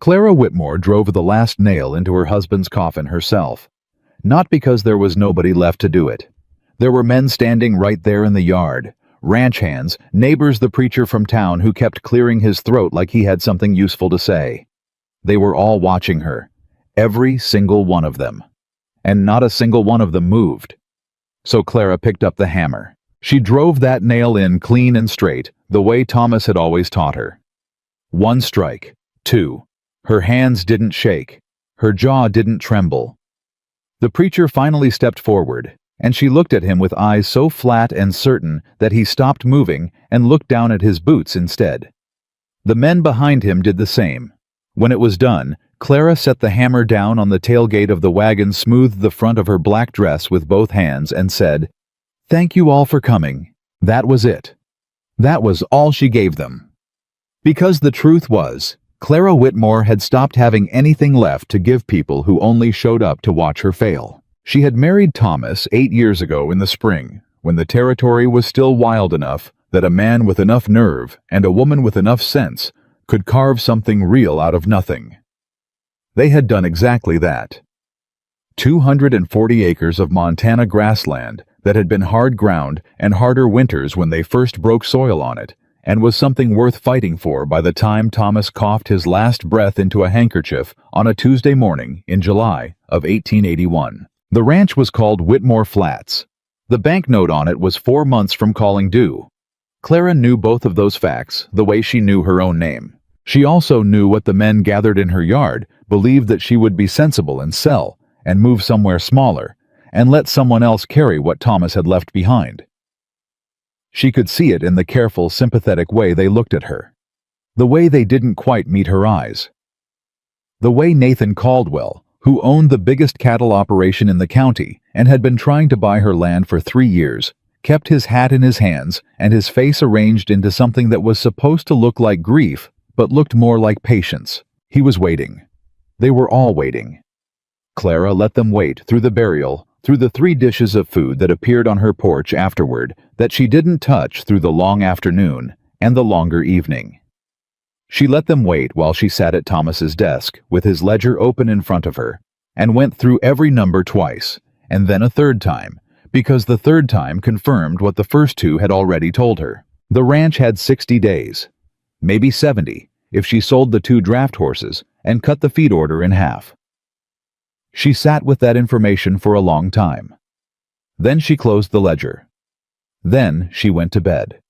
Clara Whitmore drove the last nail into her husband's coffin herself. Not because there was nobody left to do it. There were men standing right there in the yard, ranch hands, neighbors, the preacher from town who kept clearing his throat like he had something useful to say. They were all watching her, every single one of them. And not a single one of them moved. So Clara picked up the hammer. She drove that nail in clean and straight, the way Thomas had always taught her. 1 strike, 2. Her hands didn't shake. Her jaw didn't tremble. The preacher finally stepped forward, and she looked at him with eyes so flat and certain that he stopped moving and looked down at his boots instead. The men behind him did the same. When it was done, Clara set the hammer down on the tailgate of the wagon, smoothed the front of her black dress with both hands, and said, "Thank you all for coming." That was it. That was all she gave them. Because the truth was, Clara Whitmore had stopped having anything left to give people who only showed up to watch her fail. She had married Thomas 8 years ago in the spring, when the territory was still wild enough that a man with enough nerve and a woman with enough sense could carve something real out of nothing. They had done exactly that. 240 acres of Montana grassland that had been hard ground and harder winters when they first broke soil on it, and was something worth fighting for by the time Thomas coughed his last breath into a handkerchief on a Tuesday morning in July of 1881. The ranch was called Whitmore Flats. The banknote on it was 4 months from calling due. Clara knew both of those facts the way she knew her own name. She also knew what the men gathered in her yard believed, that she would be sensible and sell, and move somewhere smaller, and let someone else carry what Thomas had left behind. She could see it in the careful, sympathetic way they looked at her. The way they didn't quite meet her eyes. The way Nathan Caldwell, who owned the biggest cattle operation in the county and had been trying to buy her land for 3 years, kept his hat in his hands and his face arranged into something that was supposed to look like grief, but looked more like patience. He was waiting. They were all waiting. Clara let them wait through the burial, through the 3 dishes of food that appeared on her porch afterward that she didn't touch through the long afternoon and the longer evening. She let them wait while she sat at Thomas's desk with his ledger open in front of her, and went through every number twice, and then a 3rd time, because the 3rd time confirmed what the first 2 had already told her. The ranch had 60 days, maybe 70, if she sold the 2 draft horses and cut the feed order in half. She sat with that information for a long time. Then she closed the ledger. Then she went to bed.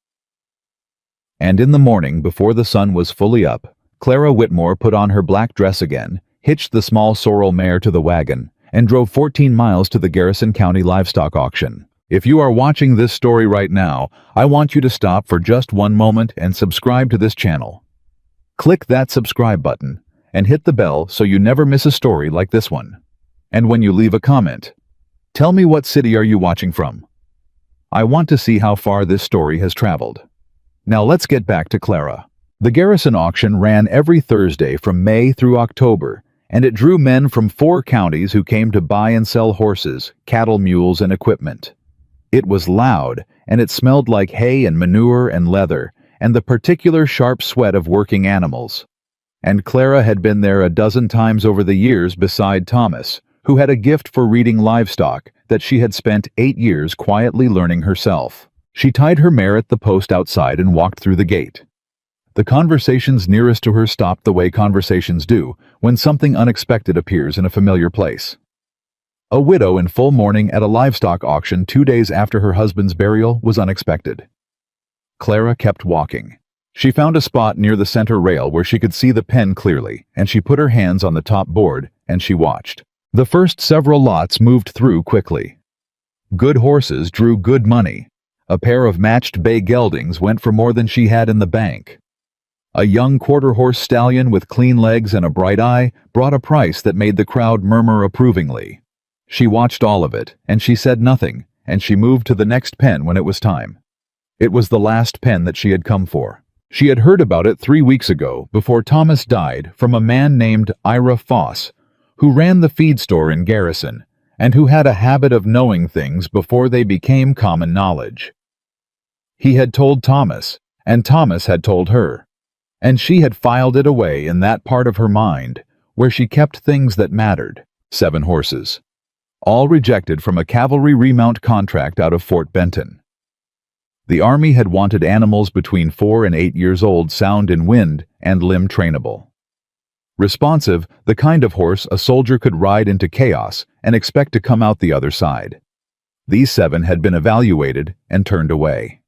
And in the morning, before the sun was fully up, Clara Whitmore put on her black dress again, hitched the small sorrel mare to the wagon, and drove 14 miles to the Garrison County livestock auction. If you are watching this story right now, I want you to stop for just 1 moment and subscribe to this channel. Click that subscribe button and hit the bell so you never miss a story like this one. And when you leave a comment, tell me what city are you watching from. I want to see how far this story has traveled. Now let's get back to Clara. The Garrison auction ran every Thursday from May through October, and it drew men from 4 counties who came to buy and sell horses, cattle, mules, and equipment. It was loud, and it smelled like hay and manure and leather, and the particular sharp sweat of working animals. And Clara had been there a dozen times over the years beside Thomas, who had a gift for reading livestock that she had spent 8 years quietly learning herself. She tied her mare at the post outside and walked through the gate. The conversations nearest to her stopped the way conversations do when something unexpected appears in a familiar place. A widow in full mourning at a livestock auction 2 days after her husband's burial was unexpected. Clara kept walking. She found a spot near the center rail where she could see the pen clearly, and she put her hands on the top board, and she watched. The first several lots moved through quickly. Good horses drew good money. A pair of matched bay geldings went for more than she had in the bank. A young quarter-horse stallion with clean legs and a bright eye brought a price that made the crowd murmur approvingly. She watched all of it, and she said nothing, and she moved to the next pen when it was time. It was the last pen that she had come for. She had heard about it 3 weeks ago, before Thomas died, from a man named Ira Foss, who ran the feed store in Garrison, and who had a habit of knowing things before they became common knowledge. He had told Thomas, and Thomas had told her. and she had filed it away in that part of her mind where she kept things that mattered. 7 horses, all rejected from a cavalry remount contract out of Fort Benton. The Army had wanted animals between 4 and 8 years old, sound in wind and limb trainable. Responsive, the kind of horse a soldier could ride into chaos and expect to come out the other side. These 7 had been evaluated and turned away.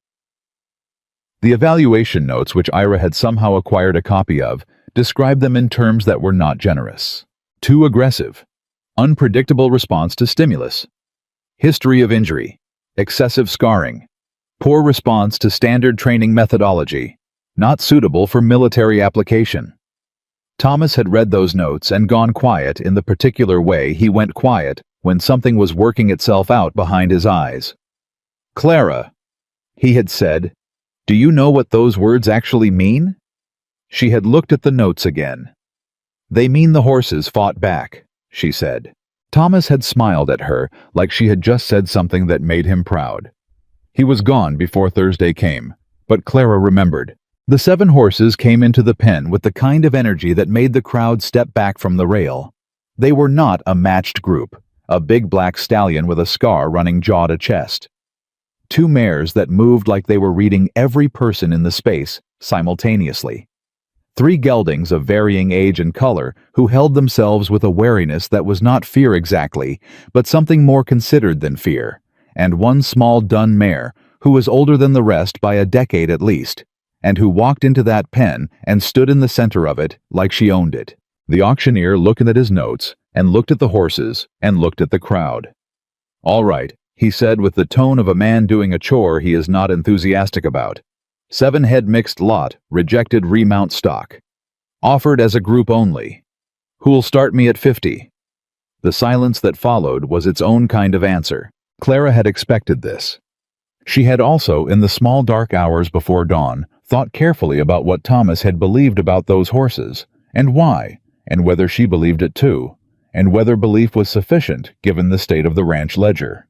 The evaluation notes, which Ira had somehow acquired a copy of, described them in terms that were not generous. Too aggressive. Unpredictable response to stimulus. History of injury. Excessive scarring. Poor response to standard training methodology. Not suitable for military application. Thomas had read those notes and gone quiet in the particular way he went quiet when something was working itself out behind his eyes. "Clara," he had said, "do you know what those words actually mean?" She had looked at the notes again. "They mean the horses fought back," she said. Thomas had smiled at her like she had just said something that made him proud. He was gone before Thursday came, but Clara remembered. The 7 horses came into the pen with the kind of energy that made the crowd step back from the rail. They were not a matched group, a big black stallion with a scar running jaw to chest. 2 mares that moved like they were reading every person in the space simultaneously. 3 geldings of varying age and color who held themselves with a wariness that was not fear exactly, but something more considered than fear, and 1 small dun mare who was older than the rest by a decade at least, and who walked into that pen and stood in the center of it like she owned it. The auctioneer looked at his notes and looked at the horses and looked at the crowd. "All right," he said with the tone of a man doing a chore he is not enthusiastic about. 7 head mixed lot, rejected remount stock. Offered as a group only. Who'll start me at 50? The silence that followed was its own kind of answer. Clara had expected this. She had also, in the small dark hours before dawn, thought carefully about what Thomas had believed about those horses, and why, and whether she believed it too, and whether belief was sufficient given the state of the ranch ledger.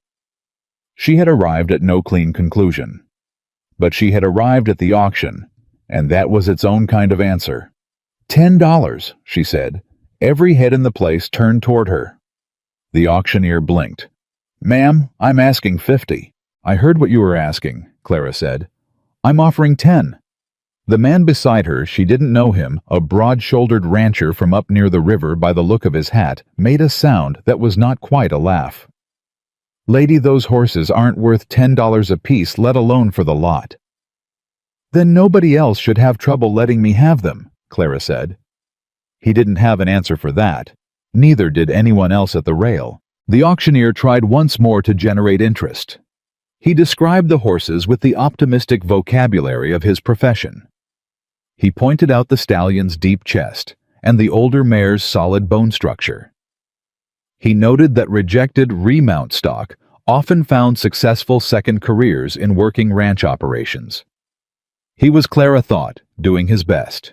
She had arrived at no clean conclusion. But she had arrived at the auction, and that was its own kind of answer. $10, she said. Every head in the place turned toward her. The auctioneer blinked. "Ma'am, I'm asking 50. I heard what you were asking," Clara said. "I'm offering 10. The man beside her, she didn't know him, a broad-shouldered rancher from up near the river by the look of his hat, made a sound that was not quite a laugh. "Lady, those horses aren't worth $10 apiece, let alone for the lot." "Then nobody else should have trouble letting me have them," Clara said. He didn't have an answer for that. Neither did anyone else at the rail. The auctioneer tried once more to generate interest. He described the horses with the optimistic vocabulary of his profession. He pointed out the stallion's deep chest and the older mare's solid bone structure. He noted that rejected remount stock often found successful second careers in working ranch operations. He was, Clara thought, doing his best.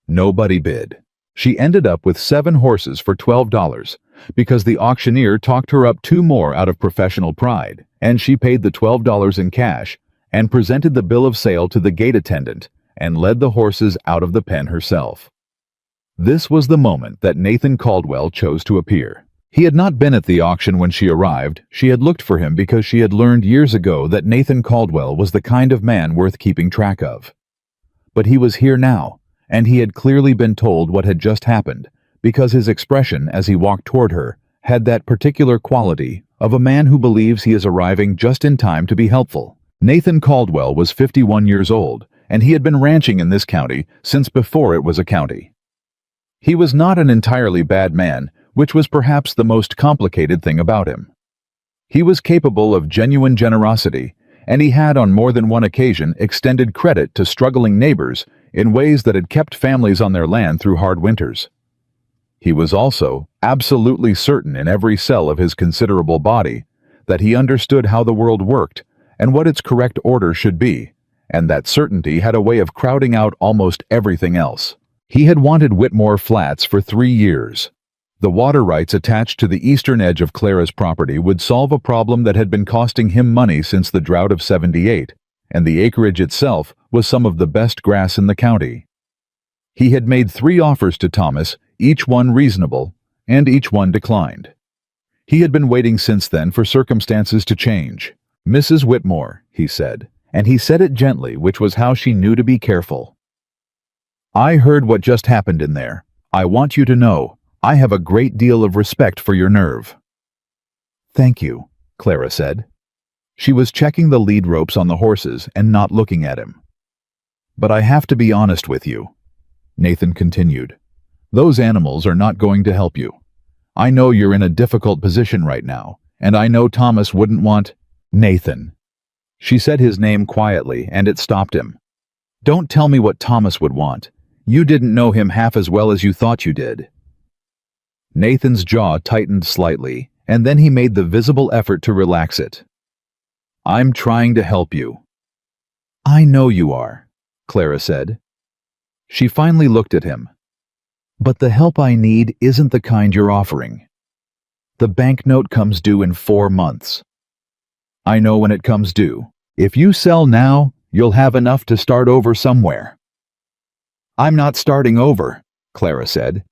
Nobody bid. She ended up with 7 horses for $12, because the auctioneer talked her up 2 more out of professional pride, and she paid the $12 in cash and presented the bill of sale to the gate attendant and led the horses out of the pen herself. This was the moment that Nathan Caldwell chose to appear. He had not been at the auction when she arrived. She had looked for him because she had learned years ago that Nathan Caldwell was the kind of man worth keeping track of. But he was here now, and he had clearly been told what had just happened, because his expression as he walked toward her had that particular quality of a man who believes he is arriving just in time to be helpful. Nathan Caldwell was 51 years old, and he had been ranching in this county since before it was a county. He was not an entirely bad man, which was perhaps the most complicated thing about him. He was capable of genuine generosity, and he had on more than one occasion extended credit to struggling neighbors in ways that had kept families on their land through hard winters. He was also absolutely certain in every cell of his considerable body that he understood how the world worked and what its correct order should be, and that certainty had a way of crowding out almost everything else. He had wanted Whitmore Flats for 3 years. The water rights attached to the eastern edge of Clara's property would solve a problem that had been costing him money since the drought of '78, and the acreage itself was some of the best grass in the county. He had made 3 offers to Thomas, each one reasonable, and each one declined. He had been waiting since then for circumstances to change. "Mrs. Whitmore," he said, and he said it gently, which was how she knew to be careful. "I heard what just happened in there. I want you to know, I have a great deal of respect for your nerve." "Thank you," Clara said. She was checking the lead ropes on the horses and not looking at him. "But I have to be honest with you," Nathan continued. "Those animals are not going to help you. I know you're in a difficult position right now, and I know Thomas wouldn't want—" "Nathan." She said his name quietly, and it stopped him. "Don't tell me what Thomas would want. You didn't know him half as well as you thought you did." Nathan's jaw tightened slightly, and then he made the visible effort to relax it. "I'm trying to help you." "I know you are," Clara said. She finally looked at him. "But the help I need isn't the kind you're offering. The banknote comes due in 4 months. I know when it comes due. If you sell now, you'll have enough to start over somewhere." "I'm not starting over," Clara said.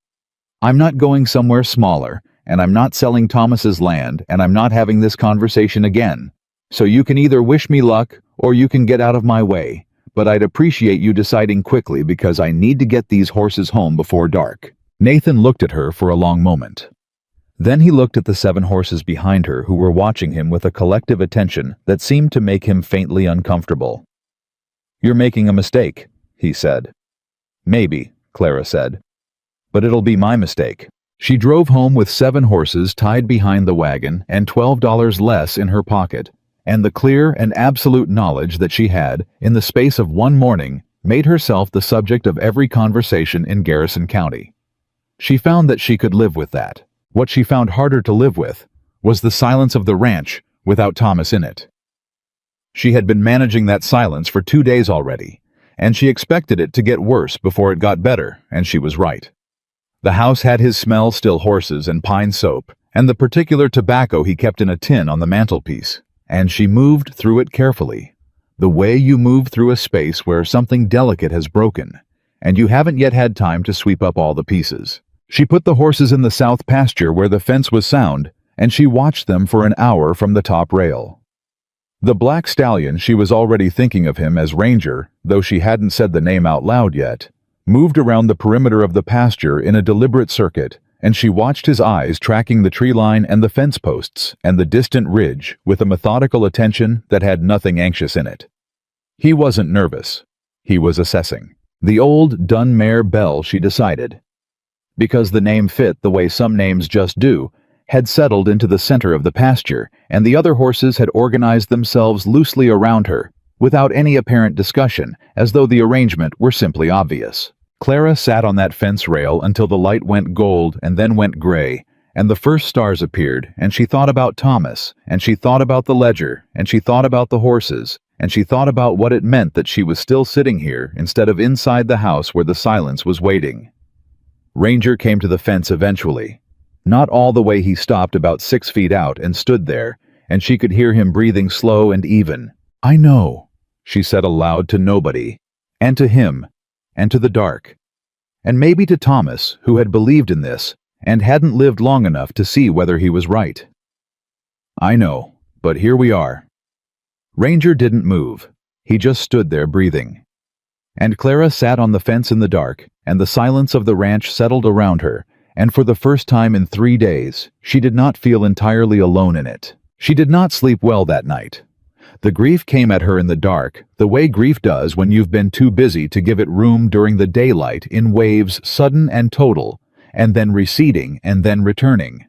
"I'm not going somewhere smaller, and I'm not selling Thomas's land, and I'm not having this conversation again. So you can either wish me luck, or you can get out of my way. But I'd appreciate you deciding quickly because I need to get these horses home before dark." Nathan looked at her for a long moment. Then he looked at the 7 horses behind her who were watching him with a collective attention that seemed to make him faintly uncomfortable. "You're making a mistake," he said. "Maybe," Clara said. "But it'll be my mistake." She drove home with 7 horses tied behind the wagon and $12 less in her pocket, and the clear and absolute knowledge that she had, in the space of 1 morning, made herself the subject of every conversation in Garrison County. She found that she could live with that. What she found harder to live with was the silence of the ranch without Thomas in it. She had been managing that silence for 2 days already, and she expected it to get worse before it got better, and she was right. The house had his smell, still horses and pine soap, and the particular tobacco he kept in a tin on the mantelpiece, and she moved through it carefully, the way you move through a space where something delicate has broken, and you haven't yet had time to sweep up all the pieces. She put the horses in the south pasture where the fence was sound, and she watched them for an hour from the top rail. The black stallion, she was already thinking of him as Ranger, though she hadn't said the name out loud yet, moved around the perimeter of the pasture in a deliberate circuit, and she watched his eyes tracking the tree line and the fence posts and the distant ridge with a methodical attention that had nothing anxious in it. He wasn't nervous. He was assessing. The old dun-mare Belle, she decided, because the name fit the way some names just do, had settled into the center of the pasture, and the other horses had organized themselves loosely around her, without any apparent discussion, as though the arrangement were simply obvious. Clara sat on that fence rail until the light went gold and then went gray, and the first stars appeared, and she thought about Thomas, and she thought about the ledger, and she thought about the horses, and she thought about what it meant that she was still sitting here instead of inside the house where the silence was waiting. Ranger came to the fence eventually. Not all the way. He stopped about 6 feet out and stood there, and she could hear him breathing slow and even. "I know," she said aloud to nobody, and to him, and to the dark, and maybe to Thomas, who had believed in this, and hadn't lived long enough to see whether he was right. "I know, but here we are." Ranger didn't move. He just stood there breathing. And Clara sat on the fence in the dark, and the silence of the ranch settled around her, and for the first time in 3 days, she did not feel entirely alone in it. She did not sleep well that night. The grief came at her in the dark, the way grief does when you've been too busy to give it room during the daylight, in waves sudden and total, and then receding and then returning.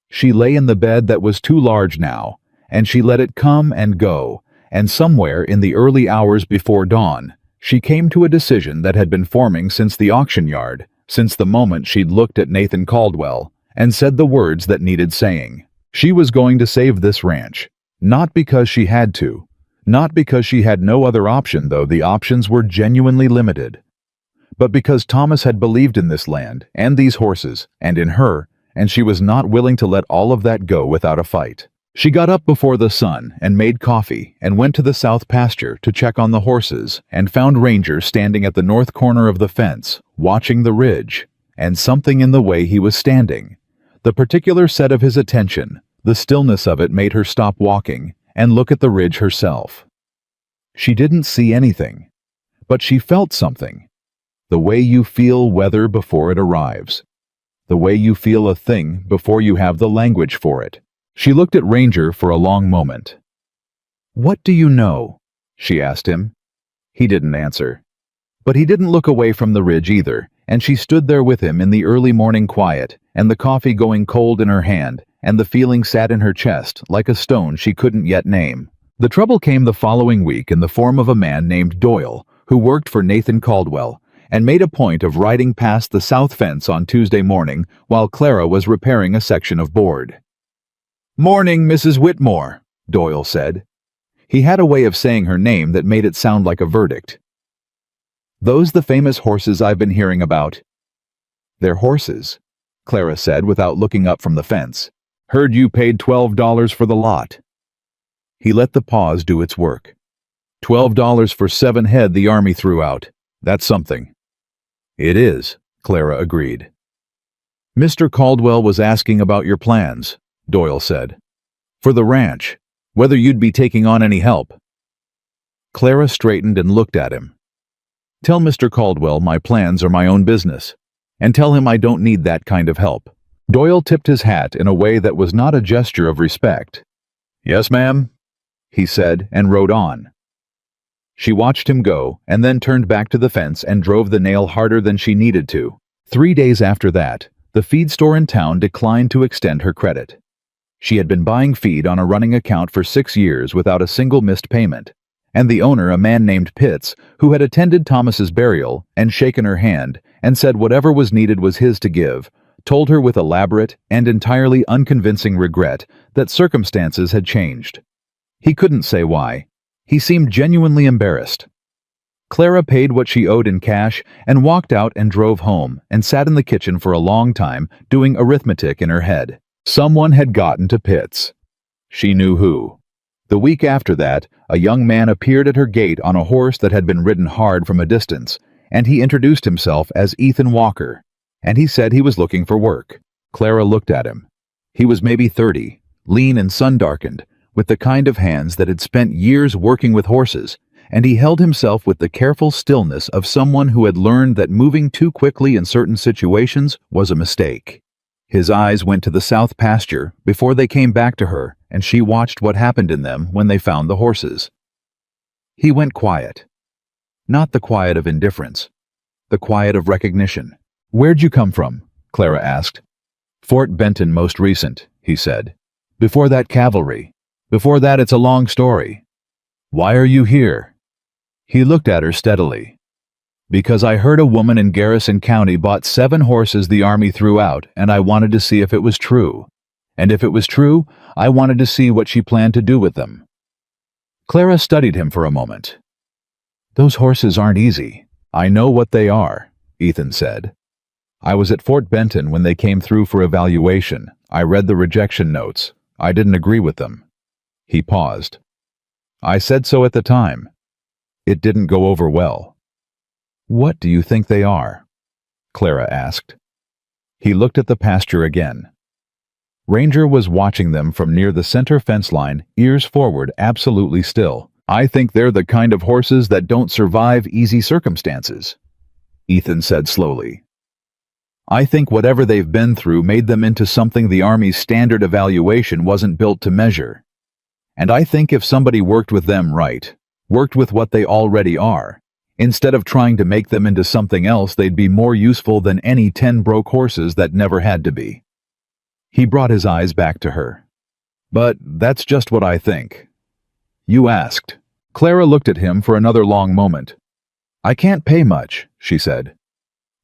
She lay in the bed that was too large now, and she let it come and go, and somewhere in the early hours before dawn, she came to a decision that had been forming since the auction yard, since the moment she'd looked at Nathan Caldwell and said the words that needed saying. She was going to save this ranch, not because she had to, not because she had no other option, though the options were genuinely limited, but because Thomas had believed in this land and these horses and in her, and she was not willing to let all of that go without a fight. She got up before the sun and made coffee and went to the south pasture to check on the horses and found Ranger standing at the north corner of the fence, watching the ridge, and something in the way he was standing, the particular set of his attention, the stillness of it made her stop walking and look at the ridge herself. She didn't see anything, but she felt something. The way you feel weather before it arrives. The way you feel a thing before you have the language for it. She looked at Ranger for a long moment. "What do you know?" she asked him. He didn't answer. But he didn't look away from the ridge either, and she stood there with him in the early morning quiet, and the coffee going cold in her hand, and the feeling sat in her chest like a stone she couldn't yet name. The trouble came the following week in the form of a man named Doyle, who worked for Nathan Caldwell, and made a point of riding past the south fence on Tuesday morning while Clara was repairing a section of board. "Morning, Mrs. Whitmore," Doyle said. He had a way of saying her name that made it sound like a verdict. "Those the famous horses I've been hearing about?" "They're horses," Clara said without looking up from the fence. "Heard you paid $12 for the lot." He let the pause do its work. $12 for 7 head the Army threw out. That's something. "It is," Clara agreed. "Mr. Caldwell was asking about your plans," Doyle said. "For the ranch, whether you'd be taking on any help." Clara straightened and looked at him. "Tell Mr. Caldwell my plans are my own business, and tell him I don't need that kind of help." Doyle tipped his hat in a way that was not a gesture of respect. "Yes, ma'am," he said, and rode on. She watched him go, and then turned back to the fence and drove the nail harder than she needed to. 3 days after that, the feed store in town declined to extend her credit. She had been buying feed on a running account for 6 years without a single missed payment, and the owner, a man named Pitts, who had attended Thomas's burial and shaken her hand and said whatever was needed was his to give, told her with elaborate and entirely unconvincing regret that circumstances had changed. He couldn't say why. He seemed genuinely embarrassed. Clara paid what she owed in cash and walked out and drove home and sat in the kitchen for a long time doing arithmetic in her head. Someone had gotten to Pitts. She knew who. The week after that, a young man appeared at her gate on a horse that had been ridden hard from a distance, and he introduced himself as Ethan Walker, and he said he was looking for work. Clara looked at him. He was maybe 30, lean and sun-darkened, with the kind of hands that had spent years working with horses, and he held himself with the careful stillness of someone who had learned that moving too quickly in certain situations was a mistake. His eyes went to the south pasture before they came back to her, and she watched what happened in them when they found the horses. He went quiet. Not the quiet of indifference, the quiet of recognition. "Where'd you come from?" Clara asked. "Fort Benton most recent," he said. "Before that cavalry. Before that it's a long story." "Why are you here?" He looked at her steadily. "Because I heard a woman in Garrison County bought 7 horses the Army threw out, and I wanted to see if it was true. And if it was true, I wanted to see what she planned to do with them." Clara studied him for a moment. "Those horses aren't easy." "I know what they are," Ethan said. "I was at Fort Benton when they came through for evaluation. I read the rejection notes. I didn't agree with them." He paused. "I said so at the time. It didn't go over well." "What do you think they are?" Clara asked. He looked at the pasture again. Ranger was watching them from near the center fence line, ears forward, absolutely still. "I think they're the kind of horses that don't survive easy circumstances," Ethan said slowly. "I think whatever they've been through made them into something the Army's standard evaluation wasn't built to measure. And I think if somebody worked with them right, worked with what they already are, instead of trying to make them into something else, they'd be more useful than any 10 broke horses that never had to be." He brought his eyes back to her. "But that's just what I think." "You asked." Clara looked at him for another long moment. "I can't pay much," she said.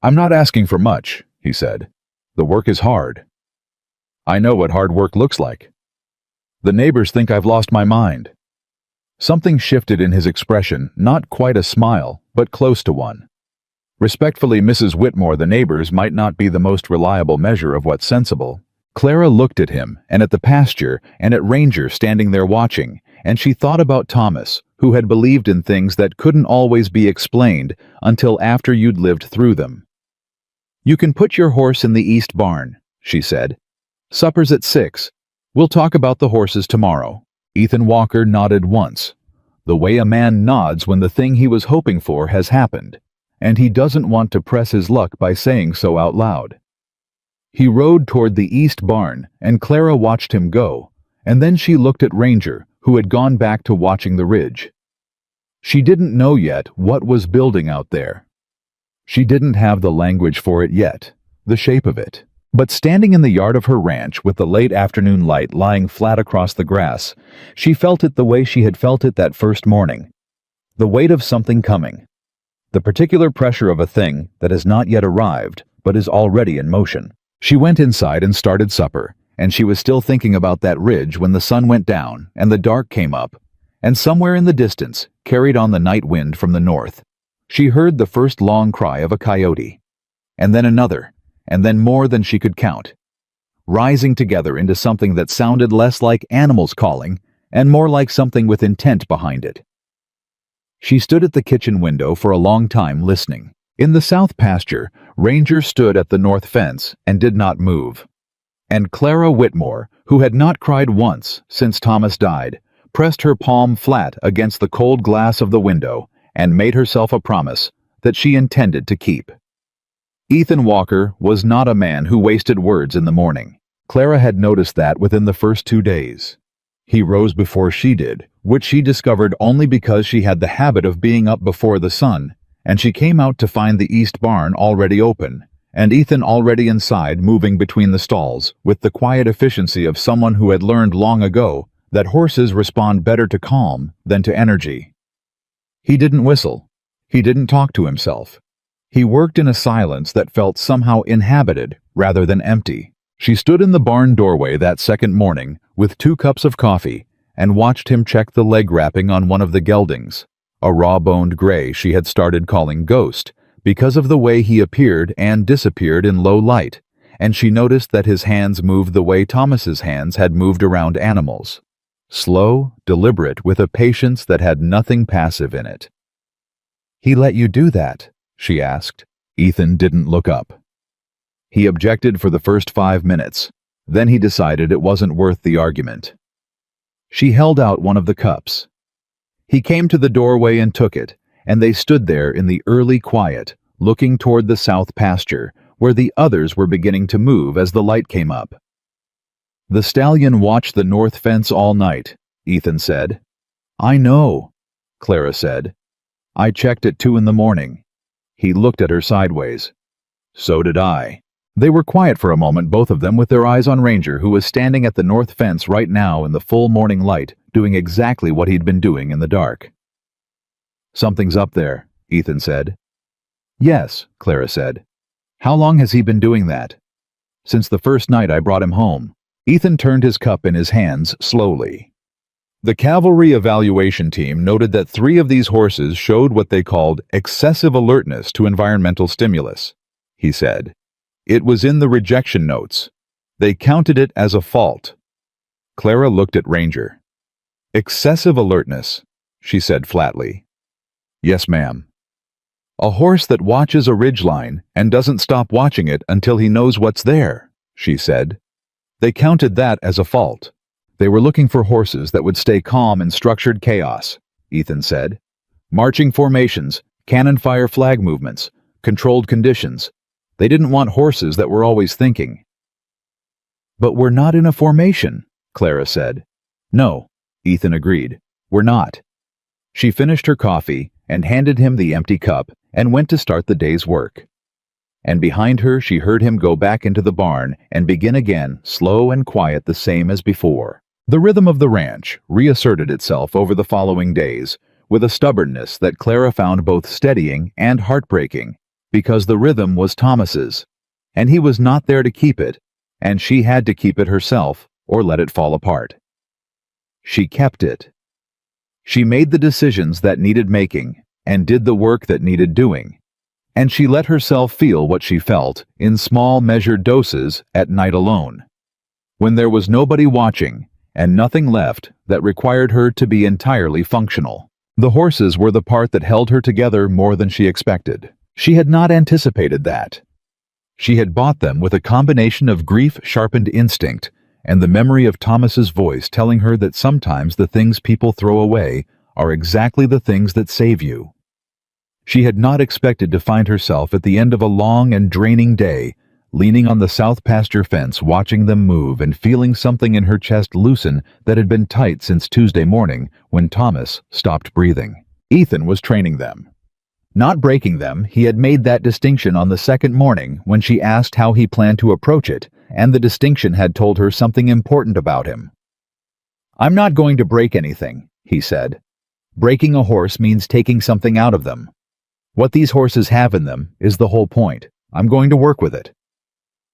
"I'm not asking for much," he said. "The work is hard." "I know what hard work looks like." "The neighbors think I've lost my mind." Something shifted in his expression, not quite a smile, but close to one. "Respectfully, Mrs. Whitmore, the neighbors might not be the most reliable measure of what's sensible." Clara looked at him and at the pasture and at Ranger standing there watching, and she thought about Thomas, who had believed in things that couldn't always be explained until after you'd lived through them. "You can put your horse in the east barn," she said. "Supper's at 6. We'll talk about the horses tomorrow." Ethan Walker nodded once, the way a man nods when the thing he was hoping for has happened, and he doesn't want to press his luck by saying so out loud. He rode toward the east barn, and Clara watched him go, and then she looked at Ranger, who had gone back to watching the ridge. She didn't know yet what was building out there. She didn't have the language for it yet, the shape of it. But standing in the yard of her ranch with the late afternoon light lying flat across the grass, she felt it the way she had felt it that first morning. The weight of something coming. The particular pressure of a thing that has not yet arrived, but is already in motion. She went inside and started supper, and she was still thinking about that ridge when the sun went down and the dark came up, and somewhere in the distance, carried on the night wind from the north, she heard the first long cry of a coyote, and then another, and then more than she could count, rising together into something that sounded less like animals calling and more like something with intent behind it. She stood at the kitchen window for a long time listening. In the south pasture, Ranger stood at the north fence and did not move. And Clara Whitmore, who had not cried once since Thomas died, pressed her palm flat against the cold glass of the window and made herself a promise that she intended to keep. Ethan Walker was not a man who wasted words in the morning. Clara had noticed that within the first 2 days. He rose before she did, which she discovered only because she had the habit of being up before the sun, and she came out to find the east barn already open, and Ethan already inside moving between the stalls with the quiet efficiency of someone who had learned long ago that horses respond better to calm than to energy. He didn't whistle. He didn't talk to himself. He worked in a silence that felt somehow inhabited rather than empty. She stood in the barn doorway that second morning with 2 cups of coffee and watched him check the leg wrapping on one of the geldings, a raw-boned gray she had started calling Ghost because of the way he appeared and disappeared in low light, and she noticed that his hands moved the way Thomas's hands had moved around animals. Slow, deliberate, with a patience that had nothing passive in it. "He let you do that?" she asked. Ethan didn't look up. He objected for the first 5 minutes. Then he decided it wasn't worth the argument. She held out one of the cups. He came to the doorway and took it, and they stood there in the early quiet, looking toward the south pasture, where the others were beginning to move as the light came up. "The stallion watched the north fence all night," Ethan said. "I know," Clara said. "I checked at 2 in the morning. He looked at her sideways. "So did I." They were quiet for a moment, both of them, with their eyes on Ranger, who was standing at the north fence right now in the full morning light, doing exactly what he'd been doing in the dark. "Something's up there," Ethan said. "Yes," Clara said. "How long has he been doing that?" "Since the first night I brought him home." Ethan turned his cup in his hands slowly. The cavalry evaluation team noted that 3 of these horses showed what they called excessive alertness to environmental stimulus, he said. It was in the rejection notes. They counted it as a fault. Clara looked at Ranger. "Excessive alertness," she said flatly. "Yes, ma'am." "A horse that watches a ridgeline and doesn't stop watching it until he knows what's there," she said. They counted that as a fault. They were looking for horses that would stay calm in structured chaos, Ethan said. Marching formations, cannon fire flag movements, controlled conditions. They didn't want horses that were always thinking. "But we're not in a formation," Clara said. "No," Ethan agreed. "We're not." She finished her coffee and handed him the empty cup and went to start the day's work. And behind her she heard him go back into the barn and begin again, slow and quiet, the same as before. The rhythm of the ranch reasserted itself over the following days with a stubbornness that Clara found both steadying and heartbreaking, because the rhythm was Thomas's, and he was not there to keep it, and she had to keep it herself or let it fall apart. She kept it. She made the decisions that needed making and did the work that needed doing, and she let herself feel what she felt in small measured doses at night alone. when there was nobody watching and nothing left that required her to be entirely functional. The horses were the part that held her together more than she expected. She had not anticipated that. She had bought them with a combination of grief-sharpened instinct and the memory of Thomas's voice telling her that sometimes the things people throw away are exactly the things that save you. She had not expected to find herself at the end of a long and draining day, leaning on the south pasture fence, watching them move and feeling something in her chest loosen that had been tight since Tuesday morning when Thomas stopped breathing. Ethan was training them. Not breaking them, he had made that distinction on the second morning when she asked how he planned to approach it, and the distinction had told her something important about him. "I'm not going to break anything," he said. "Breaking a horse means taking something out of them. What these horses have in them is the whole point. I'm going to work with it."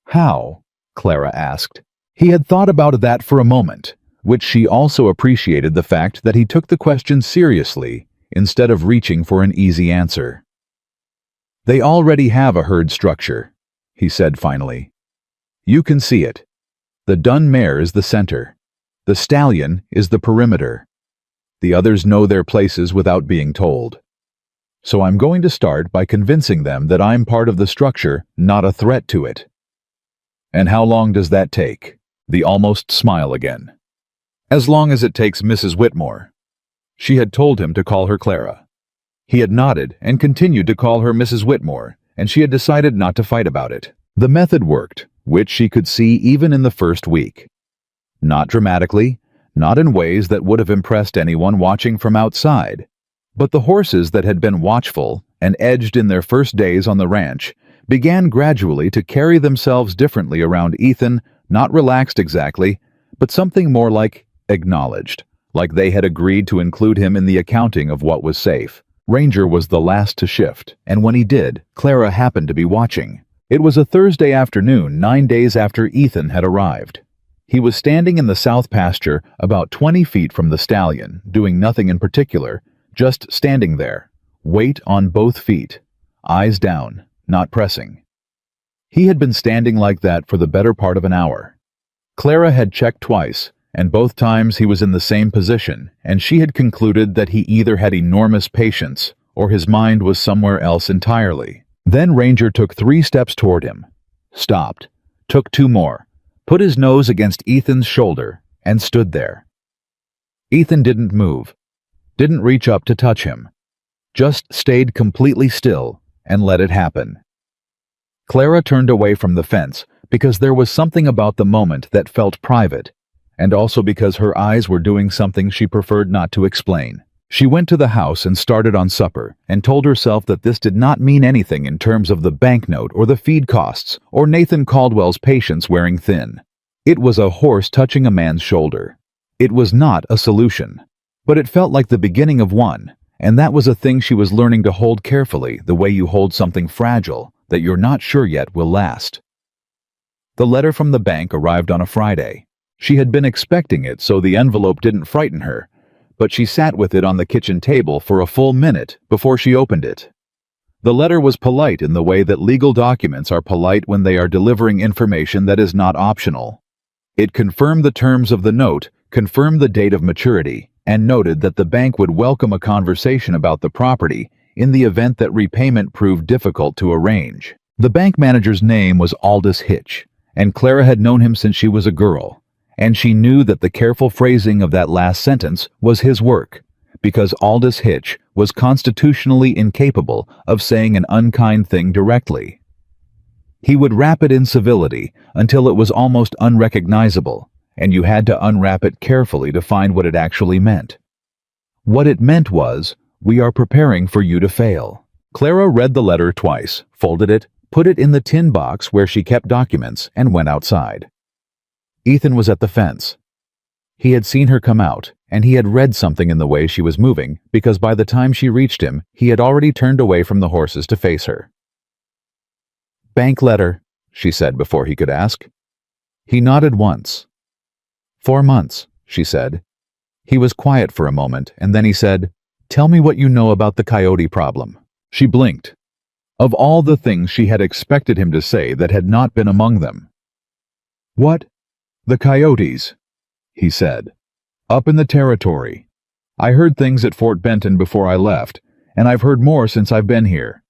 "How?" Clara asked. He had thought about that for a moment, which she also appreciated the fact that he took the question seriously instead of reaching for an easy answer. "They already have a herd structure," he said finally. "You can see it. The dun mare is the center. The stallion is the perimeter. The others know their places without being told. So I'm going to start by convincing them that I'm part of the structure, not a threat to it." "And how long does that take?" The almost smile again. "As long as it takes Mrs. Whitmore." She had told him to call her Clara. He had nodded and continued to call her Mrs. Whitmore, and she had decided not to fight about it. The method worked, which she could see even in the first week. Not dramatically, not in ways that would have impressed anyone watching from outside. But the horses that had been watchful and edged in their first days on the ranch began gradually to carry themselves differently around Ethan, not relaxed exactly, but something more like acknowledged, like they had agreed to include him in the accounting of what was safe. Ranger was the last to shift, and when he did, Clara happened to be watching. It was a Thursday afternoon, 9 days after Ethan had arrived. He was standing in the south pasture about 20 feet from the stallion, doing nothing in particular, just standing there, weight on both feet, eyes down, not pressing. He had been standing like that for the better part of an hour. Clara had checked twice, and both times he was in the same position, and she had concluded that he either had enormous patience or his mind was somewhere else entirely. Then Ranger took 3 steps toward him, stopped, took 2 more, put his nose against Ethan's shoulder, and stood there. Ethan didn't move, didn't reach up to touch him, just stayed completely still and let it happen. Clara turned away from the fence because there was something about the moment that felt private, and also because her eyes were doing something she preferred not to explain. She went to the house and started on supper, and told herself that this did not mean anything in terms of the banknote or the feed costs or Nathan Caldwell's patience wearing thin. It was a horse touching a man's shoulder. It was not a solution, but it felt like the beginning of one, and that was a thing she was learning to hold carefully, the way you hold something fragile that you're not sure yet will last. The letter from the bank arrived on a Friday. She had been expecting it, so the envelope didn't frighten her, but she sat with it on the kitchen table for a full minute before she opened it. The letter was polite in the way that legal documents are polite when they are delivering information that is not optional. It confirmed the terms of the note, confirmed the date of maturity, and noted that the bank would welcome a conversation about the property in the event that repayment proved difficult to arrange. The bank manager's name was Aldous Hitch, and Clara had known him since she was a girl. And she knew that the careful phrasing of that last sentence was his work, because Aldous Hitch was constitutionally incapable of saying an unkind thing directly. He would wrap it in civility until it was almost unrecognizable, and you had to unwrap it carefully to find what it actually meant. What it meant was, "We are preparing for you to fail." Clara read the letter twice, folded it, put it in the tin box where she kept documents, and went outside. Ethan was at the fence. He had seen her come out, and he had read something in the way she was moving, because by the time she reached him, he had already turned away from the horses to face her. "Bank letter," she said before he could ask. He nodded once. 4 months, she said. He was quiet for a moment, and then he said, "Tell me what you know about the coyote problem." She blinked. Of all the things she had expected him to say, that had not been among them. "What?" "The coyotes," he said. "Up in the territory. I heard things at Fort Benton before I left, and I've heard more since I've been here.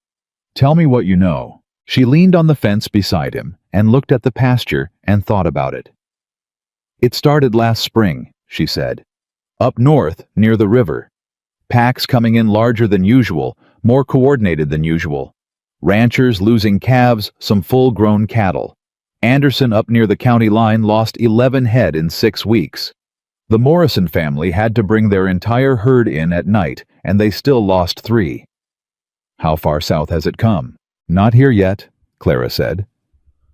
Tell me what you know." She leaned on the fence beside him and looked at the pasture and thought about it. "It started last spring," she said. "Up north, near the river. Packs coming in larger than usual, more coordinated than usual. Ranchers losing calves, some full-grown cattle. Anderson up near the county line lost 11 head in 6 weeks. The Morrison family had to bring their entire herd in at night, and they still lost 3. "How far south has it come?" "Not here yet," Clara said.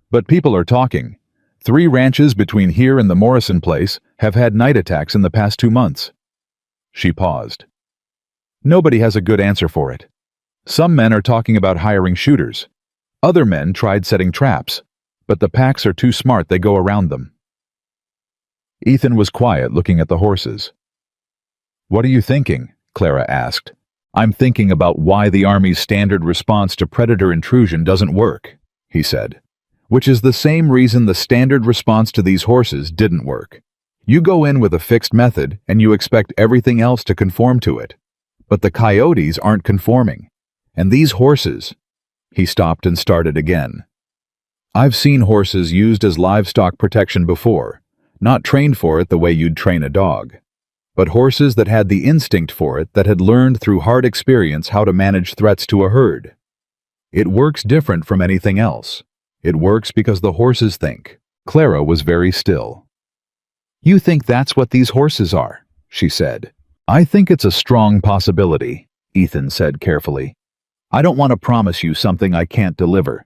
"But people are talking. 3 ranches between here and the Morrison place have had night attacks in the past 2 months. She paused. Nobody has a good answer for it. Some men are talking about hiring shooters. Other men tried setting traps, but the packs are too smart, they go around them. Ethan was quiet, looking at the horses. "What are you thinking?" Clara asked. "I'm thinking about why the Army's standard response to predator intrusion doesn't work," he said. "Which is the same reason the standard response to these horses didn't work. You go in with a fixed method and you expect everything else to conform to it. But the coyotes aren't conforming. And these horses..." He stopped and started again. "I've seen horses used as livestock protection before, not trained for it the way you'd train a dog. But horses that had the instinct for it, that had learned through hard experience how to manage threats to a herd. It works different from anything else. It works because the horses think." Clara was very still. "You think that's what these horses are?" she said. "I think it's a strong possibility," Ethan said carefully. "I don't want to promise you something I can't deliver.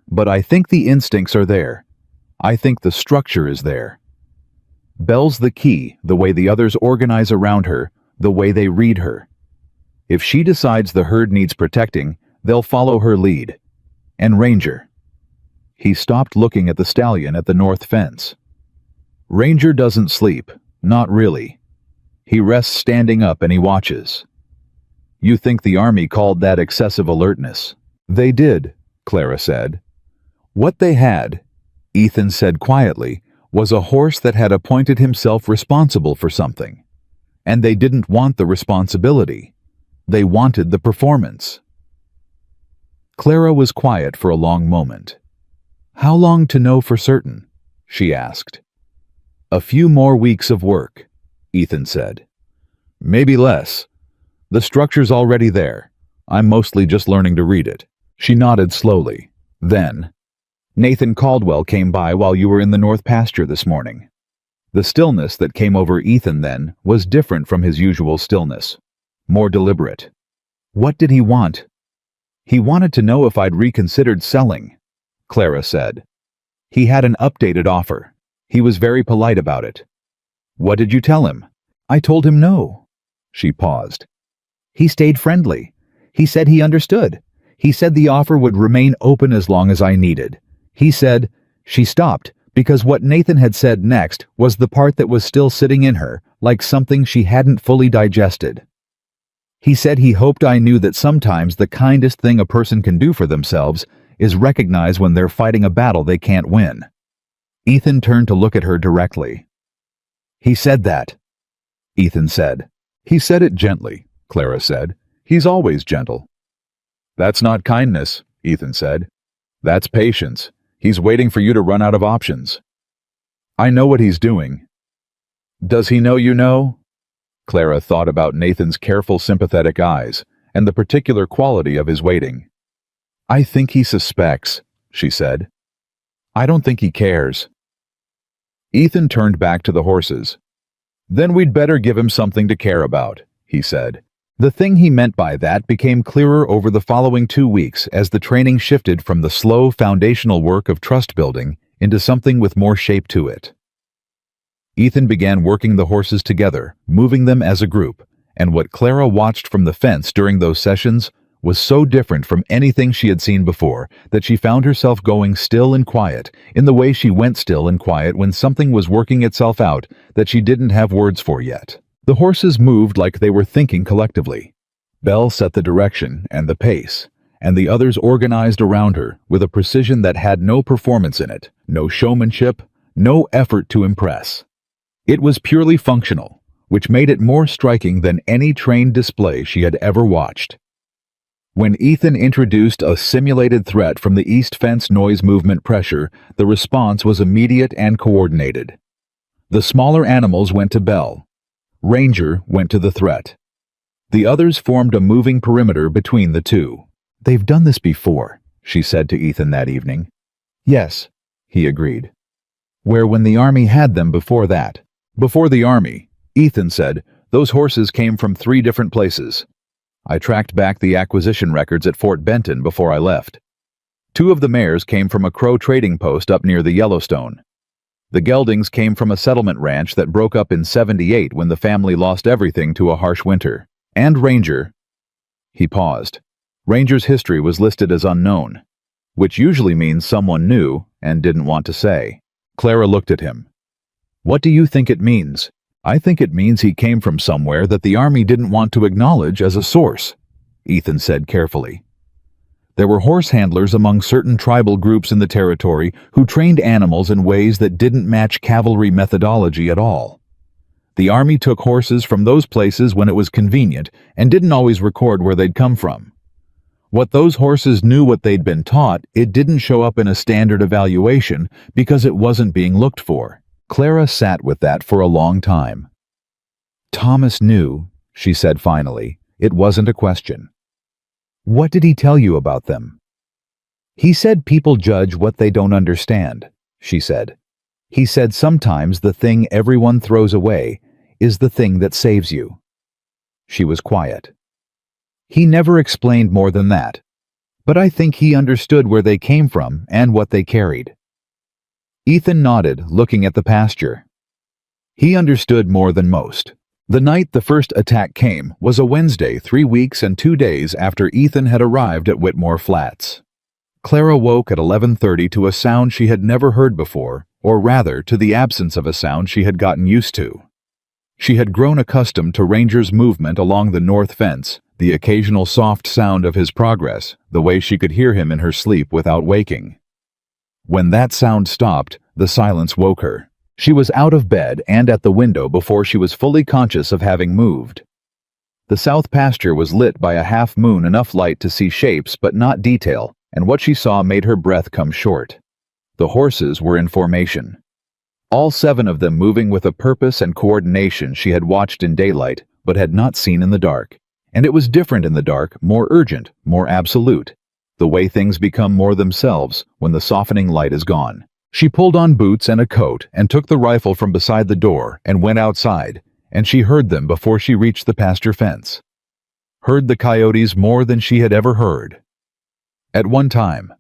But I think the instincts are there. I think the structure is there. Belle's the key, the way the others organize around her, the way they read her. If she decides the herd needs protecting, they'll follow her lead. And Ranger." He stopped, looking at the stallion at the north fence. "Ranger doesn't sleep, not really. He rests standing up and he watches." "You think the Army called that excessive alertness?" "They did," Clara said. "What they had," Ethan said quietly, "was a horse that had appointed himself responsible for something. And they didn't want the responsibility. They wanted the performance." Clara was quiet for a long moment. "How long to know for certain?" she asked. "A few more weeks of work," Ethan said. "Maybe less. The structure's already there. I'm mostly just learning to read it." She nodded slowly. Then, "Nathan Caldwell came by while you were in the north pasture this morning." The stillness that came over Ethan then was different from his usual stillness, more deliberate. "What did he want?" "He wanted to know if I'd reconsidered selling," Clara said. "He had an updated offer. He was very polite about it." "What did you tell him?" "I told him no." She paused. "He stayed friendly. He said he understood. He said the offer would remain open as long as I needed. He said..." She stopped, because what Nathan had said next was the part that was still sitting in her, like something she hadn't fully digested. "He said he hoped I knew that sometimes the kindest thing a person can do for themselves is recognize when they're fighting a battle they can't win." Ethan turned to look at her directly. "He said that," Ethan said. "He said it gently," Clara said. "He's always gentle." "That's not kindness," Ethan said. "That's patience. He's waiting for you to run out of options." "I know what he's doing." "Does he know you know?" Clara thought about Nathan's careful, sympathetic eyes and the particular quality of his waiting. "I think he suspects," she said. "I don't think he cares." Ethan turned back to the horses. "Then we'd better give him something to care about," he said. The thing he meant by that became clearer over the following 2 weeks as the training shifted from the slow, foundational work of trust building into something with more shape to it. Ethan began working the horses together, moving them as a group, and what Clara watched from the fence during those sessions was so different from anything she had seen before that she found herself going still and quiet in the way she went still and quiet when something was working itself out that she didn't have words for yet. The horses moved like they were thinking collectively. Belle set the direction and the pace, and the others organized around her with a precision that had no performance in it, no showmanship, no effort to impress. It was purely functional, which made it more striking than any trained display she had ever watched. When Ethan introduced a simulated threat from the east fence noise movement pressure, the response was immediate and coordinated. The smaller animals went to Belle. Ranger went to the threat. The others formed a moving perimeter between the two. "They've done this before," she said to Ethan that evening. "Yes," he agreed. "Where when the army had them before that?" "Before the army," Ethan said, "those horses came from 3 different places. I tracked back the acquisition records at Fort Benton before I left. 2 of the mares came from a Crow trading post up near the Yellowstone. The geldings came from a settlement ranch that broke up in '78 when the family lost everything to a harsh winter. And Ranger—" He paused. Ranger's history was listed as unknown, which usually means someone knew and didn't want to say. Clara looked at him. "What do you think it means?" "I think it means he came from somewhere that the army didn't want to acknowledge as a source," Ethan said carefully. "There were horse handlers among certain tribal groups in the territory who trained animals in ways that didn't match cavalry methodology at all. The army took horses from those places when it was convenient and didn't always record where they'd come from. What those horses knew what they'd been taught, it didn't show up in a standard evaluation because it wasn't being looked for." Clara sat with that for a long time. "Thomas knew," she said finally. It wasn't a question. "What did he tell you about them?" "He said people judge what they don't understand," she said. "He said sometimes the thing everyone throws away is the thing that saves you." She was quiet. "He never explained more than that. But I think he understood where they came from and what they carried." Ethan nodded, looking at the pasture. He understood more than most. The night the first attack came was a Wednesday 3 weeks and 2 days after Ethan had arrived at Whitmore Flats. Clara woke at 11:30 to a sound she had never heard before, or rather to the absence of a sound she had gotten used to. She had grown accustomed to Ranger's movement along the north fence, the occasional soft sound of his progress, the way she could hear him in her sleep without waking. When that sound stopped, the silence woke her. She was out of bed and at the window before she was fully conscious of having moved. The south pasture was lit by a half moon, enough light to see shapes but not detail, and what she saw made her breath come short. The horses were in formation. All 7 of them moving with a purpose and coordination she had watched in daylight but had not seen in the dark. And it was different in the dark, more urgent, more absolute. The way things become more themselves when the softening light is gone. She pulled on boots and a coat and took the rifle from beside the door and went outside, and she heard them before she reached the pasture fence. Heard the coyotes more than she had ever heard. At one time,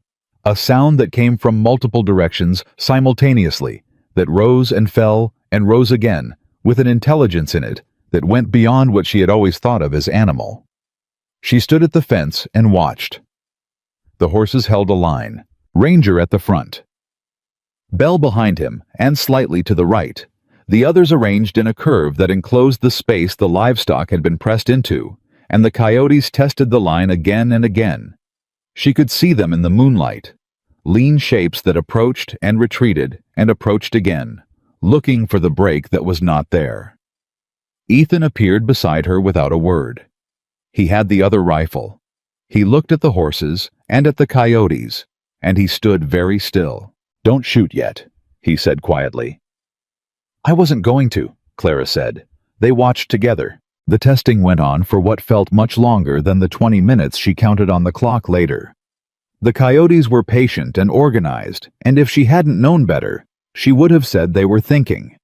a sound that came from multiple directions simultaneously, that rose and fell and rose again, with an intelligence in it that went beyond what she had always thought of as animal. She stood at the fence and watched. The horses held a line, Ranger at the front, Belle behind him and slightly to the right, the others arranged in a curve that enclosed the space the livestock had been pressed into, and the coyotes tested the line again and again. She could see them in the moonlight, lean shapes that approached and retreated and approached again, looking for the break that was not there. Ethan appeared beside her without a word. He had the other rifle. He looked at the horses and at the coyotes, and he stood very still. "Don't shoot yet," he said quietly. "I wasn't going to," Clara said. They watched together. The testing went on for what felt much longer than the 20 minutes she counted on the clock later. The coyotes were patient and organized, and if she hadn't known better, she would have said they were thinking.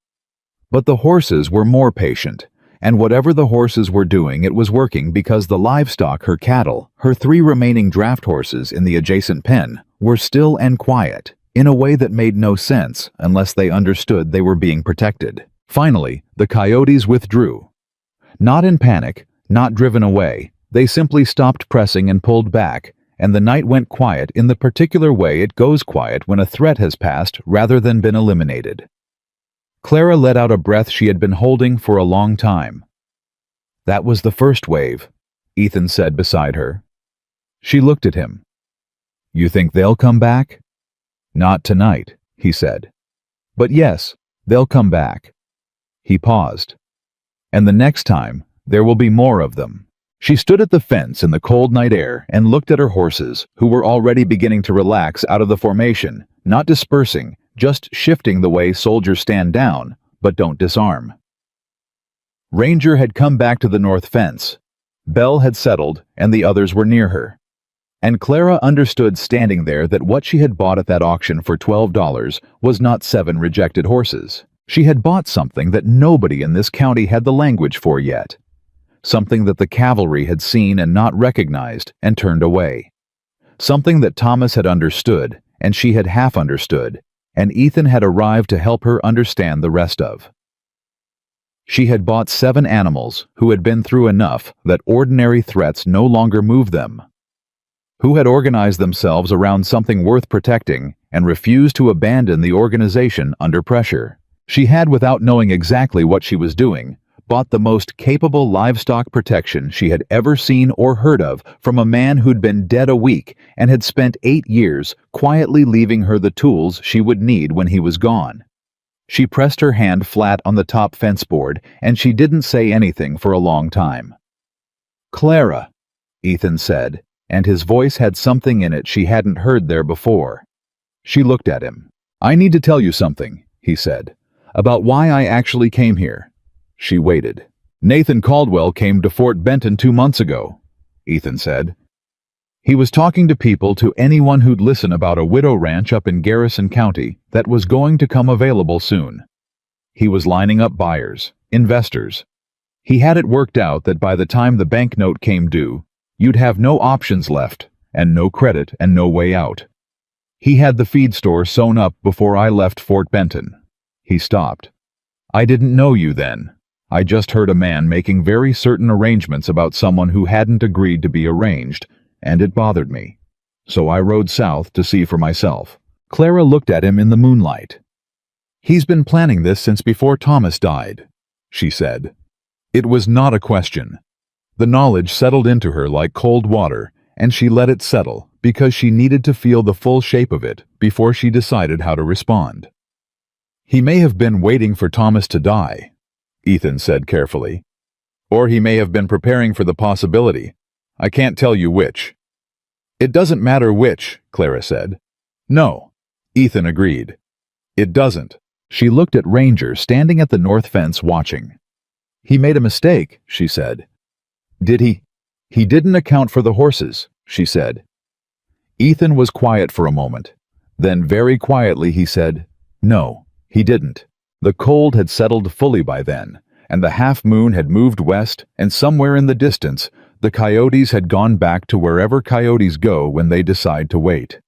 But the horses were more patient, and whatever the horses were doing, it was working because the livestock, her cattle, her 3 remaining draft horses in the adjacent pen, were still and quiet, in a way that made no sense unless they understood they were being protected. Finally, the coyotes withdrew. Not in panic, not driven away, they simply stopped pressing and pulled back, and the night went quiet in the particular way it goes quiet when a threat has passed rather than been eliminated. Clara let out a breath she had been holding for a long time. "That was the first wave," Ethan said beside her. She looked at him. "You think they'll come back?" "Not tonight," he said. But yes, they'll come back. He paused. And the next time, there will be more of them. She stood at the fence in the cold night air and looked at her horses, who were already beginning to relax out of the formation, not dispersing, just shifting the way soldiers stand down, but don't disarm. Ranger had come back to the north fence. Belle had settled, and the others were near her. And Clara understood standing there that what she had bought at that auction for $12 was not 7 rejected horses. She had bought something that nobody in this county had the language for yet. Something that the cavalry had seen and not recognized and turned away. Something that Thomas had understood and she had half understood, and Ethan had arrived to help her understand the rest of. She had bought 7 animals who had been through enough that ordinary threats no longer moved them, who had organized themselves around something worth protecting and refused to abandon the organization under pressure. She had, without knowing exactly what she was doing, bought the most capable livestock protection she had ever seen or heard of from a man who'd been dead a week and had spent 8 years quietly leaving her the tools she would need when he was gone. She pressed her hand flat on the top fence board, and she didn't say anything for a long time. "Clara," Ethan said, and his voice had something in it she hadn't heard there before. She looked at him. "I need to tell you something," he said, "about why I actually came here." She waited. "Nathan Caldwell came to Fort Benton 2 months ago," Ethan said. "He was talking to people, to anyone who'd listen, about a widow ranch up in Garrison County that was going to come available soon. He was lining up buyers, investors. He had it worked out that by the time the banknote came due, you'd have no options left, and no credit and no way out. He had the feed store sewn up before I left Fort Benton." He stopped. "I didn't know you then. I just heard a man making very certain arrangements about someone who hadn't agreed to be arranged, and it bothered me. So I rode south to see for myself." Clara looked at him in the moonlight. "He's been planning this since before Thomas died," she said. It was not a question. The knowledge settled into her like cold water, and she let it settle because she needed to feel the full shape of it before she decided how to respond. "He may have been waiting for Thomas to die," Ethan said carefully. "Or he may have been preparing for the possibility. I can't tell you which." "It doesn't matter which," Clara said. "No," Ethan agreed. "It doesn't." She looked at Ranger standing at the north fence watching. "He made a mistake," she said. "Did he?" "He didn't account for the horses," she said. Ethan was quiet for a moment. Then very quietly he said, "No, he didn't." The cold had settled fully by then, and the half-moon had moved west, and somewhere in the distance, the coyotes had gone back to wherever coyotes go when they decide to wait.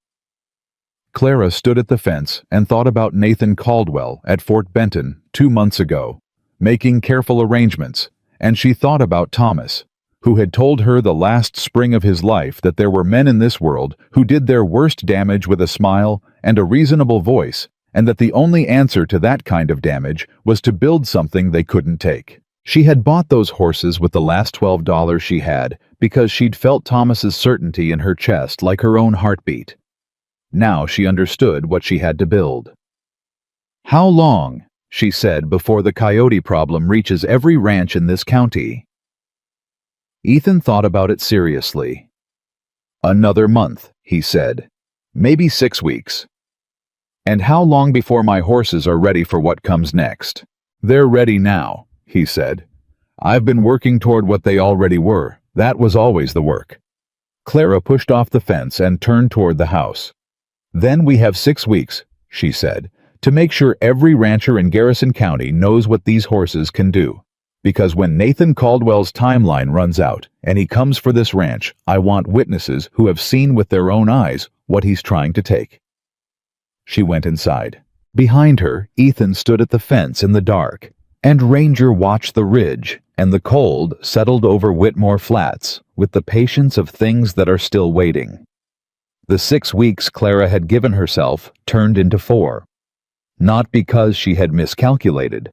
Clara stood at the fence and thought about Nathan Caldwell at Fort Benton 2 months ago, making careful arrangements, and she thought about Thomas, who had told her the last spring of his life that there were men in this world who did their worst damage with a smile and a reasonable voice, and that the only answer to that kind of damage was to build something they couldn't take. She had bought those horses with the last $12 she had because she'd felt Thomas's certainty in her chest like her own heartbeat. Now she understood what she had to build. "How long," she said, "before the coyote problem reaches every ranch in this county?" Ethan thought about it seriously. "Another month," he said. "Maybe 6 weeks." "And how long before my horses are ready for what comes next?" "They're ready now," he said. "I've been working toward what they already were. That was always the work." Clara pushed off the fence and turned toward the house. "Then we have 6 weeks," she said, "to make sure every rancher in Garrison County knows what these horses can do. Because when Nathan Caldwell's timeline runs out and he comes for this ranch, I want witnesses who have seen with their own eyes what he's trying to take." She went inside. Behind her, Ethan stood at the fence in the dark, and Ranger watched the ridge, and the cold settled over Whitmore Flats with the patience of things that are still waiting. The 6 weeks Clara had given herself turned into 4. Not because she had miscalculated.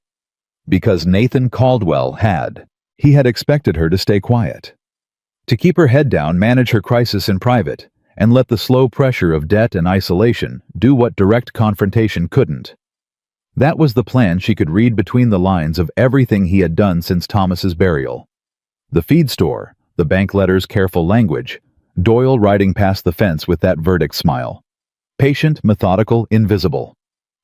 Because Nathan Caldwell had. He had expected her to stay quiet. To keep her head down, manage her crisis in private, and let the slow pressure of debt and isolation do what direct confrontation couldn't. That was the plan. She could read between the lines of everything he had done since Thomas's burial. The feed store, the bank letter's careful language, Doyle riding past the fence with that verdict smile. Patient, methodical, invisible.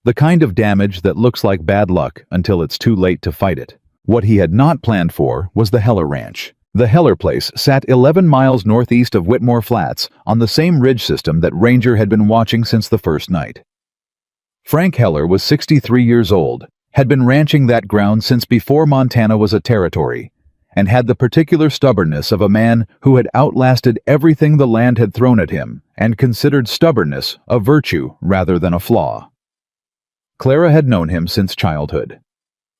The kind of damage that looks like bad luck until it's too late to fight it. What he had not planned for was the Heller Ranch. The Heller place sat 11 miles northeast of Whitmore Flats on the same ridge system that Ranger had been watching since the first night. Frank Heller was 63 years old, had been ranching that ground since before Montana was a territory, and had the particular stubbornness of a man who had outlasted everything the land had thrown at him and considered stubbornness a virtue rather than a flaw. Clara had known him since childhood.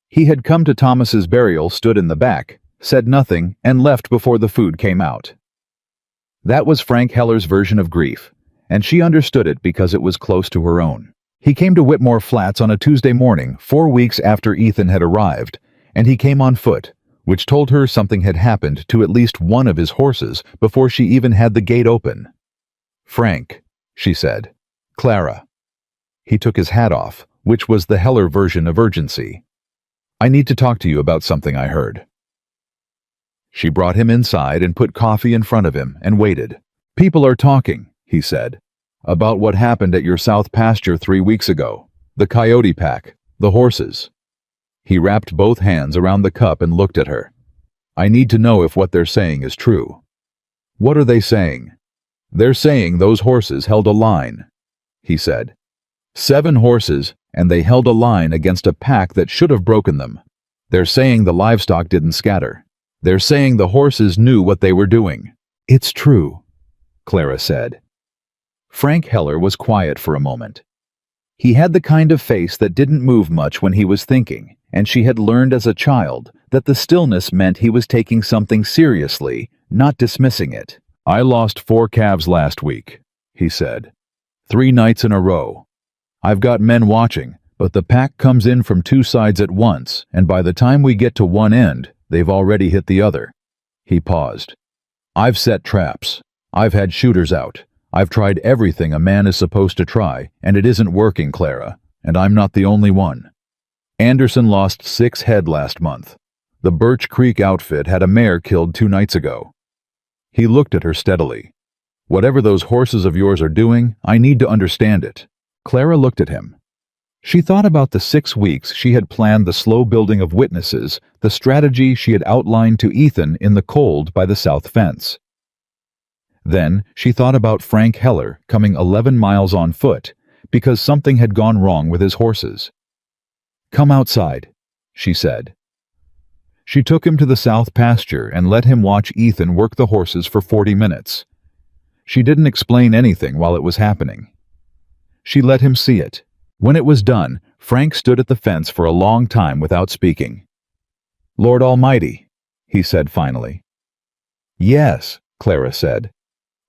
He had come to Thomas's burial, stood in the back, said nothing, and left before the food came out. That was Frank Heller's version of grief, and she understood it because it was close to her own. He came to Whitmore Flats on a Tuesday morning, 4 weeks after Ethan had arrived, and he came on foot, which told her something had happened to at least one of his horses before she even had the gate open. "Frank," she said. "Clara." He took his hat off, which was the Heller version of urgency. "I need to talk to you about something I heard." She brought him inside and put coffee in front of him and waited. "People are talking," he said, "about what happened at your south pasture 3 weeks ago. The coyote pack, the horses." He wrapped both hands around the cup and looked at her. "I need to know if what they're saying is true." "What are they saying?" "They're saying those horses held a line," he said. 7 horses, and they held a line against a pack that should have broken them. They're saying the livestock didn't scatter. They're saying the horses knew what they were doing." "It's true," Clara said. Frank Heller was quiet for a moment. He had the kind of face that didn't move much when he was thinking, and she had learned as a child that the stillness meant he was taking something seriously, not dismissing it. "I lost 4 calves last week," he said. 3 nights in a row. I've got men watching, but the pack comes in from 2 sides at once, and by the time we get to one end, they've already hit the other." He paused. "I've set traps. I've had shooters out. I've tried everything a man is supposed to try, and it isn't working, Clara, and I'm not the only one. Anderson lost 6 head last month. The Birch Creek outfit had a mare killed 2 nights ago." He looked at her steadily. "Whatever those horses of yours are doing, I need to understand it." Clara looked at him. She thought about the 6 weeks she had planned, the slow building of witnesses, the strategy she had outlined to Ethan in the cold by the south fence. Then she thought about Frank Heller coming 11 miles on foot because something had gone wrong with his horses. "Come outside," she said. She took him to the south pasture and let him watch Ethan work the horses for 40 minutes. She didn't explain anything while it was happening. She let him see it. When it was done, Frank stood at the fence for a long time without speaking. "Lord Almighty," he said finally. "Yes," Clara said.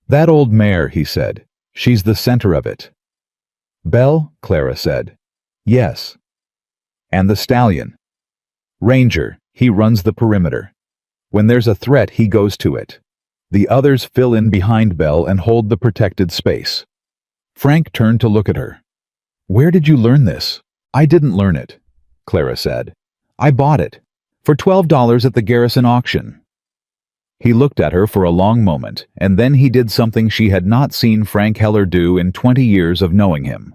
"That old mare," he said. "She's the center of it." "Belle," Clara said. "Yes." "And the stallion?" "Ranger, he runs the perimeter. When there's a threat, he goes to it. The others fill in behind Belle and hold the protected space." Frank turned to look at her. "Where did you learn this?" "I didn't learn it," Clara said. "I bought it. For $12 at the Garrison auction." He looked at her for a long moment, and then he did something she had not seen Frank Heller do in 20 years of knowing him.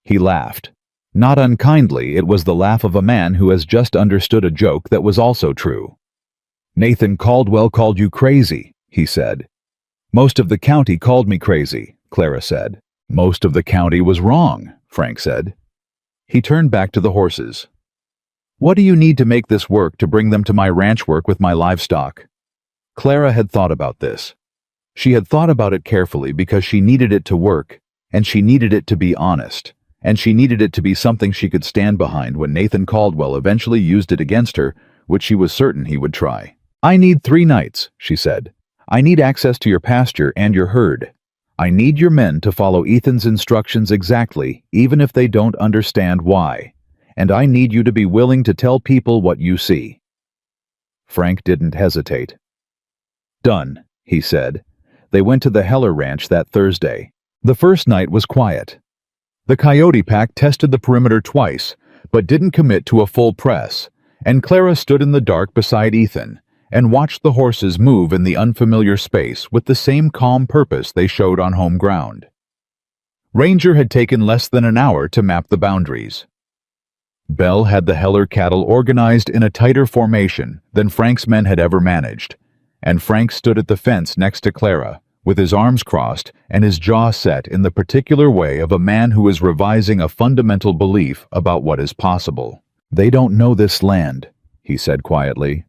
He laughed. Not unkindly, it was the laugh of a man who has just understood a joke that was also true. "Nathan Caldwell called you crazy," he said. "Most of the county called me crazy," Clara said. "Most of the county was wrong," Frank said. He turned back to the horses. "What do you need to make this work, to bring them to my ranch work with my livestock?" Clara had thought about this. She had thought about it carefully because she needed it to work, and she needed it to be honest, and she needed it to be something she could stand behind when Nathan Caldwell eventually used it against her, which she was certain he would try. "I need 3 nights," she said. "I need access to your pasture and your herd. I need your men to follow Ethan's instructions exactly, even if they don't understand why. And I need you to be willing to tell people what you see." Frank didn't hesitate. "Done," he said. They went to the Heller Ranch that Thursday. The first night was quiet. The coyote pack tested the perimeter twice, but didn't commit to a full press, and Clara stood in the dark beside Ethan and watched the horses move in the unfamiliar space with the same calm purpose they showed on home ground. Ranger had taken less than an hour to map the boundaries. Bell had the Heller cattle organized in a tighter formation than Frank's men had ever managed, and Frank stood at the fence next to Clara, with his arms crossed and his jaw set in the particular way of a man who is revising a fundamental belief about what is possible. "They don't know this land," he said quietly.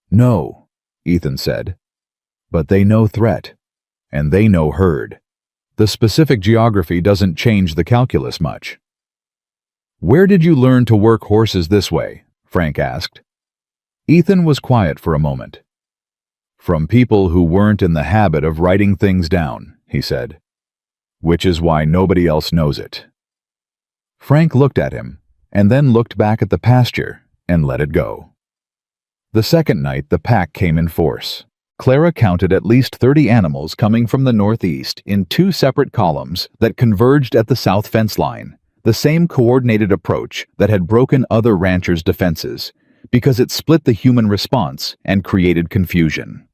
"No," Ethan said, "but they know threat, and they know herd. The specific geography doesn't change the calculus much." "Where did you learn to work horses this way?" Frank asked. Ethan was quiet for a moment. "From people who weren't in the habit of writing things down," he said. "Which is why nobody else knows it." Frank looked at him, and then looked back at the pasture and let it go. The second night the pack came in force. Clara counted at least 30 animals coming from the northeast in 2 separate columns that converged at the south fence line, the same coordinated approach that had broken other ranchers' defenses, because it split the human response and created confusion.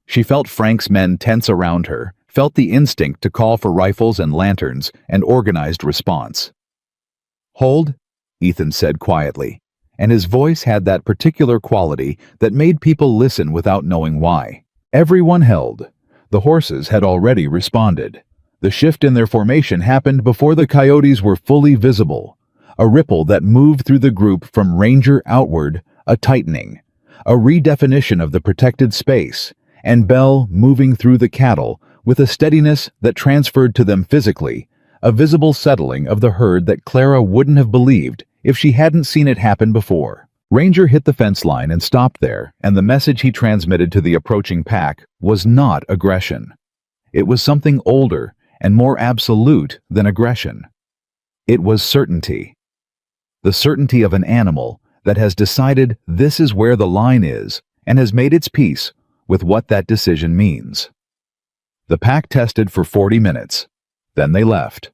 She felt Frank's men tense around her, felt the instinct to call for rifles and lanterns and organized response. "Hold," Ethan said quietly, and his voice had that particular quality that made people listen without knowing why. Everyone held. The horses had already responded. The shift in their formation happened before the coyotes were fully visible, a ripple that moved through the group from Ranger outward, a tightening, a redefinition of the protected space, and Bell moving through the cattle with a steadiness that transferred to them physically, a visible settling of the herd that Clara wouldn't have believed if she hadn't seen it happen before. Ranger hit the fence line and stopped there, and the message he transmitted to the approaching pack was not aggression. It was something older and more absolute than aggression. It was certainty. The certainty of an animal that has decided this is where the line is and has made its peace with what that decision means. The pack tested for 40 minutes. Then they left.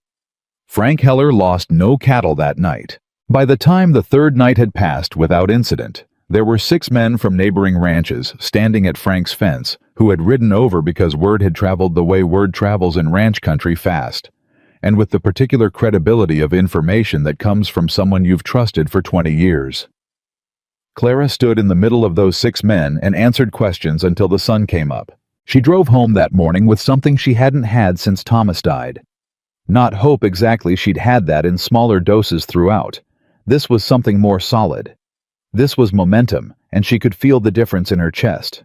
Frank Heller lost no cattle that night. By the time the third night had passed without incident, there were 6 men from neighboring ranches standing at Frank's fence who had ridden over because word had traveled the way word travels in ranch country fast, and with the particular credibility of information that comes from someone you've trusted for 20 years. Clara stood in the middle of those 6 men and answered questions until the sun came up. She drove home that morning with something she hadn't had since Thomas died. Not hope exactly, she'd had that in smaller doses throughout. This was something more solid. This was momentum, and she could feel the difference in her chest.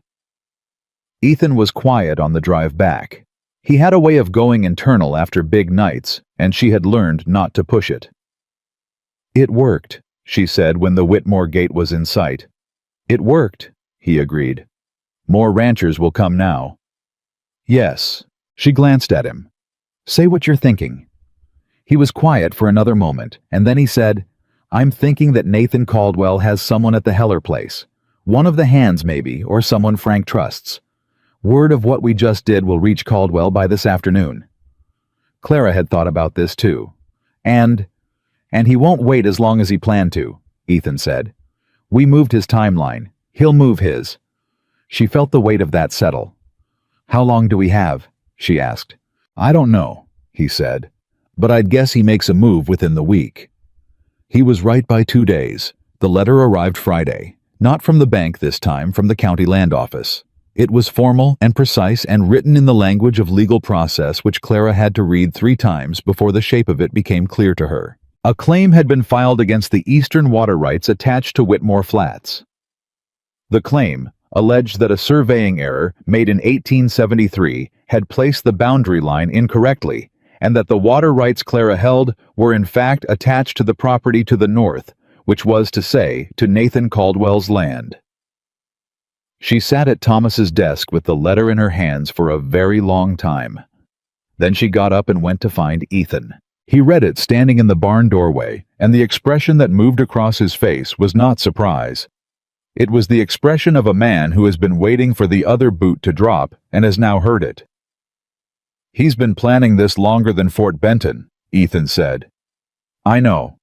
Ethan was quiet on the drive back. He had a way of going internal after big nights, and she had learned not to push it. "It worked," she said when the Whitmore gate was in sight. "It worked," he agreed. "More ranchers will come now." "Yes." She glanced at him. "Say what you're thinking." He was quiet for another moment, and then he said, "I'm thinking that Nathan Caldwell has someone at the Heller place. One of the hands maybe, or someone Frank trusts. Word of what we just did will reach Caldwell by this afternoon." Clara had thought about this too. And he won't wait as long as he planned to," Ethan said. "We moved his timeline. He'll move his." She felt the weight of that settle. "How long do we have?" she asked. "I don't know," he said, "but I'd guess he makes a move within the week." He was right by 2 days. The letter arrived Friday, not from the bank this time, from the county land office. It was formal and precise and written in the language of legal process which Clara had to read 3 times before the shape of it became clear to her. A claim had been filed against the eastern water rights attached to Whitmore Flats. The claim alleged that a surveying error made in 1873 had placed the boundary line incorrectly, and that the water rights Clara held were in fact attached to the property to the north, which was to say, to Nathan Caldwell's land. She sat at Thomas's desk with the letter in her hands for a very long time. Then she got up and went to find Ethan. He read it standing in the barn doorway, and the expression that moved across his face was not surprise. It was the expression of a man who has been waiting for the other boot to drop and has now heard it. "He's been planning this longer than Fort Benton," Ethan said. "I know."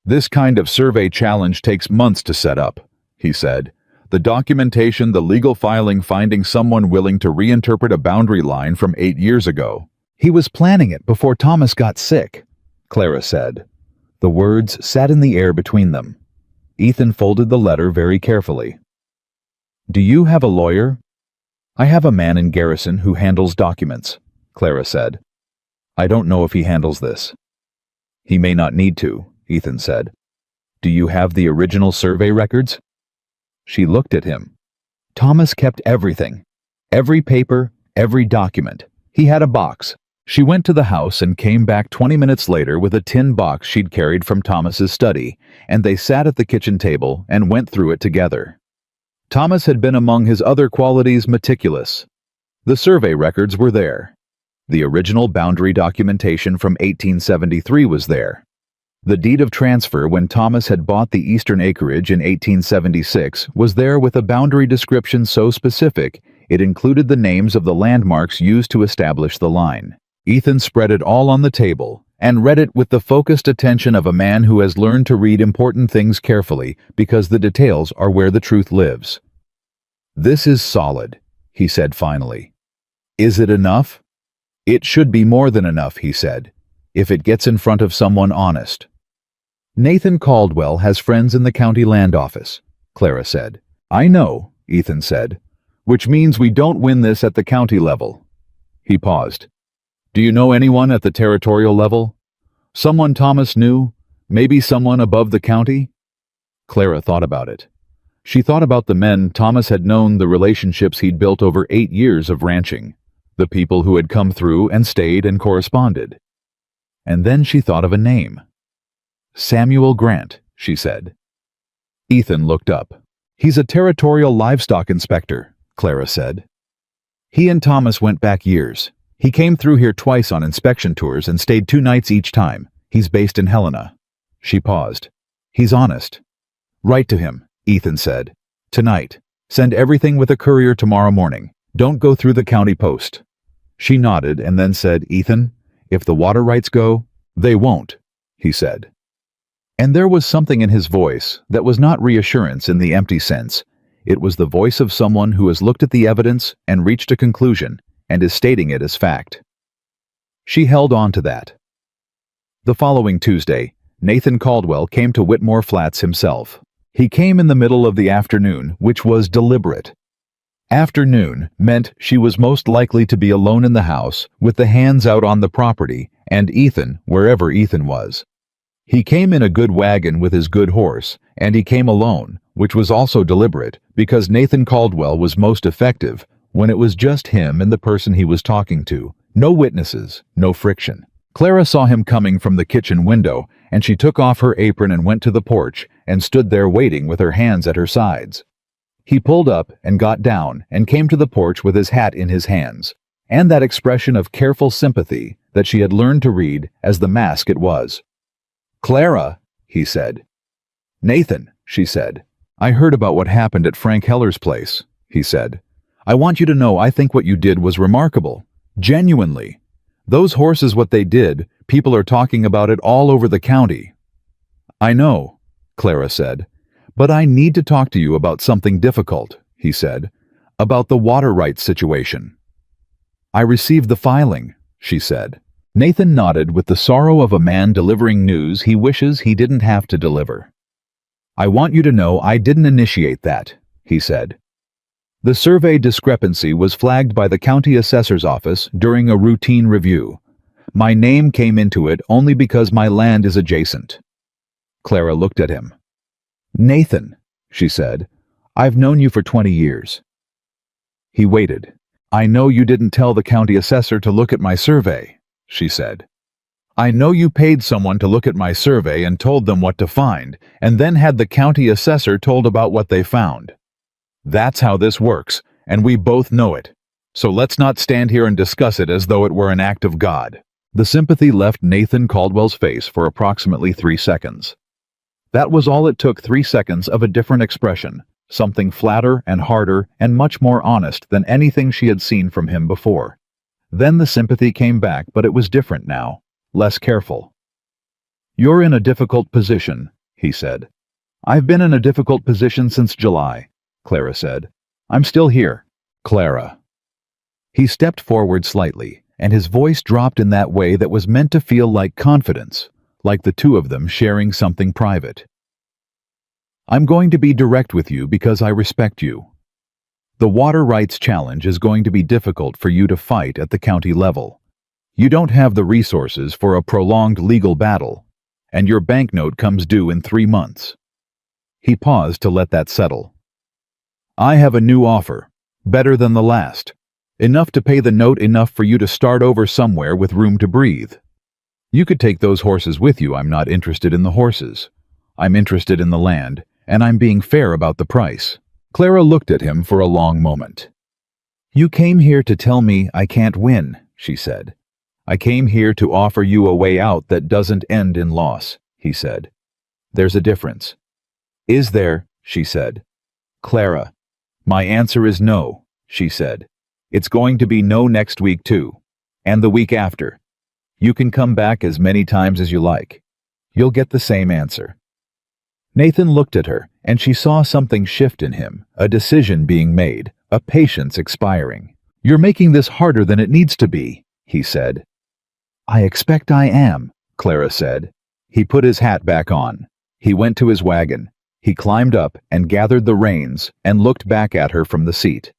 "This kind of survey challenge takes months to set up," he said. "The documentation, the legal filing, finding someone willing to reinterpret a boundary line from 8 years ago." "He was planning it before Thomas got sick," Clara said. The words sat in the air between them. Ethan folded the letter very carefully. "Do you have a lawyer?" "I have a man in Garrison who handles documents," Clara said. "I don't know if he handles this." "He may not need to," Ethan said. "Do you have the original survey records?" She looked at him. Thomas kept everything. Every paper, every document. He had a box. She went to the house and came back 20 minutes later with a tin box she'd carried from Thomas's study, and they sat at the kitchen table and went through it together. Thomas had been among his other qualities meticulous. The survey records were there. The original boundary documentation from 1873 was there. The deed of transfer when Thomas had bought the eastern acreage in 1876 was there with a boundary description so specific it included the names of the landmarks used to establish the line. Ethan spread it all on the table and read it with the focused attention of a man who has learned to read important things carefully because the details are where the truth lives. "This is solid," he said finally. "Is it enough?" "It should be more than enough," he said, "if it gets in front of someone honest." "Nathan Caldwell has friends in the county land office," Clara said. "I know," Ethan said, "which means we don't win this at the county level." He paused. "Do you know anyone at the territorial level? Someone Thomas knew? Maybe someone above the county?" Clara thought about it. She thought about the men Thomas had known, the relationships he'd built over 8 years of ranching, the people who had come through and stayed and corresponded. And then she thought of a name. "Samuel Grant," she said. Ethan looked up. "He's a territorial livestock inspector," Clara said. "He and Thomas went back years. He came through here twice on inspection tours and stayed 2 nights each time. He's based in Helena." She paused. "He's honest." "Write to him," Ethan said. "Tonight. Send everything with a courier tomorrow morning. Don't go through the county post." She nodded and then said, "Ethan, if the water rights go, they won't," he said. And there was something in his voice that was not reassurance in the empty sense. It was the voice of someone who has looked at the evidence and reached a conclusion and is stating it as fact. She held on to that. The following Tuesday, Nathan Caldwell came to Whitmore Flats himself. He came in the middle of the afternoon, which was deliberate. Afternoon meant she was most likely to be alone in the house, with the hands out on the property, and Ethan, wherever Ethan was. He came in a good wagon with his good horse, and he came alone, which was also deliberate, because Nathan Caldwell was most effective when it was just him and the person he was talking to. No witnesses, no friction. Clara saw him coming from the kitchen window, and she took off her apron and went to the porch and stood there waiting with her hands at her sides. He pulled up and got down and came to the porch with his hat in his hands, and that expression of careful sympathy that she had learned to read as the mask it was. "Clara," he said. "Nathan," she said. "I heard about what happened at Frank Heller's place," he said. "I want you to know I think what you did was remarkable. Genuinely. Those horses, what they did, people are talking about it all over the county." "I know," Clara said. "But I need to talk to you about something difficult," he said. "About the water rights situation." "I received the filing," she said. Nathan nodded with the sorrow of a man delivering news he wishes he didn't have to deliver. "I want you to know I didn't initiate that," he said. "The survey discrepancy was flagged by the county assessor's office during a routine review. My name came into it only because my land is adjacent." Clara looked at him. "Nathan," she said, "I've known you for 20 years." He waited. "I know you didn't tell the county assessor to look at my survey," she said. "I know you paid someone to look at my survey and told them what to find, and then had the county assessor told about what they found. That's how this works, and we both know it. So let's not stand here and discuss it as though it were an act of God." The sympathy left Nathan Caldwell's face for approximately 3 seconds. That was all it took, 3 seconds of a different expression, something flatter and harder and much more honest than anything she had seen from him before. Then the sympathy came back, but it was different now, less careful. "You're in a difficult position," he said. I've been in a difficult position since July, Clara said. I'm still here. Clara. He stepped forward slightly, and his voice dropped in that way that was meant to feel like confidence, like the two of them sharing something private. I'm going to be direct with you because I respect you. The water rights challenge is going to be difficult for you to fight at the county level. You don't have the resources for a prolonged legal battle, and your banknote comes due in 3 months. He paused to let that settle. I have a new offer, better than the last. Enough to pay the note, enough for you to start over somewhere with room to breathe. You could take those horses with you. I'm not interested in the horses. I'm interested in the land, and I'm being fair about the price. Clara looked at him for a long moment. You came here to tell me I can't win, she said. I came here to offer you a way out that doesn't end in loss, he said. There's a difference. Is there? She said. Clara, my answer is no, she said. It's going to be no next week too, and the week after. You can come back as many times as you like. You'll get the same answer. Nathan looked at her, and she saw something shift in him, a decision being made, a patience expiring. You're making this harder than it needs to be, he said. I expect I am, Clara said. He put his hat back on. He went to his wagon. He climbed up and gathered the reins and looked back at her from the seat.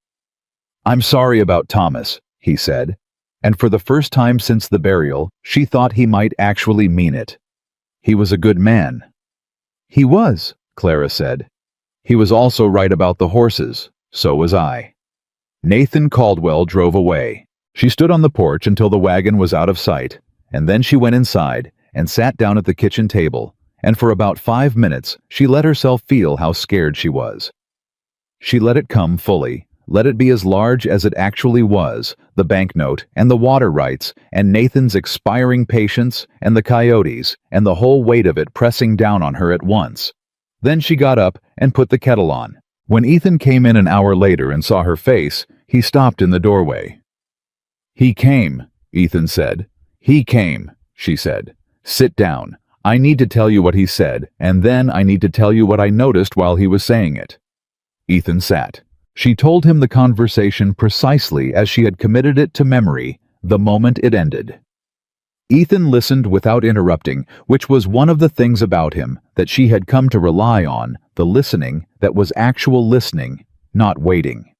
I'm sorry about Thomas, he said, and for the first time since the burial, she thought he might actually mean it. He was a good man. He was, Clara said. He was also right about the horses. So was I. Nathan Caldwell drove away. She stood on the porch until the wagon was out of sight, and then she went inside and sat down at the kitchen table, and for about 5 minutes she let herself feel how scared she was. She let it come fully. Let it be as large as it actually was, the banknote and the water rights and Nathan's expiring patience and the coyotes and the whole weight of it pressing down on her at once. Then she got up and put the kettle on. When Ethan came in an hour later and saw her face, he stopped in the doorway. He came, Ethan said. He came, she said. Sit down. I need to tell you what he said, and then I need to tell you what I noticed while he was saying it. Ethan sat. She told him the conversation precisely as she had committed it to memory the moment it ended. Ethan listened without interrupting, which was one of the things about him that she had come to rely on, the listening that was actual listening, not waiting.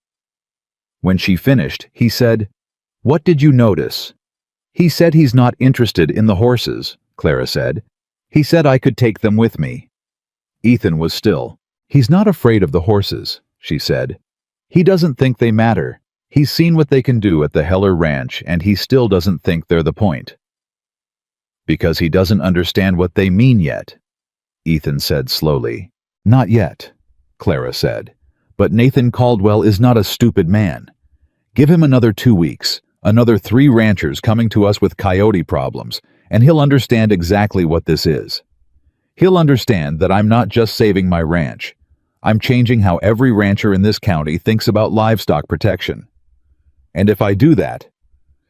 When she finished, he said, What did you notice? He said he's not interested in the horses, Clara said. He said I could take them with me. Ethan was still. He's not afraid of the horses, she said. He doesn't think they matter. He's seen what they can do at the Heller Ranch, and he still doesn't think they're the point. Because he doesn't understand what they mean yet, Ethan said slowly. Not yet, Clara said. But Nathan Caldwell is not a stupid man. Give him another 2 weeks, another 3 ranchers coming to us with coyote problems, and he'll understand exactly what this is. He'll understand that I'm not just saving my ranch. I'm changing how every rancher in this county thinks about livestock protection. And if I do that,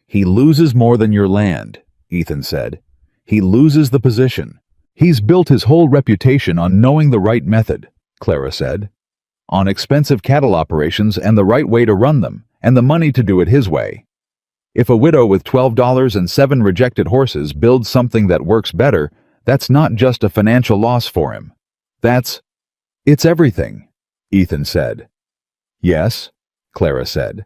he loses more than your land, Ethan said. He loses the position. He's built his whole reputation on knowing the right method, Clara said. On expensive cattle operations and the right way to run them, and the money to do it his way. If a widow with $12 and 7 rejected horses builds something that works better, that's not just a financial loss for him. It's everything, Ethan said. Yes, Clara said.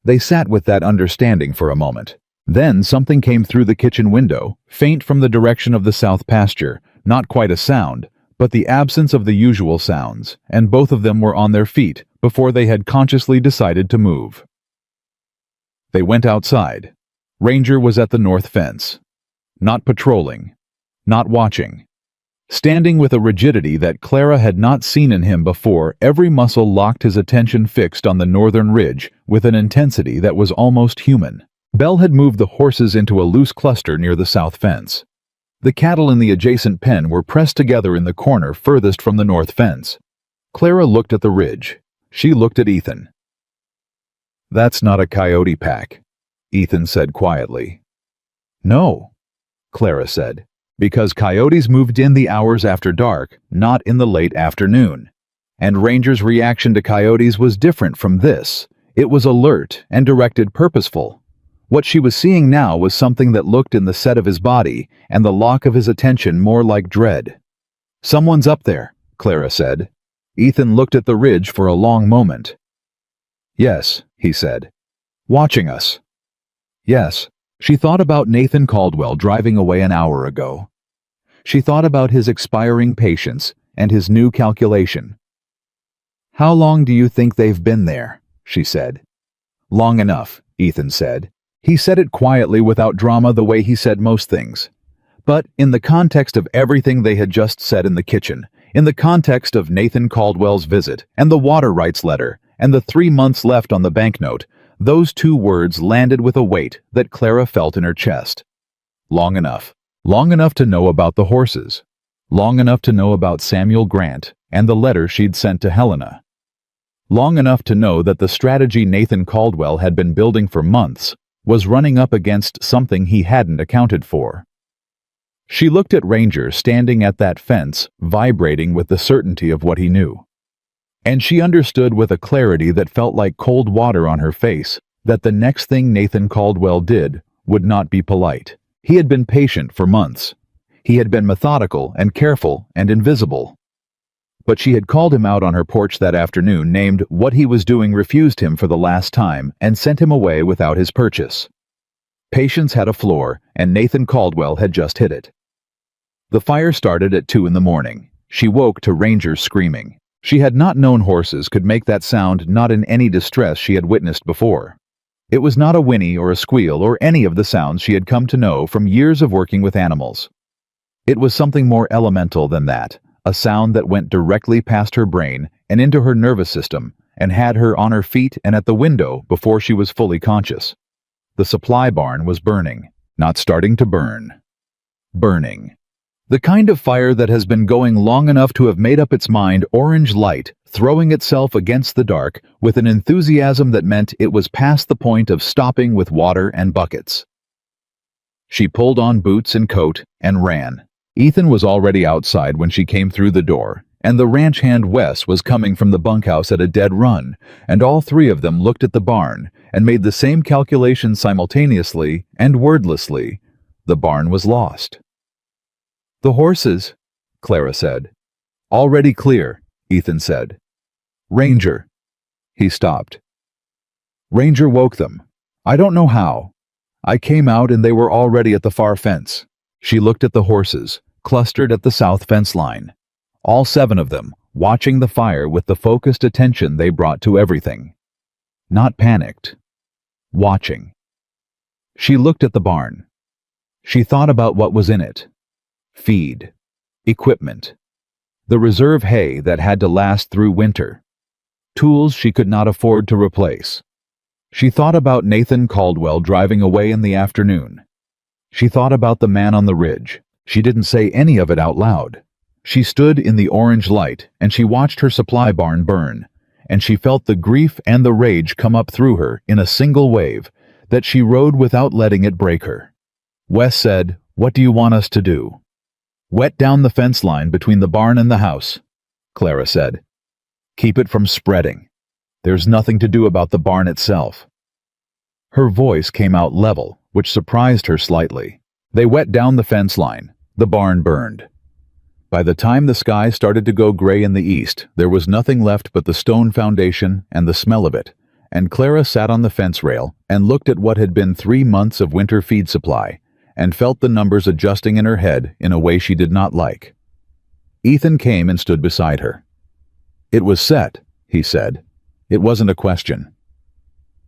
They sat with that understanding for a moment. Then something came through the kitchen window, faint from the direction of the south pasture, not quite a sound, but the absence of the usual sounds, and both of them were on their feet before they had consciously decided to move. They went outside. Ranger was at the north fence. Not patrolling. Not watching. Standing with a rigidity that Clara had not seen in him before, every muscle locked his attention fixed on the northern ridge with an intensity that was almost human. Belle had moved the horses into a loose cluster near the south fence. The cattle in the adjacent pen were pressed together in the corner furthest from the north fence. Clara looked at the ridge. She looked at Ethan. That's not a coyote pack, Ethan said quietly. No, Clara said. Because coyotes moved in the hours after dark, not in the late afternoon. And Ranger's reaction to coyotes was different from this. It was alert and directed, purposeful. What she was seeing now was something that looked in the set of his body and the lock of his attention more like dread. "Someone's up there," Clara said. Ethan looked at the ridge for a long moment. "Yes," he said. "Watching us." Yes. She thought about Nathan Caldwell driving away an hour ago. She thought about his expiring patience and his new calculation. "How long do you think they've been there?" she said. "Long enough," Ethan said. He said it quietly, without drama, the way he said most things. But in the context of everything they had just said in the kitchen, in the context of Nathan Caldwell's visit and the water rights letter and the 3 months left on the banknote, those two words landed with a weight that Clara felt in her chest. Long enough. Long enough to know about the horses. Long enough to know about Samuel Grant and the letter she'd sent to Helena. Long enough to know that the strategy Nathan Caldwell had been building for months was running up against something he hadn't accounted for. She looked at Ranger standing at that fence, vibrating with the certainty of what he knew. And she understood with a clarity that felt like cold water on her face that the next thing Nathan Caldwell did would not be polite. He had been patient for months. He had been methodical and careful and invisible. But she had called him out on her porch that afternoon, named what he was doing, refused him for the last time, and sent him away without his purchase. Patience had a floor, and Nathan Caldwell had just hit it. The fire started at 2 in the morning. She woke to Ranger screaming. She had not known horses could make that sound, not in any distress she had witnessed before. It was not a whinny or a squeal or any of the sounds she had come to know from years of working with animals. It was something more elemental than that, a sound that went directly past her brain and into her nervous system and had her on her feet and at the window before she was fully conscious. The supply barn was burning, not starting to burn. Burning. The kind of fire that has been going long enough to have made up its mind, orange light, throwing itself against the dark with an enthusiasm that meant it was past the point of stopping with water and buckets. She pulled on boots and coat and ran. Ethan was already outside when she came through the door, and the ranch hand Wes was coming from the bunkhouse at a dead run, and all three of them looked at the barn and made the same calculation simultaneously and wordlessly. The barn was lost. "The horses," Clara said. "Already clear," Ethan said. "Ranger." He stopped. "Ranger woke them. I don't know how. I came out and they were already at the far fence." She looked at the horses, clustered at the south fence line. All 7 of them, watching the fire with the focused attention they brought to everything. Not panicked. Watching. She looked at the barn. She thought about what was in it. Feed. Equipment. The reserve hay that had to last through winter. Tools she could not afford to replace. She thought about Nathan Caldwell driving away in the afternoon. She thought about the man on the ridge. She didn't say any of it out loud. She stood in the orange light, and she watched her supply barn burn, and she felt the grief and the rage come up through her in a single wave that she rode without letting it break her. Wes said, "What do you want us to do?" "Wet down the fence line between the barn and the house," Clara said. "Keep it from spreading. There's nothing to do about the barn itself." Her voice came out level, which surprised her slightly. They wet down the fence line. The barn burned. By the time the sky started to go gray in the east, there was nothing left but the stone foundation and the smell of it, and Clara sat on the fence rail and looked at what had been 3 months of winter feed supply, and felt the numbers adjusting in her head in a way she did not like. Ethan came and stood beside her. "It was set," he said. "It wasn't a question."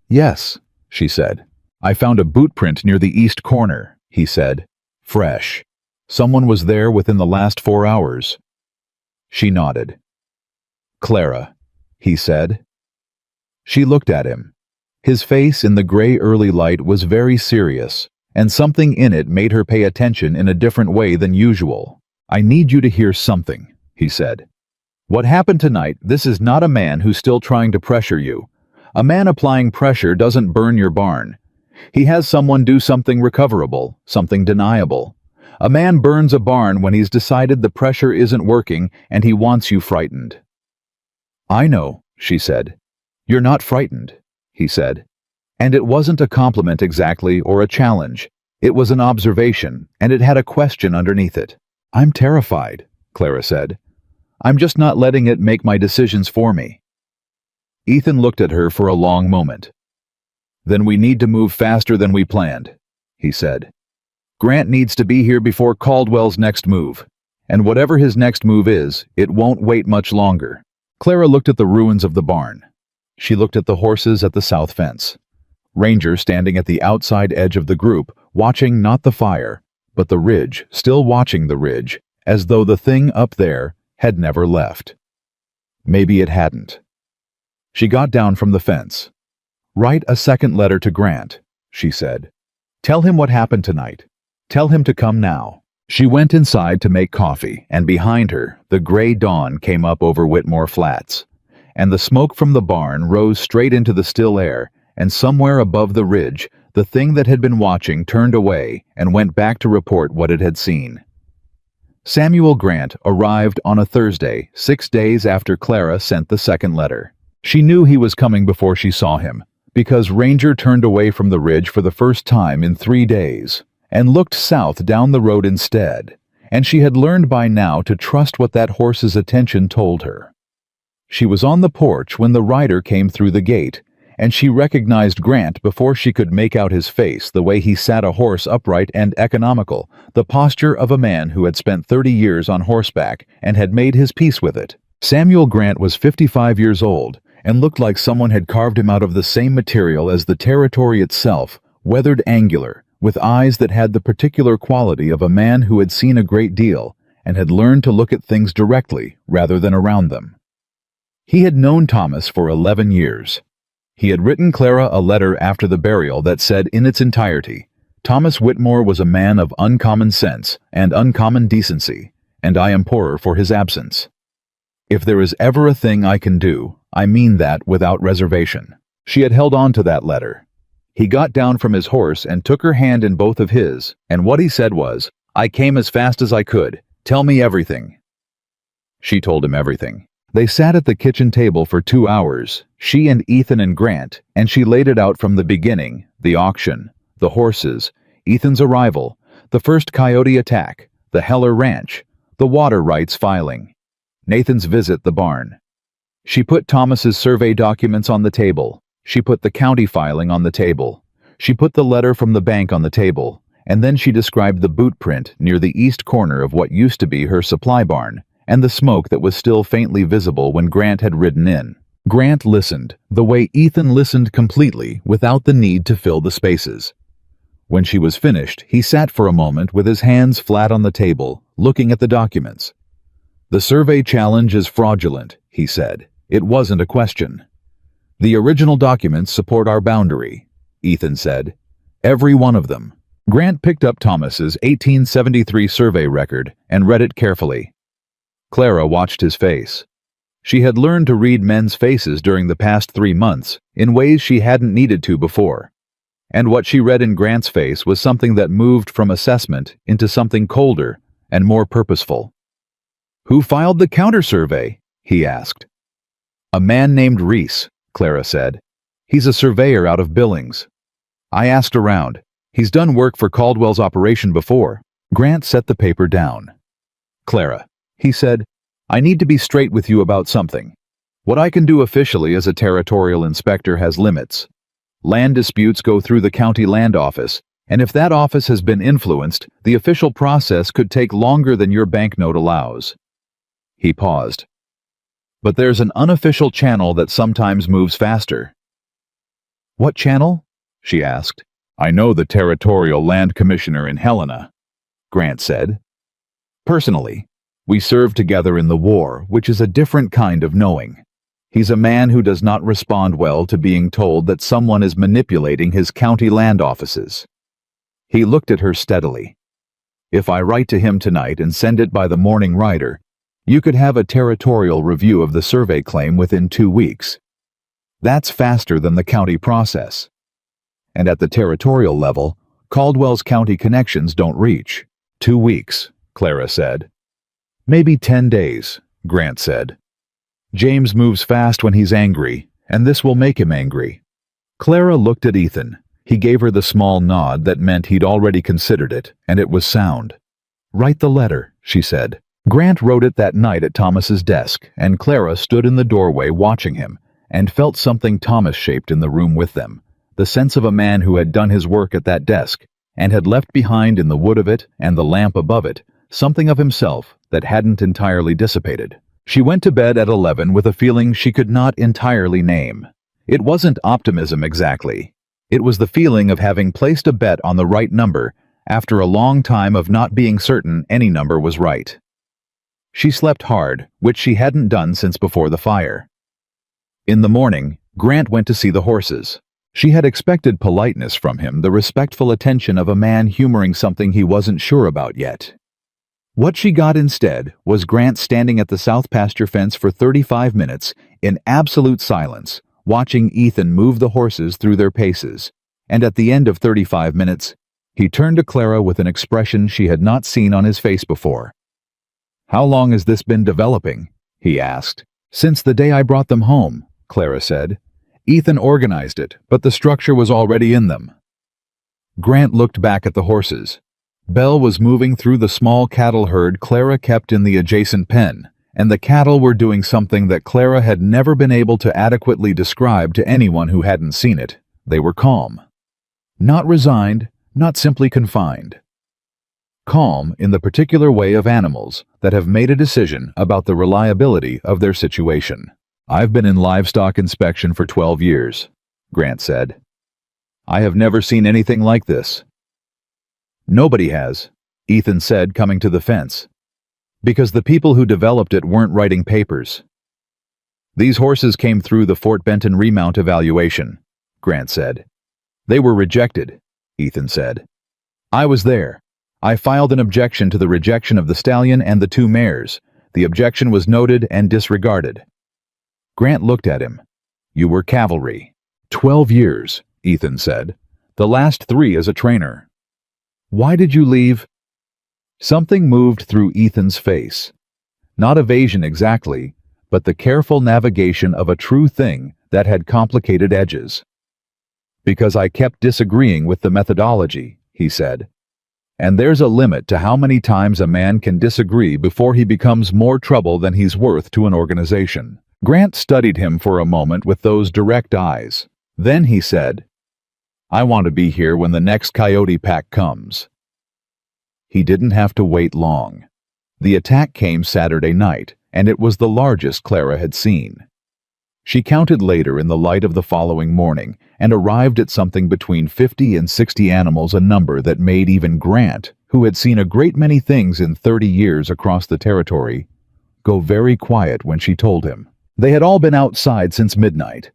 "Yes," she said. "I found a boot print near the east corner," he said. "Fresh. Someone was there within the last 4 hours." She nodded. "Clara," he said. She looked at him. His face in the gray early light was very serious, and something in it made her pay attention in a different way than usual. "I need you to hear something," he said. "What happened tonight, this is not a man who's still trying to pressure you. A man applying pressure doesn't burn your barn. He has someone do something recoverable, something deniable. A man burns a barn when he's decided the pressure isn't working and he wants you frightened." "I know," she said. "You're not frightened," he said. And it wasn't a compliment exactly or a challenge. It was an observation, and it had a question underneath it. "I'm terrified," Clara said. "I'm just not letting it make my decisions for me." Ethan looked at her for a long moment. "Then we need to move faster than we planned," he said. "Grant needs to be here before Caldwell's next move. And whatever his next move is, it won't wait much longer." Clara looked at the ruins of the barn. She looked at the horses at the south fence. Ranger standing at the outside edge of the group, watching not the fire, but the ridge, still watching the ridge, as though the thing up there had never left. Maybe it hadn't. She got down from the fence. "Write a second letter to Grant," she said. "Tell him what happened tonight. Tell him to come now." She went inside to make coffee, and behind her, the gray dawn came up over Whitmore Flats, and the smoke from the barn rose straight into the still air, and somewhere above the ridge, the thing that had been watching turned away and went back to report what it had seen. Samuel Grant arrived on a Thursday, 6 days after Clara sent the second letter. She knew he was coming before she saw him, because Ranger turned away from the ridge for the first time in 3 days, and looked south down the road instead, and she had learned by now to trust what that horse's attention told her. She was on the porch when the rider came through the gate, and she recognized Grant before she could make out his face, the way he sat a horse upright and economical, the posture of a man who had spent 30 years on horseback and had made his peace with it. Samuel Grant was 55 years old, and looked like someone had carved him out of the same material as the territory itself, weathered, angular, with eyes that had the particular quality of a man who had seen a great deal and had learned to look at things directly rather than around them. He had known Thomas for 11 years. He had written Clara a letter after the burial that said in its entirety, "Thomas Whitmore was a man of uncommon sense and uncommon decency, and I am poorer for his absence. If there is ever a thing I can do, I mean that without reservation." She had held on to that letter. He got down from his horse and took her hand in both of his, and what he said was, "I came as fast as I could. Tell me everything." She told him everything. They sat at the kitchen table for 2 hours, she and Ethan and Grant, and she laid it out from the beginning, the auction, the horses, Ethan's arrival, the first coyote attack, the Heller Ranch, the water rights filing, Nathan's visit the barn. She put Thomas's survey documents on the table. She put the county filing on the table. She put the letter from the bank on the table, and then she described the boot print near the east corner of what used to be her supply barn, and the smoke that was still faintly visible when Grant had ridden in. Grant listened, the way Ethan listened completely, without the need to fill the spaces. When she was finished, he sat for a moment with his hands flat on the table, looking at the documents. "The survey challenge is fraudulent," he said. "It wasn't a question." "The original documents support our boundary," Ethan said. "Every one of them." Grant picked up Thomas's 1873 survey record and read it carefully. Clara watched his face. She had learned to read men's faces during the past 3 months in ways she hadn't needed to before. And what she read in Grant's face was something that moved from assessment into something colder and more purposeful. "Who filed the counter-survey?" he asked. "A man named Reese," Clara said. "He's a surveyor out of Billings. I asked around. He's done work for Caldwell's operation before." Grant set the paper down. "Clara," he said, "I need to be straight with you about something. What I can do officially as a territorial inspector has limits. Land disputes go through the county land office, and if that office has been influenced, the official process could take longer than your banknote allows." He paused. "But there's an unofficial channel that sometimes moves faster." "What channel?" she asked. "I know the territorial land commissioner in Helena," Grant said. "Personally, we served together in the war, which is a different kind of knowing. He's a man who does not respond well to being told that someone is manipulating his county land offices." He looked at her steadily. "If I write to him tonight and send it by the morning rider, you could have a territorial review of the survey claim within 2 weeks. That's faster than the county process. And at the territorial level, Caldwell's county connections don't reach. 2 weeks, Clara said. Maybe 10 days, Grant said. James moves fast when he's angry, and this will make him angry. Clara looked at Ethan. He gave her the small nod that meant he'd already considered it, and it was sound. Write the letter, she said. Grant wrote it that night at Thomas's desk, and Clara stood in the doorway watching him, and felt something Thomas shaped in the room with them, the sense of a man who had done his work at that desk, and had left behind in the wood of it and the lamp above it something of himself that hadn't entirely dissipated. She went to bed at 11 with a feeling she could not entirely name. It wasn't optimism exactly. It was the feeling of having placed a bet on the right number after a long time of not being certain any number was right. She slept hard, which she hadn't done since before the fire. In the morning, Grant went to see the horses. She had expected politeness from him, the respectful attention of a man humoring something he wasn't sure about yet. What she got instead was Grant standing at the south pasture fence for 35 minutes in absolute silence, watching Ethan move the horses through their paces, and at the end of 35 minutes, he turned to Clara with an expression she had not seen on his face before. "How long has this been developing?" he asked. "Since the day I brought them home," Clara said. "Ethan organized it, but the structure was already in them." Grant looked back at the horses. Belle was moving through the small cattle herd Clara kept in the adjacent pen, and the cattle were doing something that Clara had never been able to adequately describe to anyone who hadn't seen it. They were calm. Not resigned, not simply confined. Calm in the particular way of animals that have made a decision about the reliability of their situation. "I've been in livestock inspection for 12 years, Grant said. "I have never seen anything like this." "Nobody has," Ethan said, coming to the fence. "Because the people who developed it weren't writing papers." "These horses came through the Fort Benton remount evaluation," Grant said. "They were rejected," Ethan said. "I was there. I filed an objection to the rejection of the stallion and the 2 mares. The objection was noted and disregarded." Grant looked at him. "You were cavalry." 12 years, Ethan said. "The last 3 as a trainer." "Why did you leave?" Something moved through Ethan's face. Not evasion exactly, but the careful navigation of a true thing that had complicated edges. "Because I kept disagreeing with the methodology," he said. "And there's a limit to how many times a man can disagree before he becomes more trouble than he's worth to an organization." Grant studied him for a moment with those direct eyes. Then he said, "I want to be here when the next coyote pack comes." He didn't have to wait long. The attack came Saturday night, and it was the largest Clara had seen. She counted later in the light of the following morning and arrived at something between 50 and 60 animals, a number that made even Grant, who had seen a great many things in 30 years across the territory, go very quiet when she told him. They had all been outside since midnight.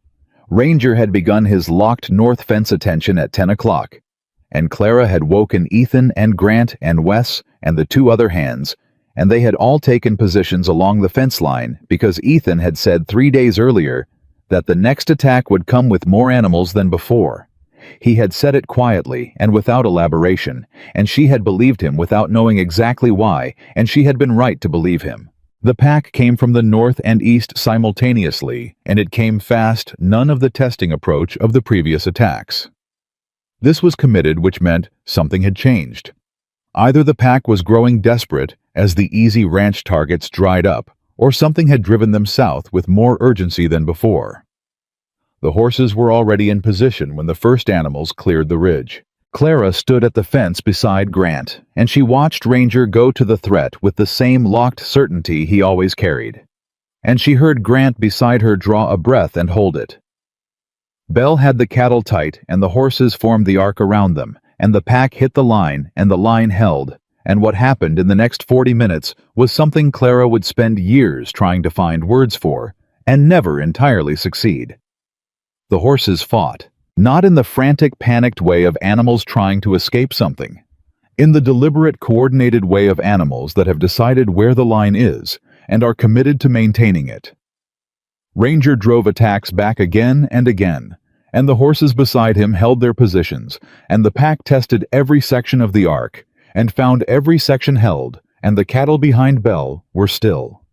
Ranger had begun his locked north fence attention at 10 o'clock, and Clara had woken Ethan and Grant and Wes and the 2 other hands, and they had all taken positions along the fence line because Ethan had said 3 days earlier that the next attack would come with more animals than before. He had said it quietly and without elaboration, and she had believed him without knowing exactly why, and she had been right to believe him. The pack came from the north and east simultaneously, and it came fast, none of the testing approach of the previous attacks. This was committed, which meant something had changed. Either the pack was growing desperate as the easy ranch targets dried up, or something had driven them south with more urgency than before. The horses were already in position when the first animals cleared the ridge. Clara stood at the fence beside Grant, and she watched Ranger go to the threat with the same locked certainty he always carried. And she heard Grant beside her draw a breath and hold it. Belle had the cattle tight, and the horses formed the arc around them, and the pack hit the line, and the line held, and what happened in the next 40 minutes was something Clara would spend years trying to find words for, and never entirely succeed. The horses fought. Not in the frantic, panicked way of animals trying to escape something. In the deliberate, coordinated way of animals that have decided where the line is and are committed to maintaining it. Ranger drove attacks back again and again, and the horses beside him held their positions, and the pack tested every section of the arc, and found every section held, and the cattle behind Belle were still.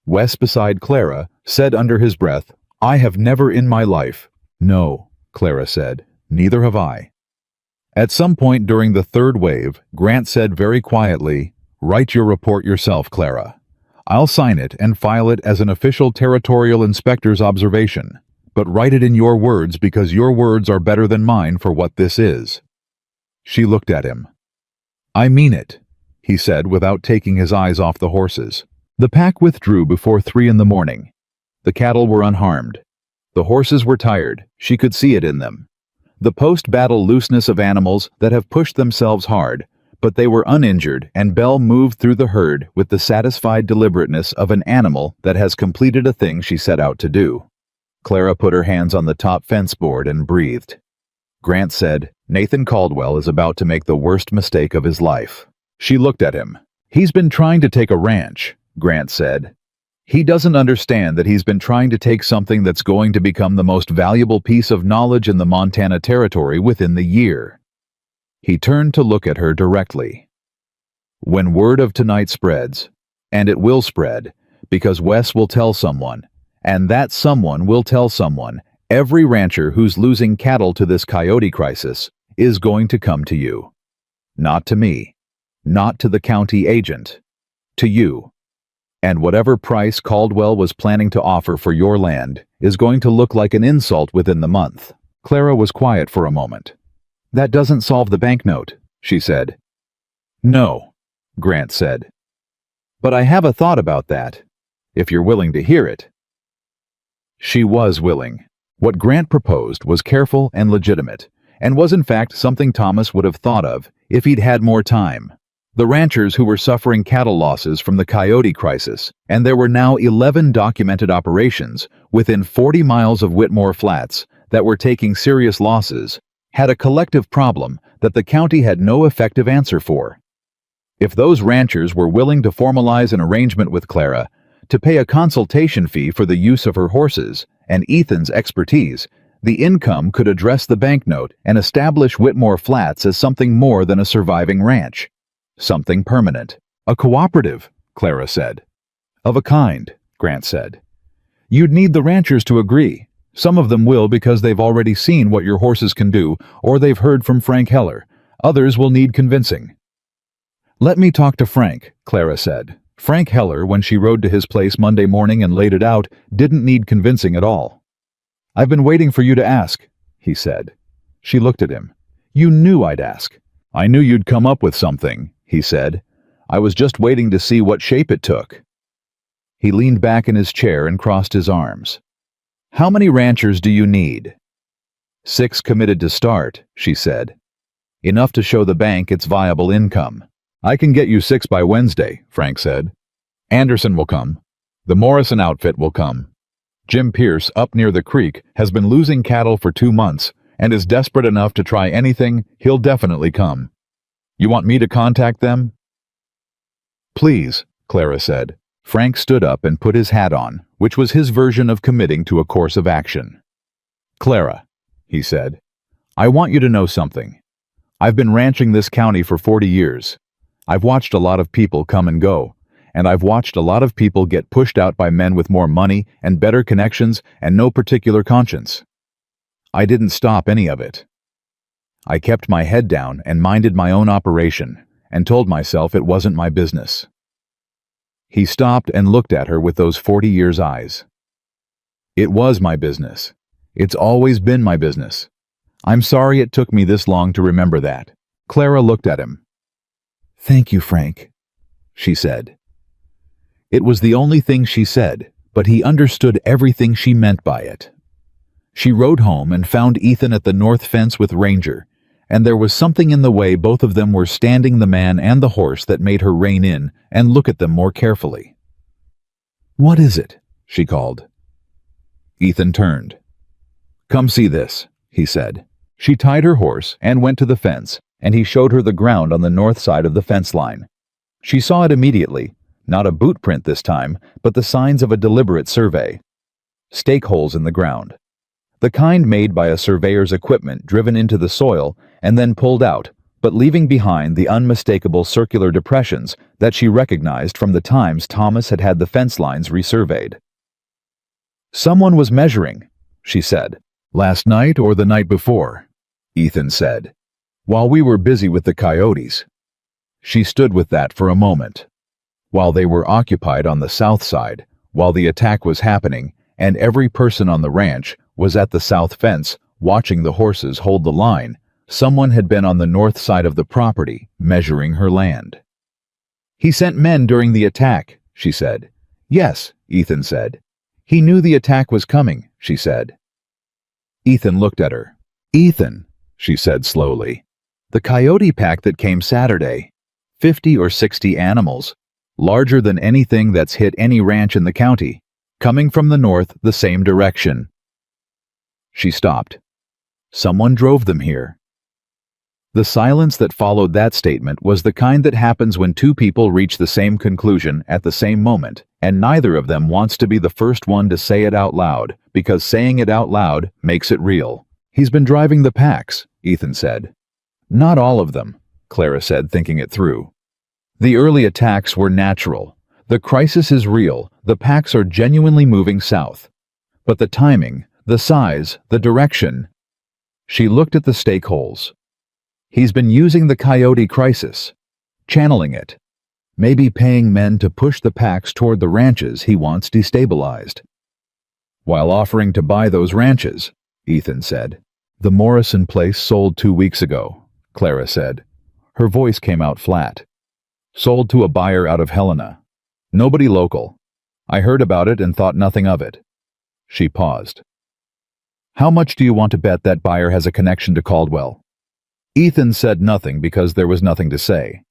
Wes, beside Clara, said under his breath, "I have never in my life." "No," Clara said, "neither have I." At some point during the third wave, Grant said very quietly, "Write your report yourself, Clara. I'll sign it and file it as an official territorial inspector's observation, but write it in your words because your words are better than mine for what this is." She looked at him. "I mean it," he said without taking his eyes off the horses. The pack withdrew before 3 in the morning. The cattle were unharmed. The horses were tired, she could see it in them. The post-battle looseness of animals that have pushed themselves hard, but they were uninjured, and Belle moved through the herd with the satisfied deliberateness of an animal that has completed a thing she set out to do. Clara put her hands on the top fence board and breathed. Grant said, "Nathan Caldwell is about to make the worst mistake of his life." She looked at him. "He's been trying to take a ranch," Grant said. "He doesn't understand that he's been trying to take something that's going to become the most valuable piece of knowledge in the Montana Territory within the year." He turned to look at her directly. "When word of tonight spreads, and it will spread, because Wes will tell someone, and that someone will tell someone, every rancher who's losing cattle to this coyote crisis is going to come to you. Not to me, not to the county agent, to you. And whatever price Caldwell was planning to offer for your land is going to look like an insult within the month." Clara was quiet for a moment. "That doesn't solve the banknote," she said. "No," Grant said. "But I have a thought about that, if you're willing to hear it." She was willing. What Grant proposed was careful and legitimate, and was in fact something Thomas would have thought of if he'd had more time. The ranchers who were suffering cattle losses from the coyote crisis, and there were now 11 documented operations within 40 miles of Whitmore Flats that were taking serious losses, had a collective problem that the county had no effective answer for. If those ranchers were willing to formalize an arrangement with Clara to pay a consultation fee for the use of her horses and Ethan's expertise, the income could address the banknote and establish Whitmore Flats as something more than a surviving ranch. Something permanent. "A cooperative," Clara said. "Of a kind," Grant said. "You'd need the ranchers to agree. Some of them will because they've already seen what your horses can do, or they've heard from Frank Heller. Others will need convincing." "Let me talk to Frank," Clara said. Frank Heller, when she rode to his place Monday morning and laid it out, didn't need convincing at all. "I've been waiting for you to ask," he said. She looked at him. "You knew I'd ask." "I knew you'd come up with something," he said. "I was just waiting to see what shape it took." He leaned back in his chair and crossed his arms. "How many ranchers do you need?" 6 committed to start, she said. "Enough to show the bank its viable income." "I can get you 6 by Wednesday," Frank said. "Anderson will come. The Morrison outfit will come. Jim Pierce, up near the creek, has been losing cattle for 2 months and is desperate enough to try anything. He'll definitely come. You want me to contact them?" "Please," Clara said. Frank stood up and put his hat on, which was his version of committing to a course of action. "Clara," he said, "I want you to know something. I've been ranching this county for 40 years. I've watched a lot of people come and go, and I've watched a lot of people get pushed out by men with more money and better connections and no particular conscience. I didn't stop any of it. I kept my head down and minded my own operation, and told myself it wasn't my business." He stopped and looked at her with those 40 years' eyes. "It was my business. It's always been my business. I'm sorry it took me this long to remember that." Clara looked at him. "Thank you, Frank," she said. It was the only thing she said, but he understood everything she meant by it. She rode home and found Ethan at the north fence with Ranger, and there was something in the way both of them were standing the man and the horse that made her rein in and look at them more carefully. "What is it?" she called. Ethan turned. "Come see this," he said. She tied her horse and went to the fence, and he showed her the ground on the north side of the fence line. She saw it immediately, not a boot print this time, but the signs of a deliberate survey. Stake holes in the ground. The kind made by a surveyor's equipment driven into the soil and then pulled out, but leaving behind the unmistakable circular depressions that she recognized from the times Thomas had had the fence lines resurveyed. "Someone was measuring," she said. "Last night or the night before," Ethan said, "while we were busy with the coyotes." She stood with that for a moment. While they were occupied on the south side, while the attack was happening, and every person on the ranch was at the south fence watching the horses hold the line, someone had been on the north side of the property measuring her land. "He sent men during the attack," she said. "Yes," Ethan said. "He knew the attack was coming," she said. Ethan looked at her. "Ethan," she said slowly, "the coyote pack that came Saturday, 50 or 60 animals, larger than anything that's hit any ranch in the county, coming from the north the same direction." She stopped. "Someone drove them here." The silence that followed that statement was the kind that happens when two people reach the same conclusion at the same moment, and neither of them wants to be the first one to say it out loud, because saying it out loud makes it real. "He's been driving the packs," Ethan said. "Not all of them," Clara said, thinking it through. "The early attacks were natural. The crisis is real. The packs are genuinely moving south. But the timing, the size, the direction..." She looked at the stake holes. "He's been using the coyote crisis, channeling it, maybe paying men to push the packs toward the ranches he wants destabilized, while offering to buy those ranches," Ethan said. "The Morrison place sold 2 weeks ago," Clara said. Her voice came out flat. "Sold to a buyer out of Helena. Nobody local. I heard about it and thought nothing of it." She paused. "How much do you want to bet that buyer has a connection to Caldwell?" Ethan said nothing because there was nothing to say.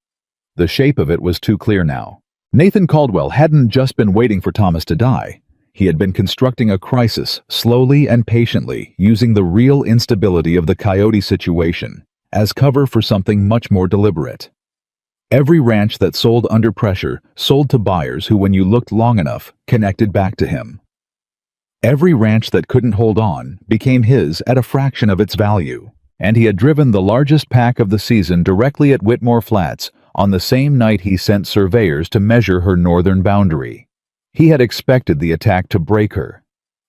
The shape of it was too clear now. Nathan Caldwell hadn't just been waiting for Thomas to die. He had been constructing a crisis, slowly and patiently, using the real instability of the coyote situation as cover for something much more deliberate. Every ranch that sold under pressure sold to buyers who, when you looked long enough, connected back to him. Every ranch that couldn't hold on became his at a fraction of its value, and he had driven the largest pack of the season directly at Whitmore Flats on the same night he sent surveyors to measure her northern boundary. He had expected the attack to break her.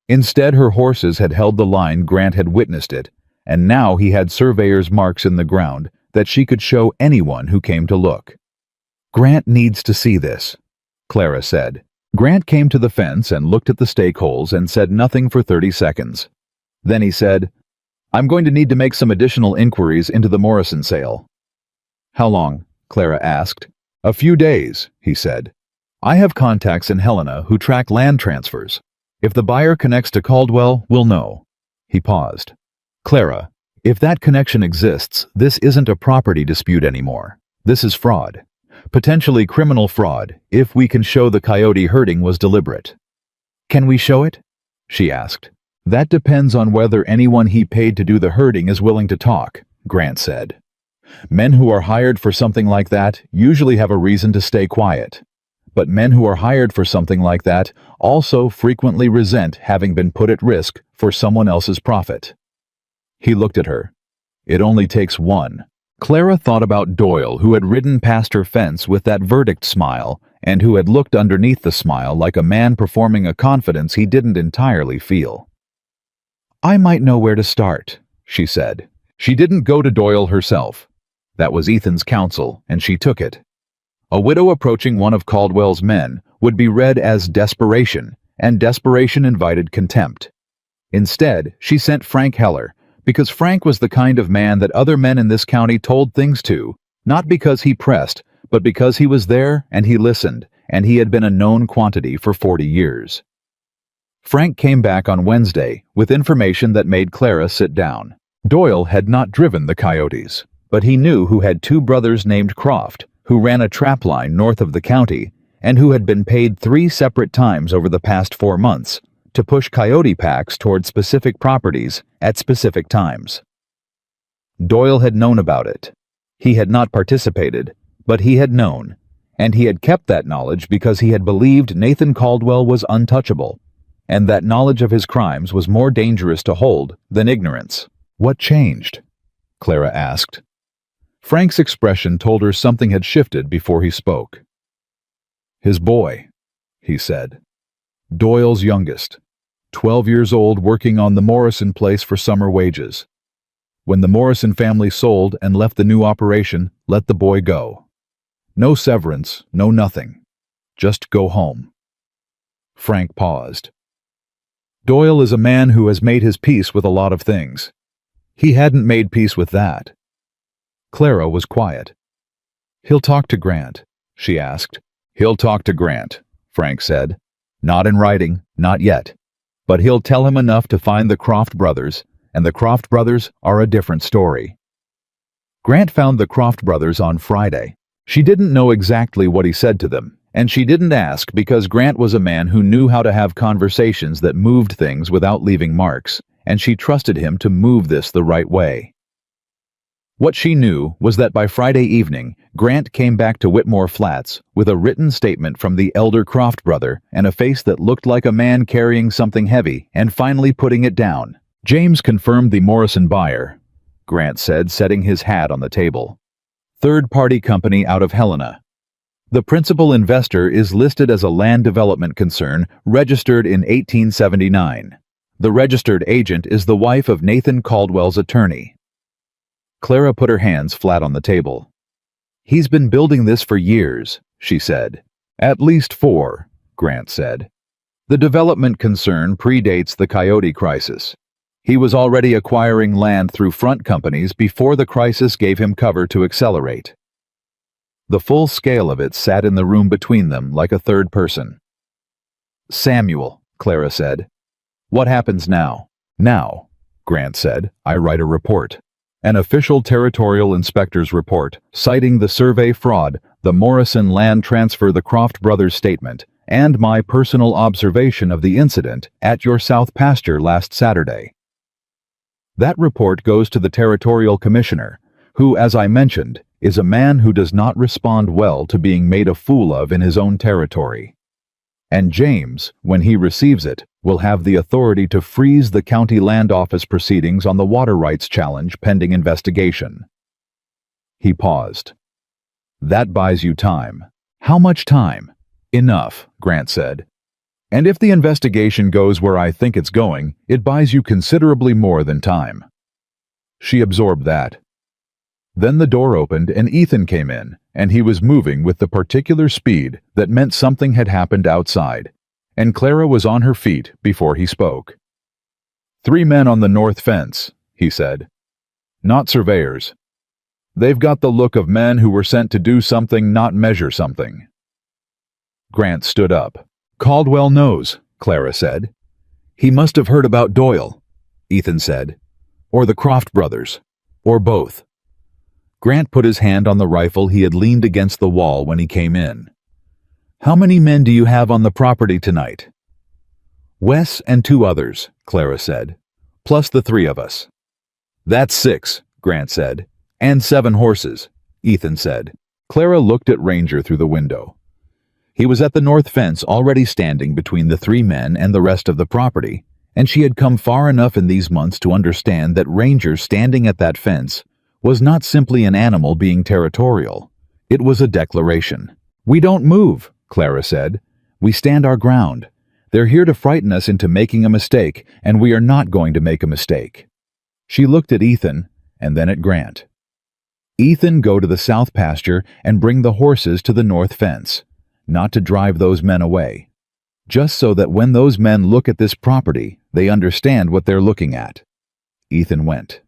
Instead, her horses had held the line Grant had witnessed it, and now he had surveyors' marks in the ground that she could show anyone who came to look. "Grant needs to see this," Clara said. Grant came to the fence and looked at the stake holes and said nothing for 30 seconds. Then he said, "I'm going to need to make some additional inquiries into the Morrison sale." "How long?" Clara asked. "A few days," he said. "I have contacts in Helena who track land transfers. If the buyer connects to Caldwell, we'll know." He paused. "Clara, if that connection exists, this isn't a property dispute anymore. This is fraud. Potentially criminal fraud, if we can show the coyote herding was deliberate." "Can we show it?" she asked. "That depends on whether anyone he paid to do the herding is willing to talk," Grant said. "Men who are hired for something like that usually have a reason to stay quiet. But men who are hired for something like that also frequently resent having been put at risk for someone else's profit." He looked at her. "It only takes one." Clara thought about Doyle, who had ridden past her fence with that verdict smile, and who had looked underneath the smile like a man performing a confidence he didn't entirely feel. "I might know where to start," she said. She didn't go to Doyle herself. That was Ethan's counsel, and she took it. A widow approaching one of Caldwell's men would be read as desperation, and desperation invited contempt. Instead, she sent Frank Heller, because Frank was the kind of man that other men in this county told things to, not because he pressed, but because he was there and he listened, and he had been a known quantity for 40 years. Frank came back on Wednesday with information that made Clara sit down. Doyle had not driven the coyotes, but he knew who had 2 brothers named Croft, who ran a trap line north of the county, and who had been paid 3 separate times over the past 4 months to push coyote packs toward specific properties at specific times. Doyle had known about it. He had not participated, but he had known, and he had kept that knowledge because he had believed Nathan Caldwell was untouchable, and that knowledge of his crimes was more dangerous to hold than ignorance. "What changed?" Clara asked. Frank's expression told her something had shifted before he spoke. His boy, he said. Doyle's youngest. 12 years old, working on the Morrison place for summer wages. When the Morrison family sold and left the new operation, let the boy go. No severance, no nothing. Just go home. Frank paused. Doyle is a man who has made his peace with a lot of things. He hadn't made peace with that. Clara was quiet. He'll talk to Grant, she asked. He'll talk to Grant, Frank said. Not in writing, not yet. But he'll tell him enough to find the Croft brothers, and the Croft brothers are a different story. Grant found the Croft brothers on Friday. She didn't know exactly what he said to them, and she didn't ask because Grant was a man who knew how to have conversations that moved things without leaving marks, and she trusted him to move this the right way. What she knew was that by Friday evening, Grant came back to Whitmore Flats with a written statement from the elder Croft brother and a face that looked like a man carrying something heavy and finally putting it down. James confirmed the Morrison buyer, Grant said, setting his hat on the table. Third-party company out of Helena. The principal investor is listed as a land development concern registered in 1879. The registered agent is the wife of Nathan Caldwell's attorney. Clara put her hands flat on the table. He's been building this for years, she said. At least 4, Grant said. The development concern predates the Coyote crisis. He was already acquiring land through front companies before the crisis gave him cover to accelerate. The full scale of it sat in the room between them like a third person. Samuel, Clara said. What happens now? Now, Grant said, I write a report. An official territorial inspector's report, citing the survey fraud, the Morrison land transfer, the Croft brothers' statement, and my personal observation of the incident at your south pasture last Saturday. That report goes to the territorial commissioner, who, as I mentioned, is a man who does not respond well to being made a fool of in his own territory. And James, when he receives it, will have the authority to freeze the county land office proceedings on the water rights challenge pending investigation. He paused. That buys you time. How much time? Enough, Grant said. And if the investigation goes where I think it's going, it buys you considerably more than time. She absorbed that. Then the door opened and Ethan came in, and he was moving with the particular speed that meant something had happened outside, and Clara was on her feet before he spoke. 3 men on the north fence, he said. Not surveyors. They've got the look of men who were sent to do something, not measure something. Grant stood up. Caldwell knows, Clara said. He must have heard about Doyle, Ethan said. Or the Croft brothers. Or both. Grant put his hand on the rifle he had leaned against the wall when he came in. How many men do you have on the property tonight? Wes and 2 others, Clara said. Plus the 3 of us. That's 6, Grant said. And 7 horses, Ethan said. Clara looked at Ranger through the window. He was at the north fence, already standing between the 3 men and the rest of the property, and she had come far enough in these months to understand that Ranger standing at that fence was not simply an animal being territorial. It was a declaration. We don't move, Clara said. We stand our ground. They're here to frighten us into making a mistake, and we are not going to make a mistake. She looked at Ethan, and then at Grant. Ethan, go to the south pasture and bring the horses to the north fence, not to drive those men away. Just so that when those men look at this property, they understand what they're looking at. Ethan went.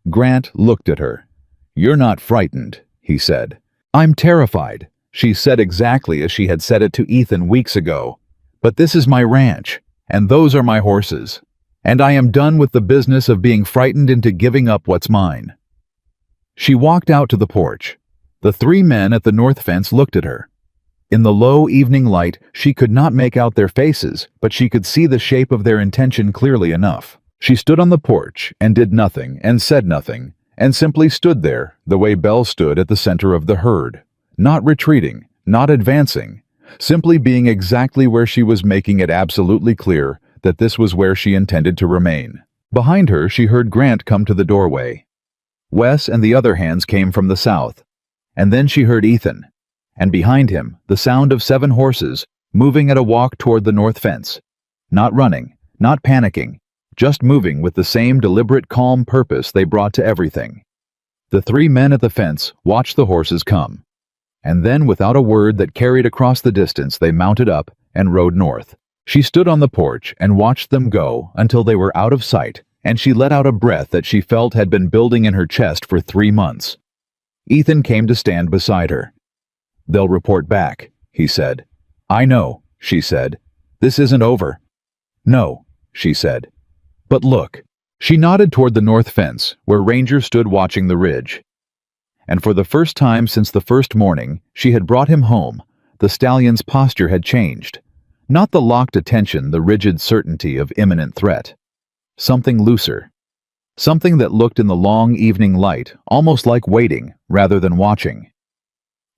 Grant looked at her. You're not frightened, he said. I'm terrified, she said exactly as she had said it to Ethan weeks ago. But this is my ranch, and those are my horses. And I am done with the business of being frightened into giving up what's mine. She walked out to the porch. The 3 men at the north fence looked at her. In the low evening light, she could not make out their faces, but she could see the shape of their intention clearly enough. She stood on the porch and did nothing and said nothing, and simply stood there the way Belle stood at the center of the herd, not retreating, not advancing, simply being exactly where she was, making it absolutely clear that this was where she intended to remain. Behind her, she heard Grant come to the doorway. Wes and the other hands came from the south. And then she heard Ethan. And behind him, the sound of 7 horses, moving at a walk toward the north fence. Not running, not panicking, just moving with the same deliberate calm purpose they brought to everything. The 3 men at the fence watched the horses come. And then, without a word that carried across the distance, they mounted up and rode north. She stood on the porch and watched them go until they were out of sight, and she let out a breath that she felt had been building in her chest for 3 months. Ethan came to stand beside her. "They'll report back," he said. "I know," she said. "This isn't over." "No," she said. "But look." She nodded toward the north fence, where Ranger stood watching the ridge. And for the first time since the first morning she had brought him home, the stallion's posture had changed. Not the locked attention, the rigid certainty of imminent threat. Something looser. Something that looked in the long evening light, almost like waiting rather than watching.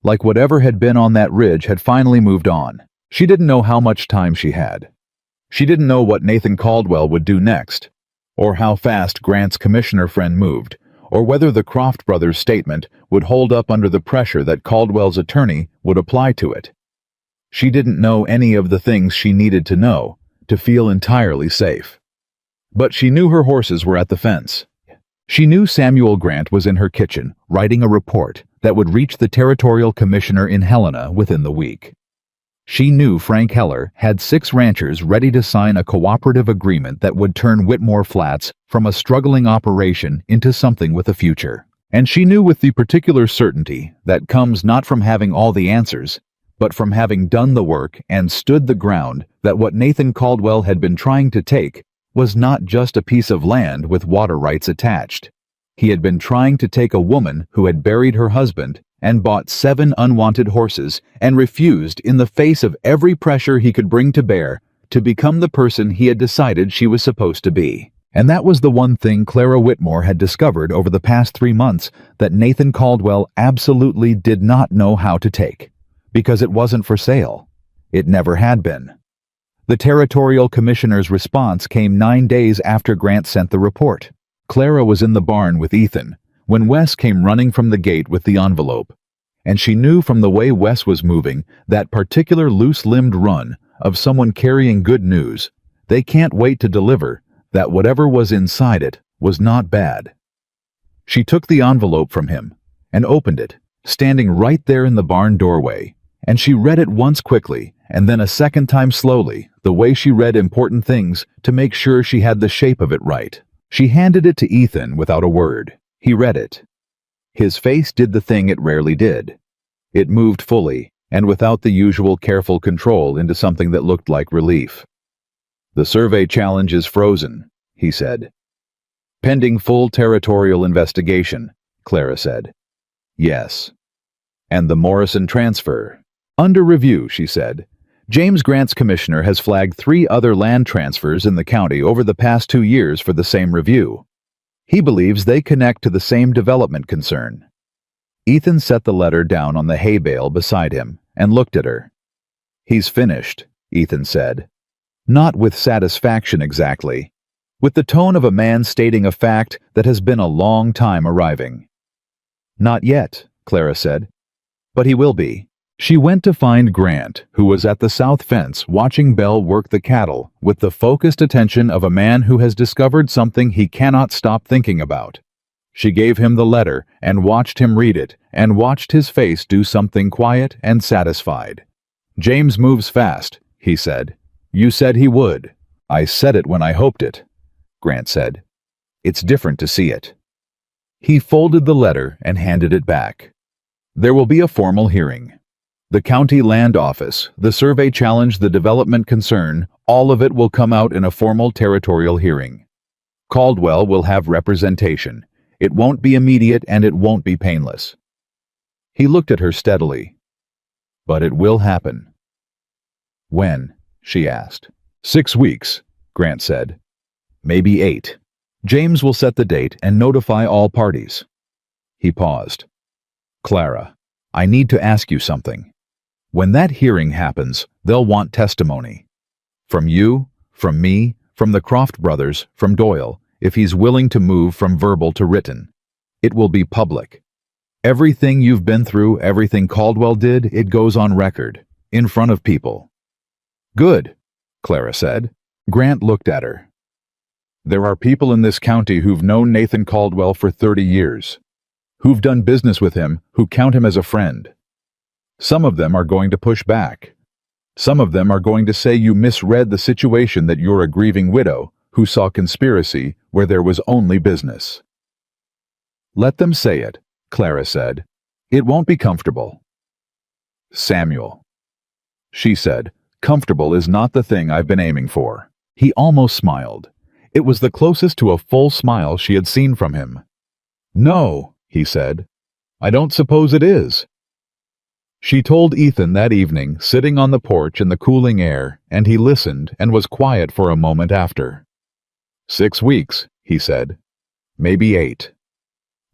Like whatever had been on that ridge had finally moved on. She didn't know how much time she had. She didn't know what Nathan Caldwell would do next, or how fast Grant's commissioner friend moved, or whether the Croft brothers' statement would hold up under the pressure that Caldwell's attorney would apply to it. She didn't know any of the things she needed to know to feel entirely safe. But she knew her horses were at the fence. She knew Samuel Grant was in her kitchen writing a report that would reach the territorial commissioner in Helena within the week. She knew Frank Heller had 6 ranchers ready to sign a cooperative agreement that would turn Whitmore Flats from a struggling operation into something with a future. And she knew with the particular certainty that comes not from having all the answers, but from having done the work and stood the ground, that what Nathan Caldwell had been trying to take was not just a piece of land with water rights attached. He had been trying to take a woman who had buried her husband and bought 7 unwanted horses and refused, in the face of every pressure he could bring to bear, to become the person he had decided she was supposed to be. And that was the one thing Clara Whitmore had discovered over the past 3 months that Nathan Caldwell absolutely did not know how to take. Because it wasn't for sale. It never had been. The territorial commissioner's response came 9 days after Grant sent the report. Clara was in the barn with Ethan when Wes came running from the gate with the envelope. And she knew from the way Wes was moving, that particular loose-limbed run of someone carrying good news, they can't wait to deliver, that whatever was inside it was not bad. She took the envelope from him and opened it, standing right there in the barn doorway, and she read it once quickly and then a second time slowly, the way she read important things to make sure she had the shape of it right. She handed it to Ethan without a word. He read it. His face did the thing it rarely did. It moved fully and without the usual careful control into something that looked like relief. "The survey challenge is frozen," he said. "Pending full territorial investigation," Clara said. "Yes." "And the Morrison transfer?" "Under review," she said. "James Grant's commissioner has flagged 3 other land transfers in the county over the past 2 years for the same review. He believes they connect to the same development concern." Ethan set the letter down on the hay bale beside him and looked at her. "He's finished," Ethan said. Not with satisfaction exactly, with the tone of a man stating a fact that has been a long time arriving. "Not yet," Clara said. "But he will be." She went to find Grant, who was at the south fence watching Belle work the cattle with the focused attention of a man who has discovered something he cannot stop thinking about. She gave him the letter and watched him read it and watched his face do something quiet and satisfied. "James moves fast," he said. "You said he would." "I said it when I hoped it," Grant said. "It's different to see it." He folded the letter and handed it back. "There will be a formal hearing. The county land office, the survey challenge, the development concern, all of it will come out in a formal territorial hearing. Caldwell will have representation. It won't be immediate and it won't be painless." He looked at her steadily. "But it will happen." "When?" she asked. 6 weeks, Grant said. "Maybe 8. James will set the date and notify all parties." He paused. "Clara, I need to ask you something. When that hearing happens, they'll want testimony. From you, from me, from the Croft brothers, from Doyle, if he's willing to move from verbal to written. It will be public. Everything you've been through, everything Caldwell did, it goes on record, in front of people." "Good," Clara said. Grant looked at her. "There are people in this county who've known Nathan Caldwell for 30 years, who've done business with him, who count him as a friend. Some of them are going to push back. Some of them are going to say you misread the situation, that you're a grieving widow who saw conspiracy where there was only business." "Let them say it," Clara said. "It won't be comfortable." "Samuel," she said, "comfortable is not the thing I've been aiming for." He almost smiled. It was the closest to a full smile she had seen from him. "No," he said. "I don't suppose it is." She told Ethan that evening, sitting on the porch in the cooling air, and he listened and was quiet for a moment after. "6 weeks," he said. "Maybe 8.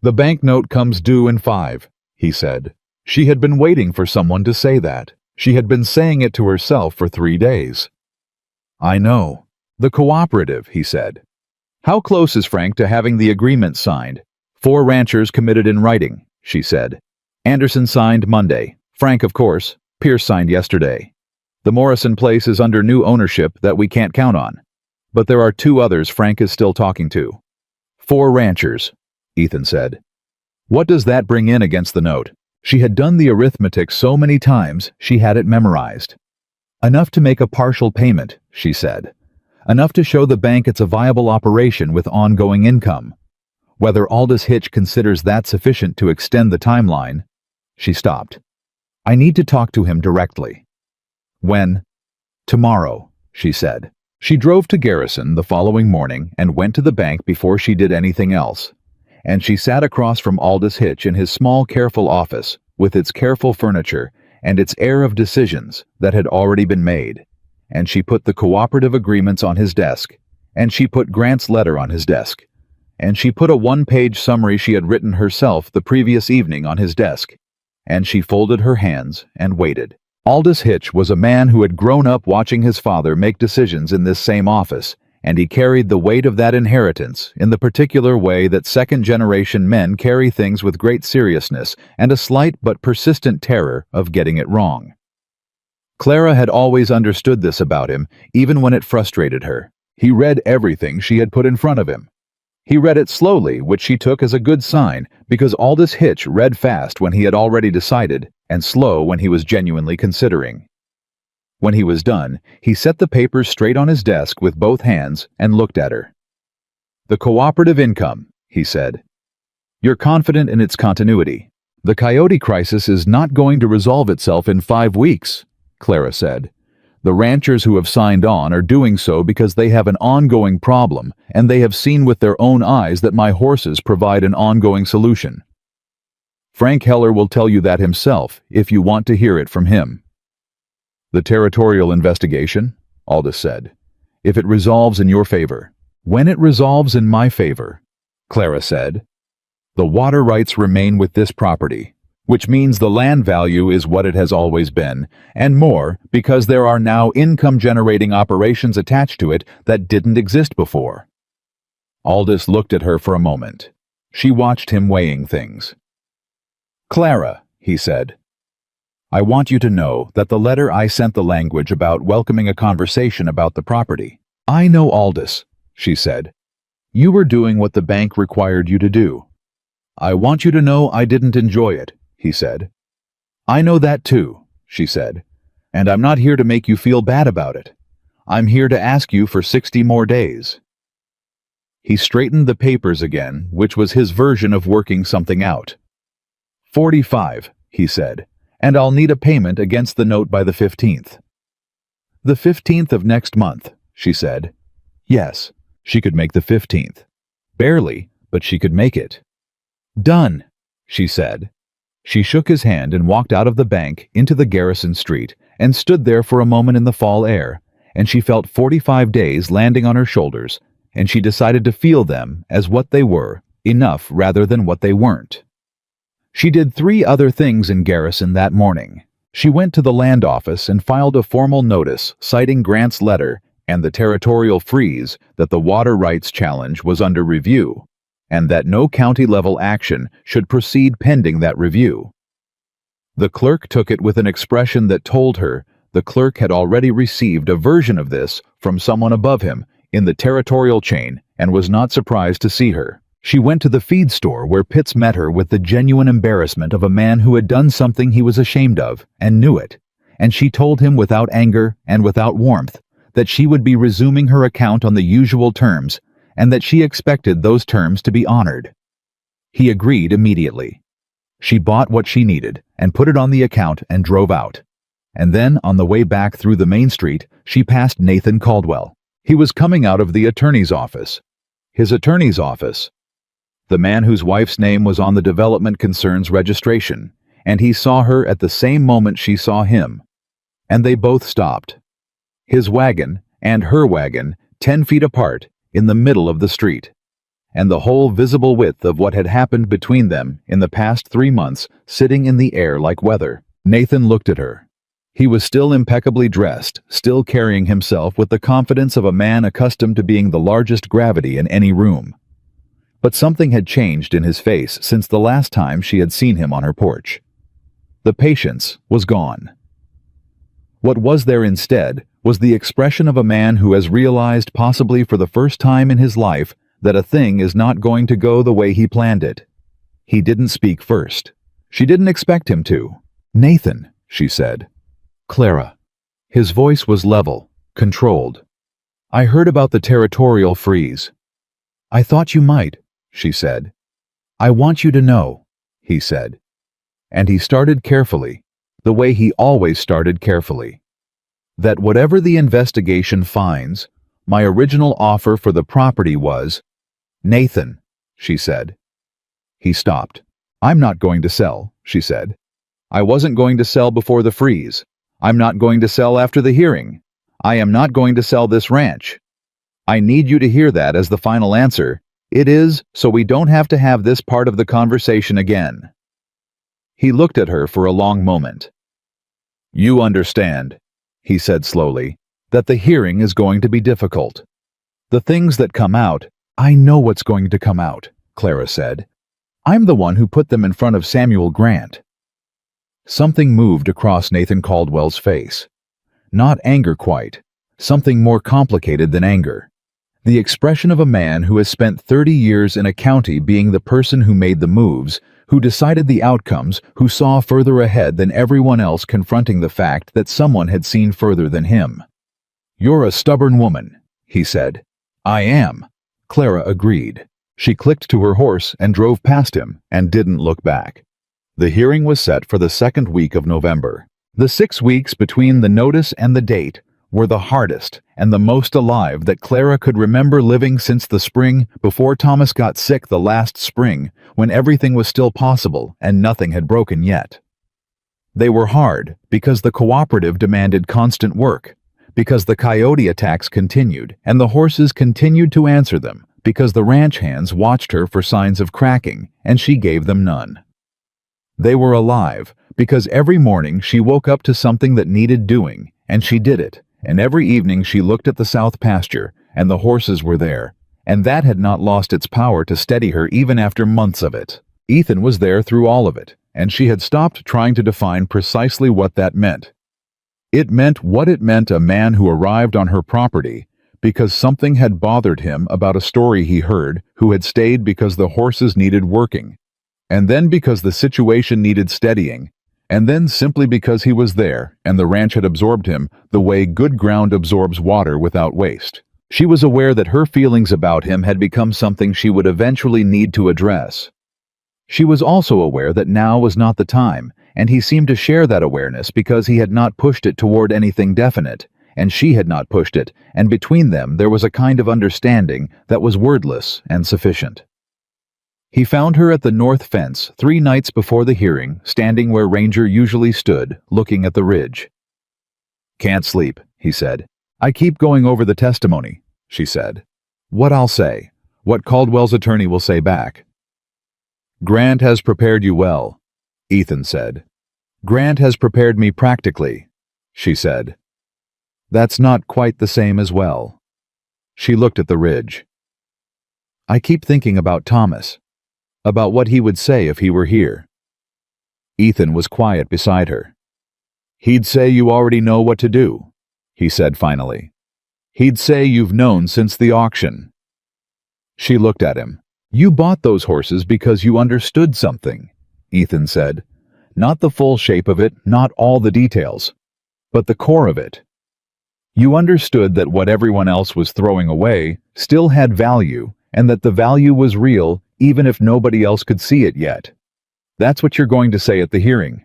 The banknote comes due in 5, he said. She had been waiting for someone to say that. She had been saying it to herself for 3 days. "I know. The cooperative," he said. "How close is Frank to having the agreement signed?" 4 ranchers committed in writing, she said. "Anderson signed Monday. Frank, of course. Pierce signed yesterday. The Morrison place is under new ownership that we can't count on. But there are 2 others Frank is still talking to." 4 ranchers, Ethan said. "What does that bring in against the note?" She had done the arithmetic so many times she had it memorized. "Enough to make a partial payment," she said. "Enough to show the bank it's a viable operation with ongoing income. Whether Aldous Hitch considers that sufficient to extend the timeline..." She stopped. "I need to talk to him directly." "When?" "Tomorrow," she said. She drove to Garrison the following morning and went to the bank before she did anything else. And she sat across from Aldous Hitch in his small, careful office, with its careful furniture and its air of decisions that had already been made. And she put the cooperative agreements on his desk, and she put Grant's letter on his desk, and she put a 1-page summary she had written herself the previous evening on his desk, and she folded her hands and waited. Aldous Hitch was a man who had grown up watching his father make decisions in this same office, and he carried the weight of that inheritance in the particular way that second-generation men carry things, with great seriousness and a slight but persistent terror of getting it wrong. Clara had always understood this about him, even when it frustrated her. He read everything she had put in front of him. He read it slowly, which she took as a good sign, because Aldous Hitch read fast when he had already decided, and slow when he was genuinely considering. When he was done, he set the papers straight on his desk with both hands and looked at her. "The cooperative income," he said. "You're confident in its continuity. The Coyote crisis is not going to resolve itself in 5 weeks, Clara said. The ranchers who have signed on are doing so because they have an ongoing problem, and they have seen with their own eyes that my horses provide an ongoing solution. Frank Heller will tell you that himself if you want to hear it from him." "The territorial investigation," Aldous said. "If it resolves in your favor." "When it resolves in my favor," Clara said, "the water rights remain with this property, which means the land value is what it has always been, and more, because there are now income-generating operations attached to it that didn't exist before." Aldous looked at her for a moment. She watched him weighing things. "Clara," he said, "I want you to know that the letter I sent the language about welcoming a conversation about the property." "I know, Aldous," she said. "You were doing what the bank required you to do." "I want you to know I didn't enjoy it," he said. "I know that too," she said. "And I'm not here to make you feel bad about it. I'm here to ask you for 60 more days." He straightened the papers again, which was his version of working something out. 45, he said. "And I'll need a payment against the note by the 15th. "The 15th of next month," she said. Yes, she could make the 15th. Barely, but she could make it. "Done," she said. She shook his hand and walked out of the bank into the Garrison Street and stood there for a moment in the fall air, and she felt 45 days landing on her shoulders, and she decided to feel them as what they were, enough rather than what they weren't. She did 3 other things in Garrison that morning. She went to the land office and filed a formal notice citing Grant's letter and the territorial freeze that the water rights challenge was under review. and that no county-level action should proceed pending that review. The clerk took it with an expression that told her the clerk had already received a version of this from someone above him in the territorial chain and was not surprised to see her. She went to the feed store where Pitts met her with the genuine embarrassment of a man who had done something he was ashamed of and knew it, and she told him without anger and without warmth that she would be resuming her account on the usual terms and that she expected those terms to be honored. He agreed immediately. She bought what she needed and put it on the account and drove out. And then, on the way back through the main street, she passed Nathan Caldwell. He was coming out of the attorney's office. His attorney's office. The man whose wife's name was on the Development Concerns registration, and he saw her at the same moment she saw him. And they both stopped. His wagon and her wagon, 10 feet apart, in the middle of the street. And the whole visible width of what had happened between them in the past 3 months sitting in the air like weather. Nathan looked at her. He was still impeccably dressed, still carrying himself with the confidence of a man accustomed to being the largest gravity in any room. But something had changed in his face since the last time she had seen him on her porch. The patience was gone. What was there instead was the expression of a man who has realized, possibly for the first time in his life, that a thing is not going to go the way he planned it. He didn't speak first. She didn't expect him to. "Nathan," she said. "Clara." His voice was level, controlled. "I heard about the territorial freeze." "I thought you might," she said. "I want you to know," he said. And he started carefully, the way he always started carefully. "That whatever the investigation finds, my original offer for the property was—" "Nathan," she said. He stopped. "I'm not going to sell," she said. "I wasn't going to sell before the freeze. I'm not going to sell after the hearing. I am not going to sell this ranch. I need you to hear that as the final answer. It is, so we don't have to have this part of the conversation again." He looked at her for a long moment. "You understand," he said slowly, "that the hearing is going to be difficult. The things that come out—" "I know what's going to come out," Clara said. "I'm the one who put them in front of Samuel Grant." Something moved across Nathan Caldwell's face. Not anger quite. Something more complicated than anger. The expression of a man who has spent 30 years in a county being the person who made the moves, who decided the outcomes, who saw further ahead than everyone else, confronting the fact that someone had seen further than him. "You're a stubborn woman," he said. "I am," Clara agreed. She clicked to her horse and drove past him and didn't look back. The hearing was set for the second week of November. The 6 weeks between the notice and the date were the hardest and the most alive that Clara could remember living since the spring before Thomas got sick the last spring, when everything was still possible and nothing had broken yet. They were hard because the cooperative demanded constant work, because the coyote attacks continued and the horses continued to answer them, because the ranch hands watched her for signs of cracking and she gave them none. They were alive because every morning she woke up to something that needed doing, and she did it, and every evening she looked at the south pasture, and the horses were there, and that had not lost its power to steady her even after months of it. Ethan was there through all of it, and she had stopped trying to define precisely what that meant. It meant what it meant, a man who arrived on her property because something had bothered him about a story he heard, who had stayed because the horses needed working, and then because the situation needed steadying, and then simply because he was there and the ranch had absorbed him the way good ground absorbs water without waste. She was aware that her feelings about him had become something she would eventually need to address. She was also aware that now was not the time, and he seemed to share that awareness because he had not pushed it toward anything definite, and she had not pushed it, and between them there was a kind of understanding that was wordless and sufficient. He found her at the north fence 3 nights before the hearing, standing where Ranger usually stood, looking at the ridge. "Can't sleep," he said. "I keep going over the testimony," she said. "What I'll say, what Caldwell's attorney will say back." "Grant has prepared you well," Ethan said. "Grant has prepared me practically," she said. "That's not quite the same as well." She looked at the ridge. I keep thinking about Thomas. About what he would say if he were here. Ethan was quiet beside her. He'd say you already know what to do, he said finally. He'd say you've known since the auction. She looked at him. You bought those horses because you understood something, Ethan said. Not the full shape of it, not all the details, but the core of it. You understood that what everyone else was throwing away still had value, and that the value was real even if nobody else could see it yet. That's what you're going to say at the hearing.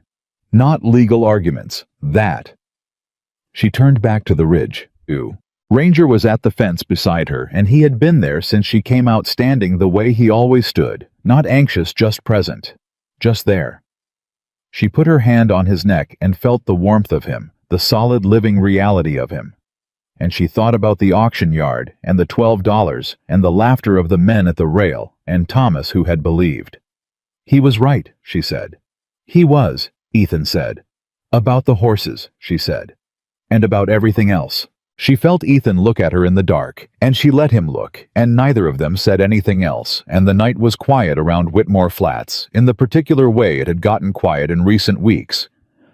Not legal arguments, that. She turned back to the ridge. Ranger was at the fence beside her, and he had been there since she came out, standing the way he always stood, not anxious, just present. Just there. She put her hand on his neck and felt the warmth of him, the solid living reality of him. And she thought about the auction yard, and the $12, and the laughter of the men at the rail, and Thomas who had believed. He was right, she said. He was, Ethan said. About the horses, she said. And about everything else. She felt Ethan look at her in the dark, and she let him look, and neither of them said anything else, and the night was quiet around Whitmore Flats, in the particular way it had gotten quiet in recent weeks.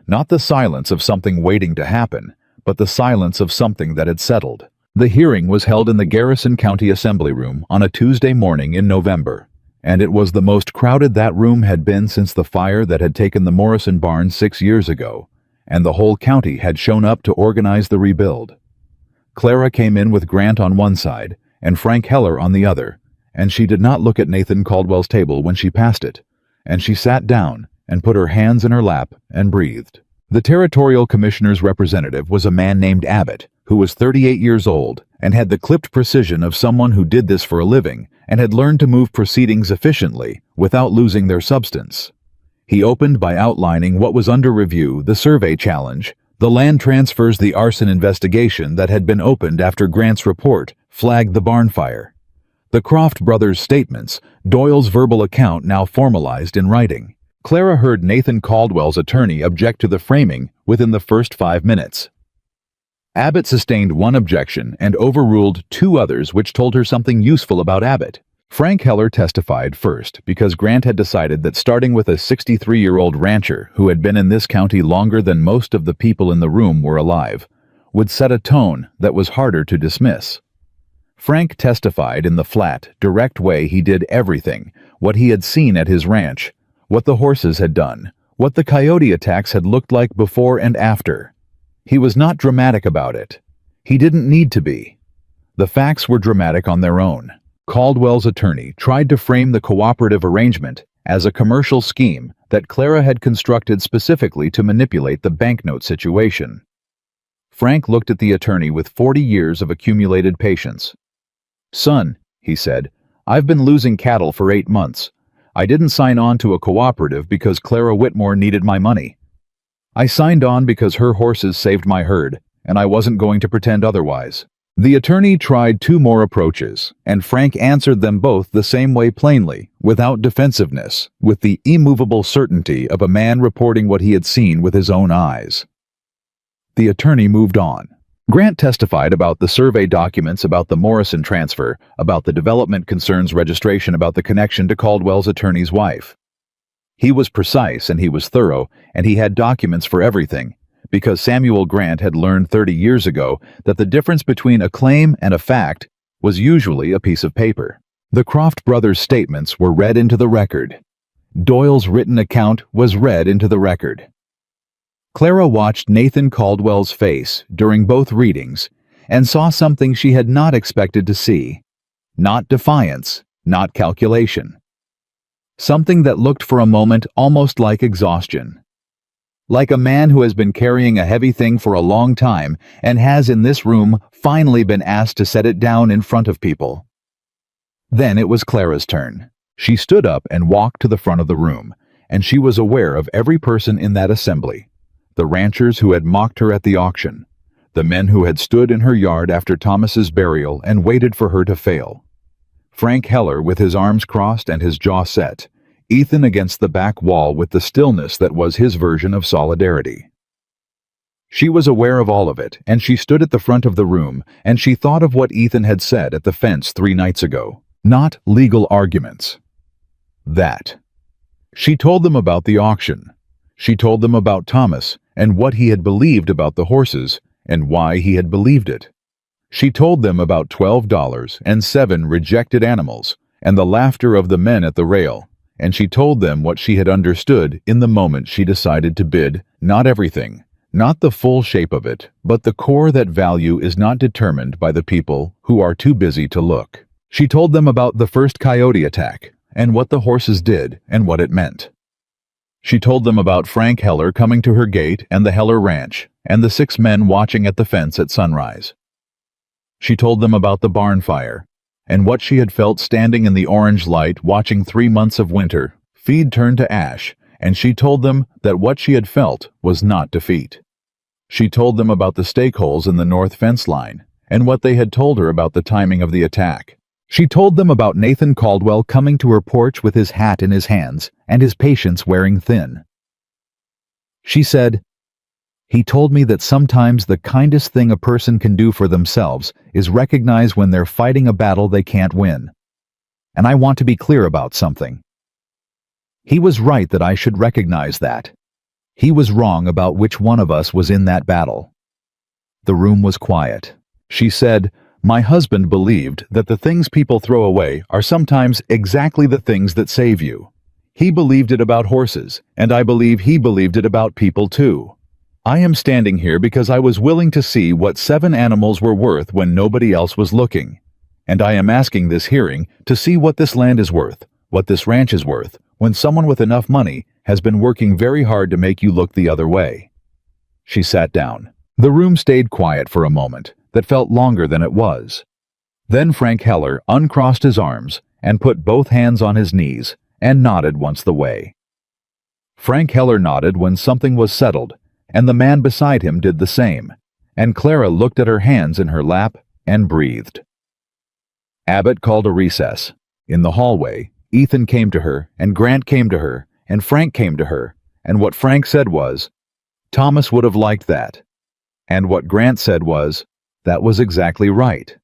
Not the silence of something waiting to happen, but the silence of something that had settled. The hearing was held in the Garrison County Assembly Room on a Tuesday morning in November, and it was the most crowded that room had been since the fire that had taken the Morrison barn 6 years ago, and the whole county had shown up to organize the rebuild. Clara came in with Grant on one side and Frank Heller on the other, and she did not look at Nathan Caldwell's table when she passed it, and she sat down and put her hands in her lap and breathed. The territorial commissioner's representative was a man named Abbott, who was 38 years old and had the clipped precision of someone who did this for a living and had learned to move proceedings efficiently without losing their substance. He opened by outlining what was under review, the survey challenge, the land transfers, the arson investigation that had been opened after Grant's report flagged the barn fire, the Croft brothers' statements, Doyle's verbal account now formalized in writing. Clara heard Nathan Caldwell's attorney object to the framing within the first 5 minutes. Abbott sustained one objection and overruled 2 others which told her something useful about Abbott. Frank Heller testified first because Grant had decided that starting with a 63-year-old rancher who had been in this county longer than most of the people in the room were alive would set a tone that was harder to dismiss. Frank testified in the flat, direct way he did everything, what he had seen at his ranch, what the horses had done, what the coyote attacks had looked like before and after. He was not dramatic about it. He didn't need to be. The facts were dramatic on their own. Caldwell's attorney tried to frame the cooperative arrangement as a commercial scheme that Clara had constructed specifically to manipulate the banknote situation. Frank looked at the attorney with 40 years of accumulated patience. "Son," he said, "I've been losing cattle for 8 months. I didn't sign on to a cooperative because Clara Whitmore needed my money. I signed on because her horses saved my herd, and I wasn't going to pretend otherwise." The attorney tried 2 more approaches, and Frank answered them both the same way, plainly, without defensiveness, with the immovable certainty of a man reporting what he had seen with his own eyes. The attorney moved on. Grant testified about the survey documents, about the Morrison transfer, about the development concerns registration, about the connection to Caldwell's attorney's wife. He was precise and he was thorough, and he had documents for everything, because Samuel Grant had learned 30 years ago that the difference between a claim and a fact was usually a piece of paper. The Croft brothers' statements were read into the record. Doyle's written account was read into the record. Clara watched Nathan Caldwell's face during both readings and saw something she had not expected to see. Not defiance, not calculation. Something that looked for a moment almost like exhaustion. Like a man who has been carrying a heavy thing for a long time and has in this room finally been asked to set it down in front of people. Then it was Clara's turn. She stood up and walked to the front of the room, and she was aware of every person in that assembly. The ranchers who had mocked her at the auction, the men who had stood in her yard after Thomas's burial and waited for her to fail. Frank Heller with his arms crossed and his jaw set, Ethan against the back wall with the stillness that was his version of solidarity. She was aware of all of it, and she stood at the front of the room, and she thought of what Ethan had said at the fence 3 nights ago. not legal arguments. That. She told them about the auction. She told them about Thomas and what he had believed about the horses and why he had believed it. She told them about $12 and 7 rejected animals and the laughter of the men at the rail, and she told them what she had understood in the moment she decided to bid, not everything, not the full shape of it, but the core that value is not determined by the people who are too busy to look. She told them about the first coyote attack and what the horses did and what it meant. She told them about Frank Heller coming to her gate and the Heller Ranch and the 6 men watching at the fence at sunrise. She told them about the barn fire and what she had felt standing in the orange light watching 3 months of winter feed turn to ash, and she told them that what she had felt was not defeat. She told them about the stake holes in the north fence line and what they had told her about the timing of the attack. She told them about Nathan Caldwell coming to her porch with his hat in his hands and his patience wearing thin. She said, "He told me that sometimes the kindest thing a person can do for themselves is recognize when they're fighting a battle they can't win. And I want to be clear about something. He was right that I should recognize that. He was wrong about which one of us was in that battle." The room was quiet. She said, "My husband believed that the things people throw away are sometimes exactly the things that save you. He believed it about horses, and I believe he believed it about people too. I am standing here because I was willing to see what 7 animals were worth when nobody else was looking. And I am asking this hearing to see what this land is worth, what this ranch is worth, when someone with enough money has been working very hard to make you look the other way." She sat down. The room stayed quiet for a moment that felt longer than it was. Then Frank Heller uncrossed his arms and put both hands on his knees and nodded once the way. Frank Heller nodded when something was settled, and the man beside him did the same, and Clara looked at her hands in her lap and breathed. Abbott called a recess. In the hallway, Ethan came to her, and Grant came to her, and Frank came to her, and what Frank said was, "Thomas would have liked that." And what Grant said was, "That was exactly right."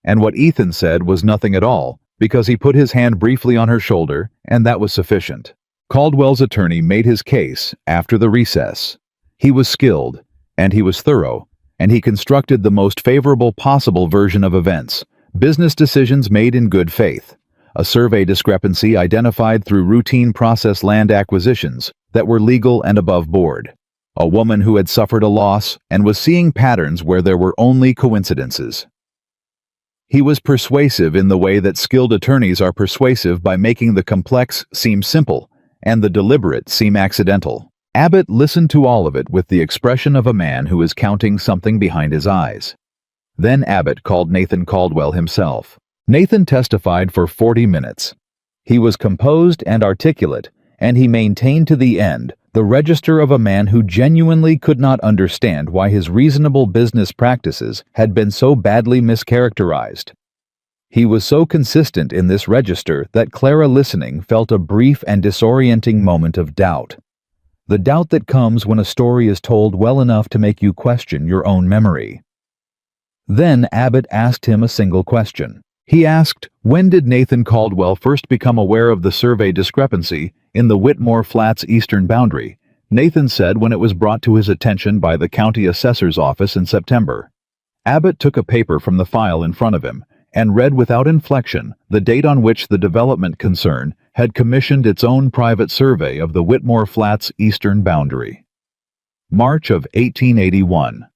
And what Ethan said was nothing at all, because he put his hand briefly on her shoulder, and that was sufficient. Caldwell's attorney made his case after the recess. He was skilled, and he was thorough, and he constructed the most favorable possible version of events, business decisions made in good faith, a survey discrepancy identified through routine process land acquisitions that were legal and above board, a woman who had suffered a loss and was seeing patterns where there were only coincidences. He was persuasive in the way that skilled attorneys are persuasive by making the complex seem simple and the deliberate seem accidental. Abbott listened to all of it with the expression of a man who is counting something behind his eyes. Then Abbott called Nathan Caldwell himself. Nathan testified for 40 minutes. He was composed and articulate, and he maintained to the end the register of a man who genuinely could not understand why his reasonable business practices had been so badly mischaracterized. He was so consistent in this register that Clara, listening, felt a brief and disorienting moment of doubt. The doubt that comes when a story is told well enough to make you question your own memory. Then Abbott asked him a single question. He asked, when did Nathan Caldwell first become aware of the survey discrepancy in the Whitmore Flats eastern boundary? Nathan said when it was brought to his attention by the county assessor's office in September. Abbott took a paper from the file in front of him and read without inflection the date on which the development concern had commissioned its own private survey of the Whitmore Flats eastern boundary. March of 1881,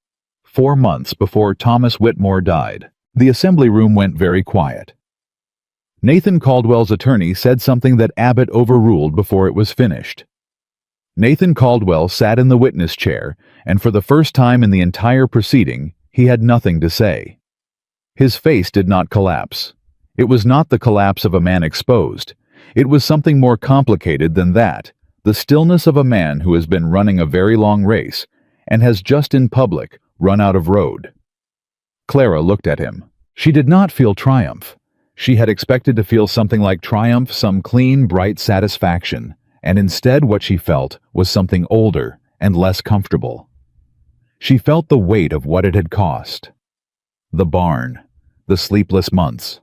4 months before Thomas Whitmore died. The assembly room went very quiet. Nathan Caldwell's attorney said something that Abbott overruled before it was finished. Nathan Caldwell sat in the witness chair, and for the first time in the entire proceeding, he had nothing to say. His face did not collapse. It was not the collapse of a man exposed. It was something more complicated than that, the stillness of a man who has been running a very long race and has just in public run out of road. Clara looked at him. She did not feel triumph. She had expected to feel something like triumph, some clean, bright satisfaction, and instead what she felt was something older and less comfortable. She felt the weight of what it had cost. The barn, the sleepless months,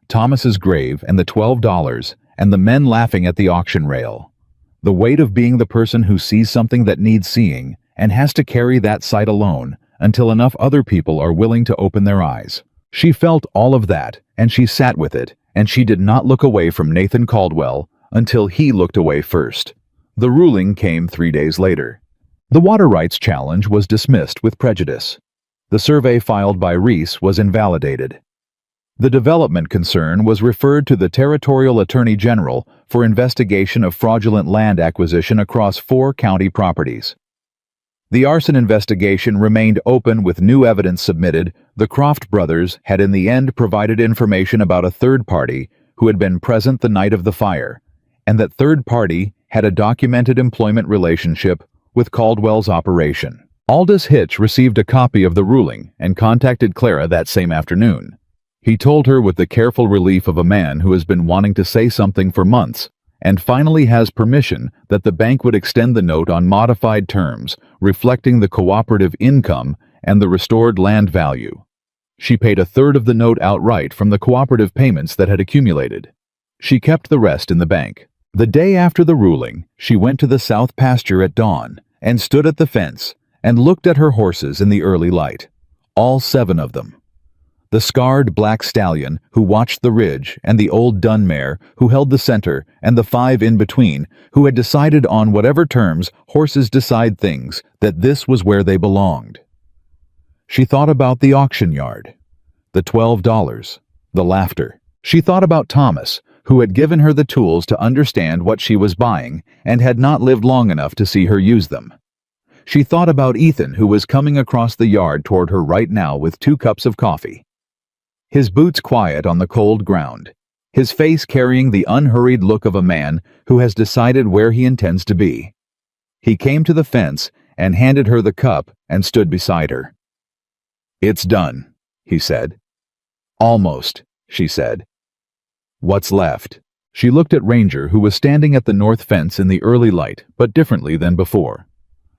Thomas's grave and the $12, and the men laughing at the auction rail. The weight of being the person who sees something that needs seeing and has to carry that sight alone until enough other people are willing to open their eyes. She felt all of that, and she sat with it, and she did not look away from Nathan Caldwell until he looked away first. The ruling came 3 days later. The water rights challenge was dismissed with prejudice. The survey filed by Reese was invalidated. The development concern was referred to the Territorial Attorney General for investigation of fraudulent land acquisition across 4 county properties. The arson investigation remained open with new evidence submitted. The Croft brothers had in the end provided information about a third party who had been present the night of the fire, and that third party had a documented employment relationship with Caldwell's operation. Aldous Hitch received a copy of the ruling and contacted Clara that same afternoon. He told her with the careful relief of a man who has been wanting to say something for months and finally has permission that the bank would extend the note on modified terms, reflecting the cooperative income and the restored land value. She paid a third of the note outright from the cooperative payments that had accumulated. She kept the rest in the bank. The day after the ruling, she went to the south pasture at dawn and stood at the fence and looked at her horses in the early light, all 7 of them. The scarred black stallion who watched the ridge, and the old dun mare who held the center, and the 5 in between who had decided on whatever terms horses decide things that this was where they belonged. She thought about the auction yard, the $12, the laughter. She thought about Thomas, who had given her the tools to understand what she was buying and had not lived long enough to see her use them. She thought about Ethan, who was coming across the yard toward her right now with 2 cups of coffee. His boots quiet on the cold ground, his face carrying the unhurried look of a man who has decided where he intends to be. He came to the fence and handed her the cup and stood beside her. "It's done," he said. "Almost," she said. "What's left?" She looked at Ranger, who was standing at the north fence in the early light, but differently than before.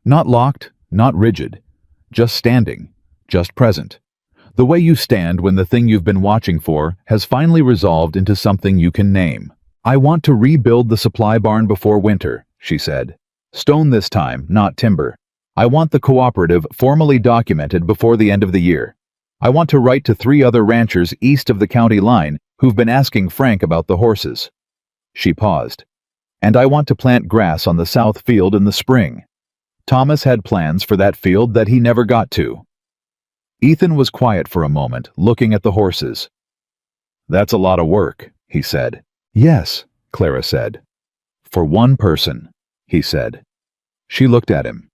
Not locked, not rigid, just standing, just present. The way you stand when the thing you've been watching for has finally resolved into something you can name. "I want to rebuild the supply barn before winter," she said. "Stone this time, not timber. I want the cooperative formally documented before the end of the year. I want to write to 3 other ranchers east of the county line who've been asking Frank about the horses." She paused. "And I want to plant grass on the south field in the spring." Thomas had plans for that field that he never got to. Ethan was quiet for a moment, looking at the horses. "That's a lot of work," he said. "Yes," Clara said. "For one person," he said. She looked at him.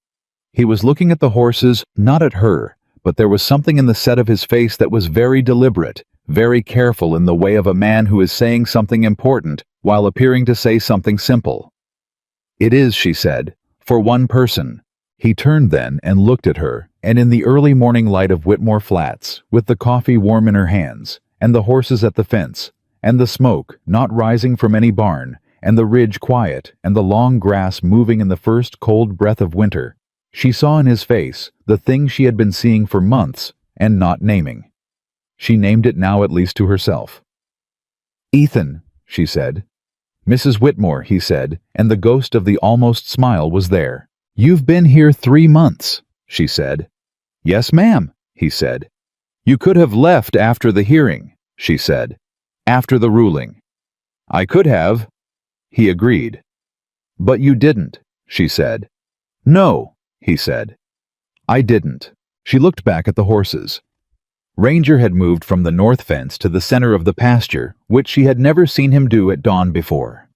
He was looking at the horses, not at her, but there was something in the set of his face that was very deliberate, very careful in the way of a man who is saying something important while appearing to say something simple. "It is," she said, "for one person." He turned then and looked at her, and in the early morning light of Whitmore Flats, with the coffee warm in her hands, and the horses at the fence, and the smoke not rising from any barn, and the ridge quiet, and the long grass moving in the first cold breath of winter, she saw in his face the thing she had been seeing for months and not naming. She named it now, at least to herself. "Ethan," she said. "Mrs. Whitmore," he said, and the ghost of the almost smile was there. "You've been here 3 months, she said. "Yes, ma'am," he said. "You could have left after the hearing," she said. "After the ruling." "I could have," he agreed. "But you didn't," she said. "No," he said. "I didn't." She looked back at the horses. Ranger had moved from the north fence to the center of the pasture, which she had never seen him do at dawn before.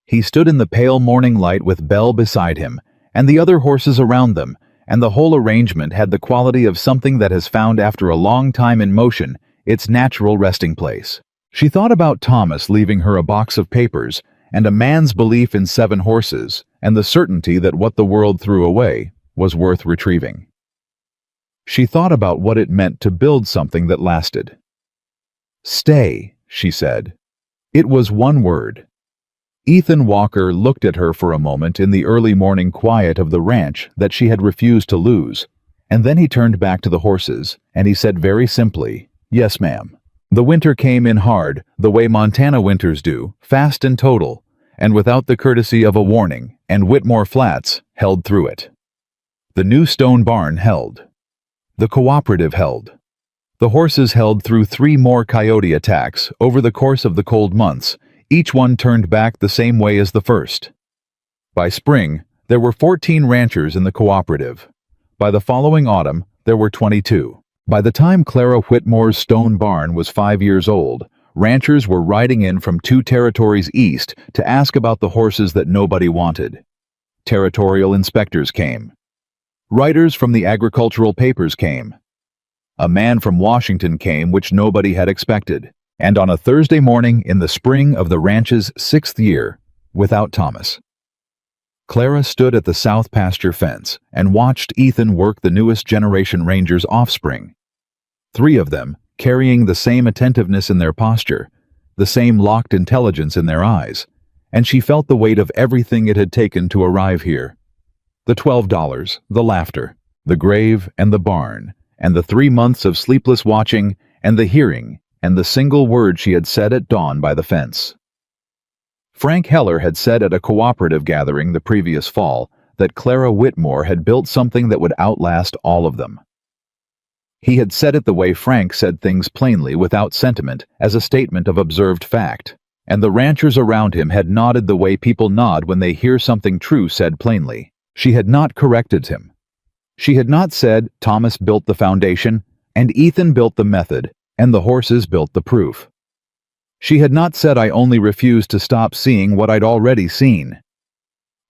He stood in the pale morning light with Belle beside him, and the other horses around them, and the whole arrangement had the quality of something that has found after a long time in motion its natural resting place. She thought about Thomas leaving her a box of papers, and a man's belief in 7 horses, and the certainty that what the world threw away was worth retrieving. She thought about what it meant to build something that lasted. "Stay," she said. It was one word. Ethan Walker looked at her for a moment in the early morning quiet of the ranch that she had refused to lose, and then he turned back to the horses, and he said very simply, "Yes, ma'am." The winter came in hard, the way Montana winters do, fast and total, and without the courtesy of a warning, and Whitmore Flats held through it. The new stone barn held. The cooperative held. The horses held through 3 more coyote attacks over the course of the cold months, each one turned back the same way as the first. By spring, there were 14 ranchers in the cooperative. By the following autumn, there were 22. By the time Clara Whitmore's stone barn was 5 years old, ranchers were riding in from 2 territories east to ask about the horses that nobody wanted. Territorial inspectors came. Writers from the agricultural papers came. A man from Washington came which nobody had expected, and on a Thursday morning in the spring of the ranch's 6th year, without Thomas. Clara stood at the south pasture fence and watched Ethan work the newest generation ranger's offspring. 3 of them, carrying the same attentiveness in their posture, the same locked intelligence in their eyes, and she felt the weight of everything it had taken to arrive here. The $12, the laughter, the grave and the barn, and the 3 months of sleepless watching, and the hearing, and the single word she had said at dawn by the fence. Frank Heller had said at a cooperative gathering the previous fall that Clara Whitmore had built something that would outlast all of them. He had said it the way Frank said things plainly without sentiment as a statement of observed fact, and the ranchers around him had nodded the way people nod when they hear something true said plainly. She had not corrected him. She had not said Thomas built the foundation, and Ethan built the method, and the horses built the proof. She had not said I only refused to stop seeing what I'd already seen.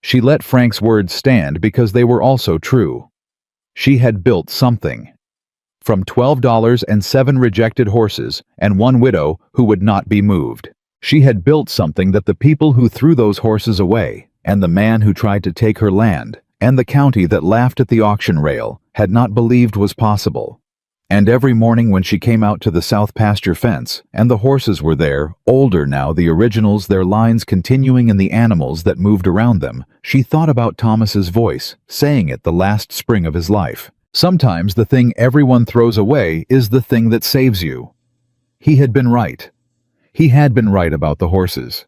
She let Frank's words stand because they were also true. She had built something. From $12 and 7 rejected horses and 1 widow who would not be moved. She had built something that the people who threw those horses away, and the man who tried to take her land, and the county that laughed at the auction rail, had not believed was possible. And every morning when she came out to the south pasture fence, and the horses were there, older now, the originals, their lines continuing in the animals that moved around them, she thought about Thomas's voice, saying it the last spring of his life. Sometimes the thing everyone throws away is the thing that saves you. He had been right. He had been right about the horses.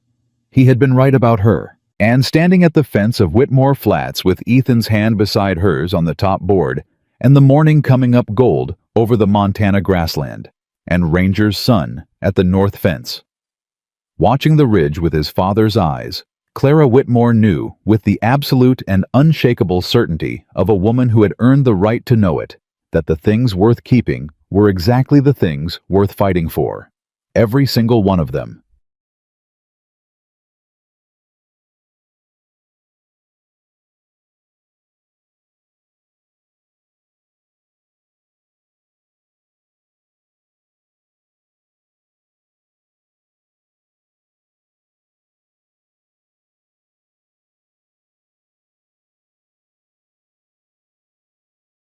He had been right about her. And standing at the fence of Whitmore Flats with Ethan's hand beside hers on the top board, and the morning coming up gold over the Montana grassland, and Ranger's son at the north fence. Watching the ridge with his father's eyes, Clara Whitmore knew, with the absolute and unshakable certainty of a woman who had earned the right to know it, that the things worth keeping were exactly the things worth fighting for. Every single one of them.